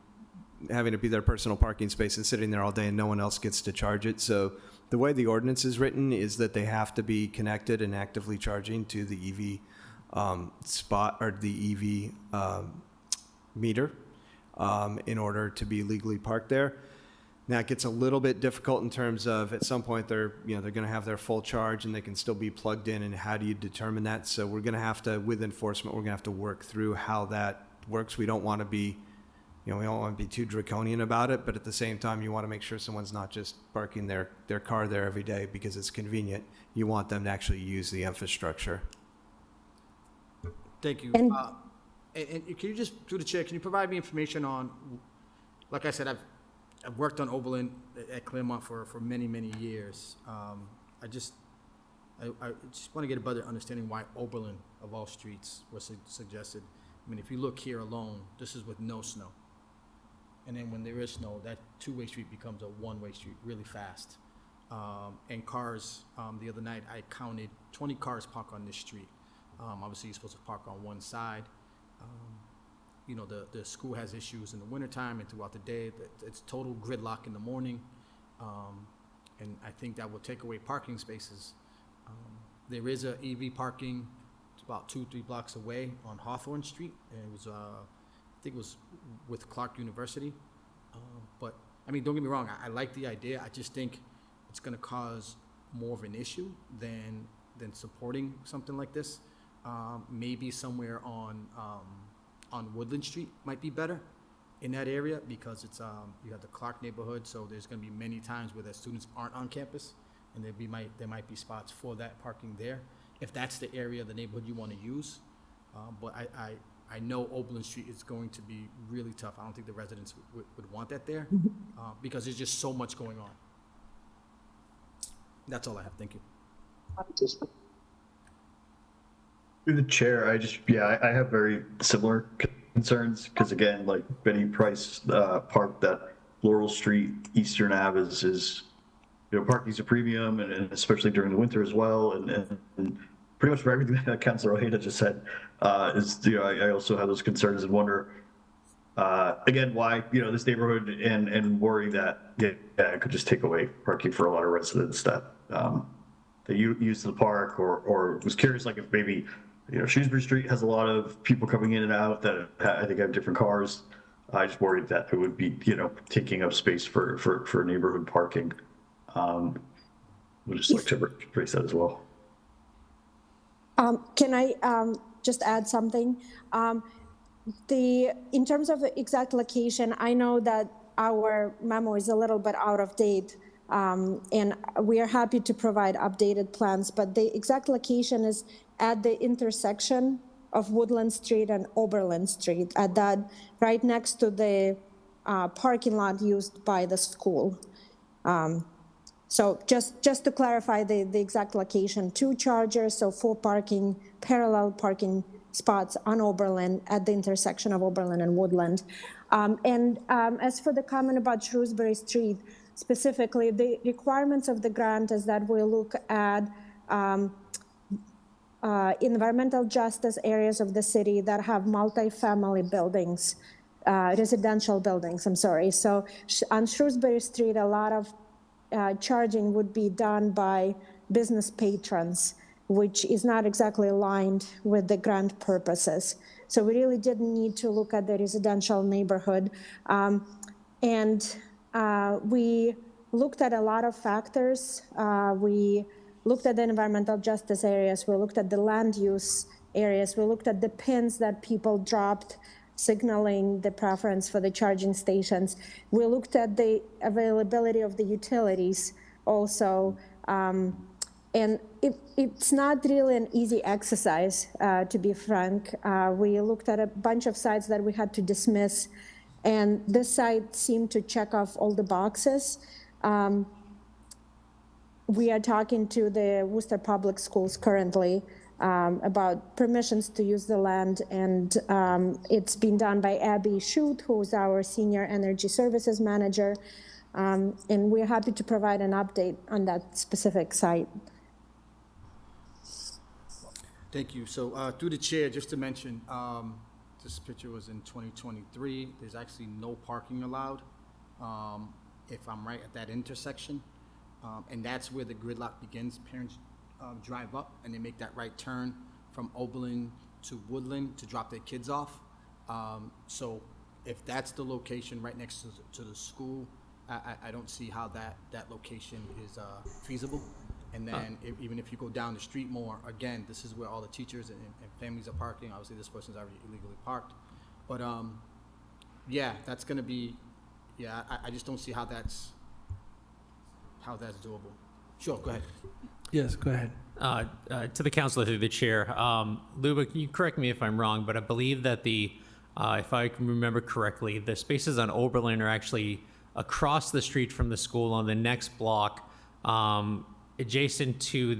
having to be their personal parking space and sitting there all day and no one else gets to charge it. So the way the ordinance is written is that they have to be connected and actively charging to the EV spot or the EV meter in order to be legally parked there. Now it gets a little bit difficult in terms of at some point they're going to have their full charge and they can still be plugged in, and how do you determine that? So we're going to have to, with enforcement, we're going to have to work through how that works. We don't want to be, we don't want to be too draconian about it, but at the same time you want to make sure someone's not just parking their car there every day because it's convenient. You want them to actually use the infrastructure. Thank you. And- And can you just, through the chair, can you provide me information on, like I said, I've worked on Oberlin at Claremont for many, many years. I just want to get a better understanding why Oberlin, of all streets, was suggested. I mean, if you look here alone, this is with no snow. And then when there is snow, that two-way street becomes a one-way street really fast. And cars, the other night, I counted 20 cars parked on this street. Obviously, you're supposed to park on one side. The school has issues in the wintertime and throughout the day. It's total gridlock in the morning. And I think that will take away parking spaces. There is a EV parking, it's about 2-3 blocks away on Hawthorne Street. And it was, I think it was with Clark University. But, I mean, don't get me wrong, I like the idea. I just think it's going to cause more of an issue than supporting something like this. Maybe somewhere on Woodland Street might be better in that area because it's you have the Clark neighborhood, so there's going to be many times where the students aren't on campus, and there might be spots for that parking there. if that's the area of the neighborhood you want to use. But I know Oberlin Street is going to be really tough. I don't think the residents would want that there, because there's just so much going on. That's all I have. Thank you. Through the chair, I have very similar concerns because again, like Benny Price Park, that Laurel Street, Eastern Ave is parking's a premium, and especially during the winter as well, and pretty much for everything that Councilor Ojeda just said, I also have those concerns and wonder again why this neighborhood and worry that it could just take away parking for a lot of residents that use the park, or was curious like if maybe Shrewsbury Street has a lot of people coming in and out that I think have different cars. I just worried that it would be taking up space for neighborhood parking. Would just like to raise that as well. Can I just add something? In terms of the exact location, I know that our memo is a little bit out of date, and we are happy to provide updated plans, but the exact location is at the intersection of Woodland Street and Oberlin Street, at that right next to the parking lot used by the school. So just to clarify the exact location, 2 chargers, so 4 parallel parking spots on Oberlin at the intersection of Oberlin and Woodland. As for the comment about Shrewsbury Street, specifically, the requirements of the grant is that we look at environmental justice areas of the city that have multifamily buildings, residential buildings, I'm sorry. So on Shrewsbury Street, a lot of charging would be done by business patrons, which is not exactly aligned with the grant purposes. So we really didn't need to look at the residential neighborhood. We looked at a lot of factors. We looked at the environmental justice areas. We looked at the land use areas. We looked at the pins that people dropped signaling the preference for the charging stations. We looked at the availability of the utilities also. And it's not really an easy exercise, to be frank. We looked at a bunch of sites that we had to dismiss, and this site seemed to check off all the boxes. We are talking to the Worcester Public Schools currently about permissions to use the land, and it's been done by Abby Shute, who's our Senior Energy Services Manager, and we're happy to provide an update on that specific site. Thank you. So through the chair, just to mention, this picture was in 2023. There's actually no parking allowed, if I'm right, at that intersection. And that's where the gridlock begins. Parents drive up and they make that right turn from Oberlin to Woodland to drop their kids off. So if that's the location right next to the school, I don't see how that location is feasible. And then even if you go down the street more, again, this is where all the teachers and families are parking. Obviously, this person's already illegally parked. But yeah, that's going to be, yeah, I just don't see how that's doable. Sure, go ahead. Yes, go ahead. To the councilor through the chair, Luba, can you correct me if I'm wrong, but I believe that if I can remember correctly, the spaces on Oberlin are actually across the street from the school on the next block, adjacent to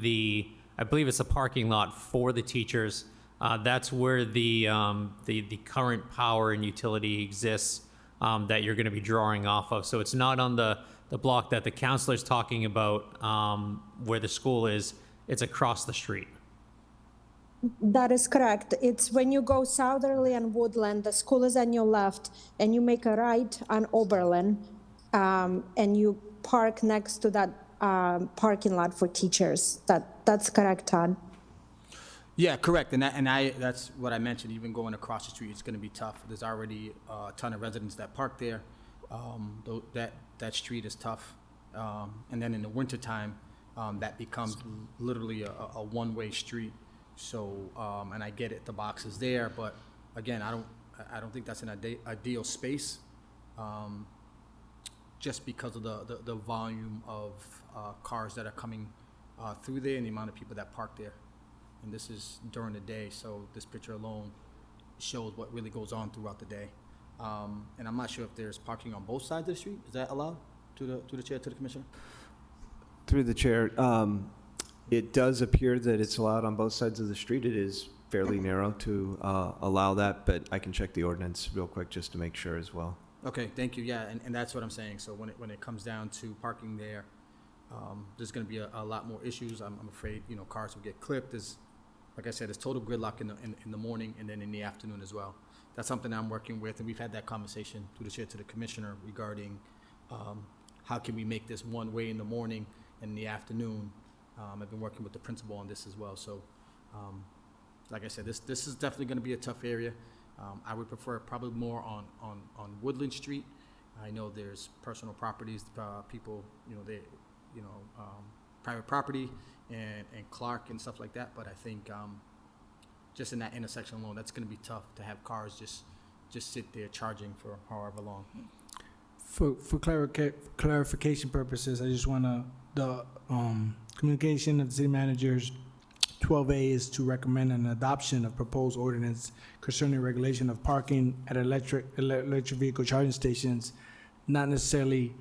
I believe it's a parking lot for the teachers. That's where the current power and utility exists that you're going to be drawing off of. So it's not on the block that the councilor's talking about where the school is. It's across the street. That is correct. It's when you go southerly on Woodland, the school is on your left, and you make a right on Oberlin, and you park next to that parking lot for teachers. That's correct, Todd. Yeah, correct. And that's what I mentioned. Even going across the street, it's going to be tough. There's already a ton of residents that park there. That street is tough. And then in the wintertime, that becomes literally a one-way street. So, and I get it, the box is there, but again, I don't think that's an ideal space, just because of the volume of cars that are coming through there and the amount of people that park there. and this is during the day, so this picture alone shows what really goes on throughout the day. And I'm not sure if there's parking on both sides of the street. Is that allowed to the chair, to the commissioner? Through the chair, it does appear that it's allowed on both sides of the street. It is fairly narrow to allow that, but I can check the ordinance real quick just to make sure as well. Okay, thank you. Yeah, and that's what I'm saying. So when it comes down to parking there, there's going to be a lot more issues. I'm afraid, you know, cars will get clipped. There's, like I said, there's total gridlock in the morning and then in the afternoon as well. That's something I'm working with, and we've had that conversation through the chair to the commissioner regarding how can we make this one way in the morning and in the afternoon. I've been working with the principal on this as well. So, like I said, this is definitely going to be a tough area. I would prefer probably more on Woodland Street. I know there's personal properties, people, you know, private property and Clark and stuff like that. But I think just in that intersection alone, that's going to be tough to have cars just sit there charging for however long. For clarification purposes, I just want to, the communication of the city managers, 12A is to recommend an adoption of proposed ordinance concerning regulation of parking at electric vehicle charging stations, not necessarily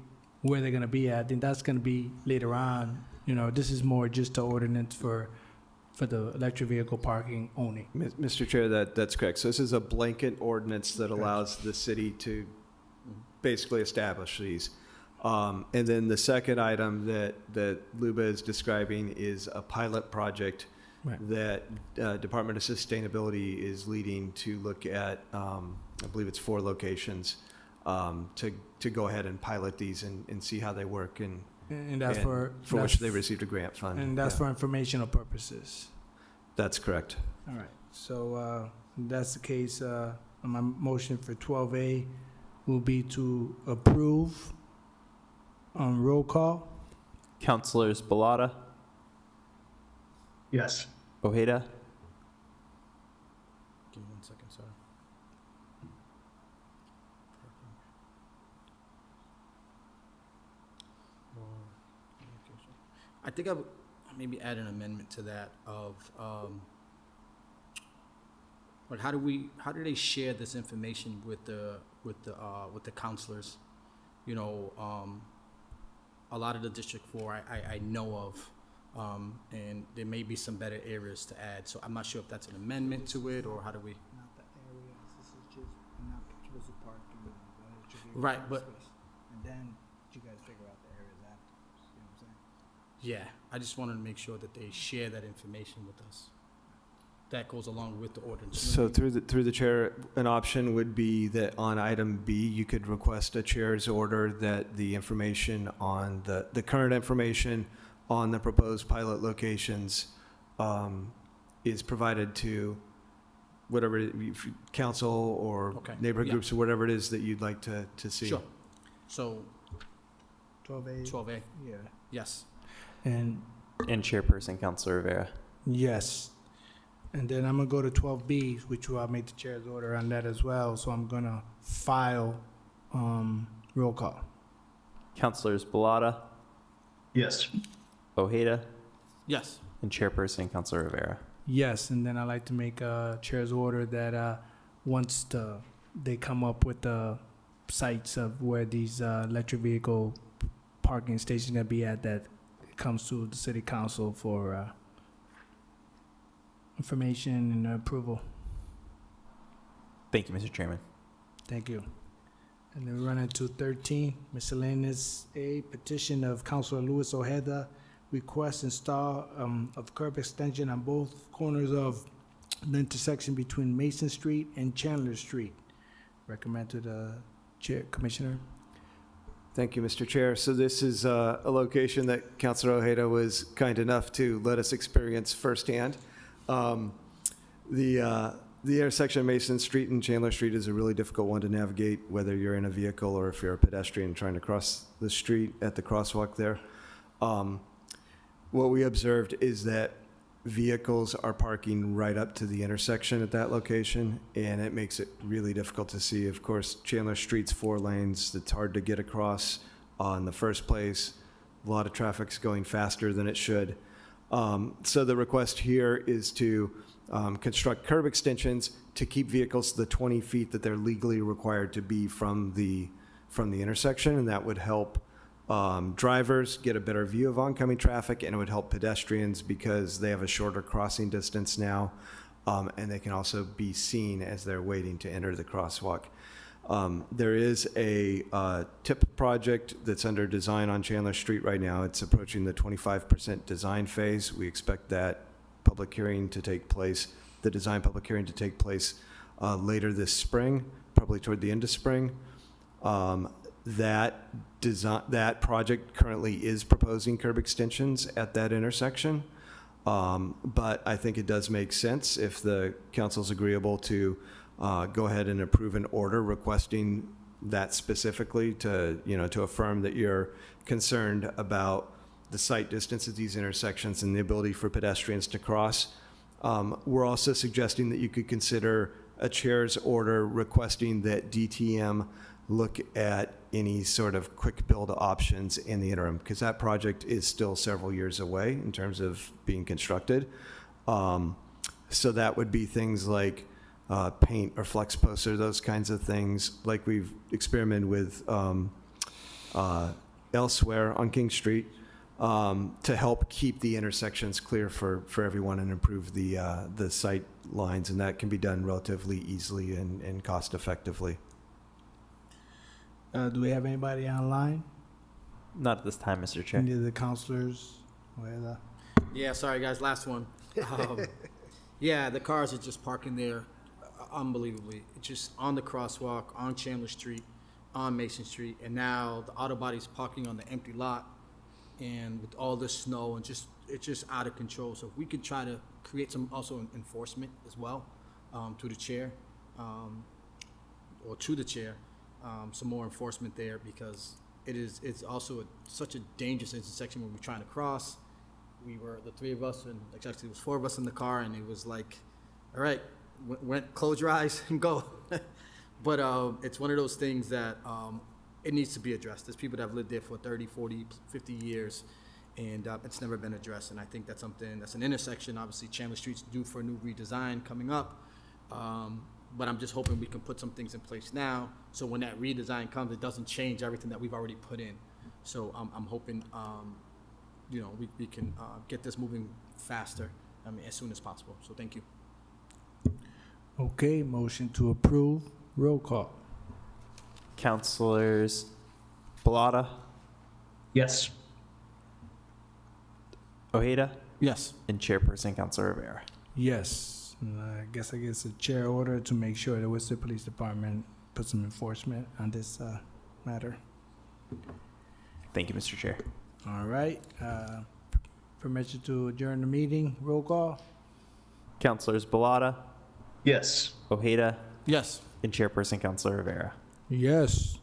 where they're going to be at. I think that's going to be later on. You know, this is more just an ordinance for the electric vehicle parking only. Mr. Chair, that's correct. So this is a blanket ordinance that allows the city to basically establish these. And then the second item that Luba is describing is a pilot project that Department of Sustainability is leading to look at, I believe it's 4 locations, to go ahead and pilot these and see how they work and that's for which they received a grant fund. And that's for informational purposes. That's correct. All right. So if that's the case, my motion for 12A will be to approve on roll call. Councilors Balata, Yes. Ojeda, Give me 1 second, sorry. I think I would maybe add an amendment to that of, like, how do they share this information with the counselors? You know, a lot of the District 4 I know of, and there may be some better areas to add. So I'm not sure if that's an amendment to it, or how do we? Not the areas, this is just not exclusive parking. Right, but- And then you guys figure out the areas afterwards, you know what I'm saying? Yeah, I just wanted to make sure that they share that information with us. That goes along with the ordinance. So through the chair, an option would be that on item B, you could request a chair's order that the information on the current information on the proposed pilot locations is provided to whatever council or Okay, neighborhood yeah. groups or whatever it is that you'd like to see. Sure. So 12A. 12A, Yeah. yes. And Chairperson Councilor Rivera. yes. And then I'm gonna go to 12B, which I'll make the chair's order on that as well. So I'm gonna file roll call. Councilors Balata, Yes. Ojeda, Yes. and Chairperson Councilor Rivera. Yes, and then I'd like to make a chair's order that once they come up with the sites of where these electric vehicle parking stations gonna be at, that it comes to the city council for information and approval. Thank you, Mr. Chairman. Thank you. And then we run into 13, miscellaneous A, petition of Councilor Luis Ojeda, request install of curb extension on both corners of the intersection between Mason Street and Chandler Street. Recommend to the chair, Commissioner. Thank you, Mr. Chair. So this is a location that Councilor Ojeda was kind enough to let us experience firsthand. The intersection of Mason Street and Chandler Street is a really difficult one to navigate, whether you're in a vehicle or if you're a pedestrian trying to cross the street at the crosswalk there. What we observed is that vehicles are parking right up to the intersection at that location, and it makes it really difficult to see. Of course, Chandler Street's 4 lanes. It's hard to get across in the first place. A lot of traffic's going faster than it should. So the request here is to construct curb extensions to keep vehicles to the 20 feet that they're legally required to be from the intersection, and that would help drivers get a better view of oncoming traffic, and it would help pedestrians because they have a shorter crossing distance now, and they can also be seen as they're waiting to enter the crosswalk. There is a TIP project that's under design on Chandler Street right now. It's approaching the 25% design phase. We expect that public hearing to take place, the design public hearing to take place later this spring, probably toward the end of spring. That project currently is proposing curb extensions at that intersection. But I think it does make sense if the council's agreeable to go ahead and approve an order requesting that specifically to affirm that you're concerned about the sight distance at these intersections and the ability for pedestrians to cross. We're also suggesting that you could consider a chair's order requesting that DTM look at any sort of quick build options in the interim, because that project is still several years away in terms of being constructed. So that would be things like paint or flex posts or those kinds of things like we've experimented with elsewhere on King Street to help keep the intersections clear for everyone and improve the sight lines, and that can be done relatively easily and cost effectively. Do we have anybody online? Not at this time, Mr. Chair. Any of the counselors? Yeah, sorry guys, last one. Yeah, the cars are just parking there unbelievably. It's just on the crosswalk, on Chandler Street, on Mason Street, and now the auto body's parking on the empty lot. And with all this snow and it's just out of control. So if we could try to create some also enforcement as well to the chair or to the chair, some more enforcement there, because it's also such a dangerous intersection when we're trying to cross. We were the three of us, and actually it was four of us in the car, and it was like, all right, close your eyes and go. But it's one of those things that it needs to be addressed. There's people that have lived there for 30, 40, 50 years, and it's never been addressed. And I think that's an intersection. Obviously, Chandler Street's due for a new redesign coming up. But I'm just hoping we can put some things in place now, so when that redesign comes, it doesn't change everything that we've already put in. So I'm hoping, we can get this moving faster, as soon as possible. So thank you. Okay, motion to approve. Roll call. Councilors Balata, Yes. Ojeda, Yes. and Chairperson Councilor Rivera. Yes. I guess a chair order to make sure the Worcester Police Department put some enforcement on this matter. Thank you, Mr. Chair. All right. Permission to adjourn the meeting. Roll call. Councilors Balata, Yes. Ojeda, Yes. and Chairperson Councilor Rivera. Yes.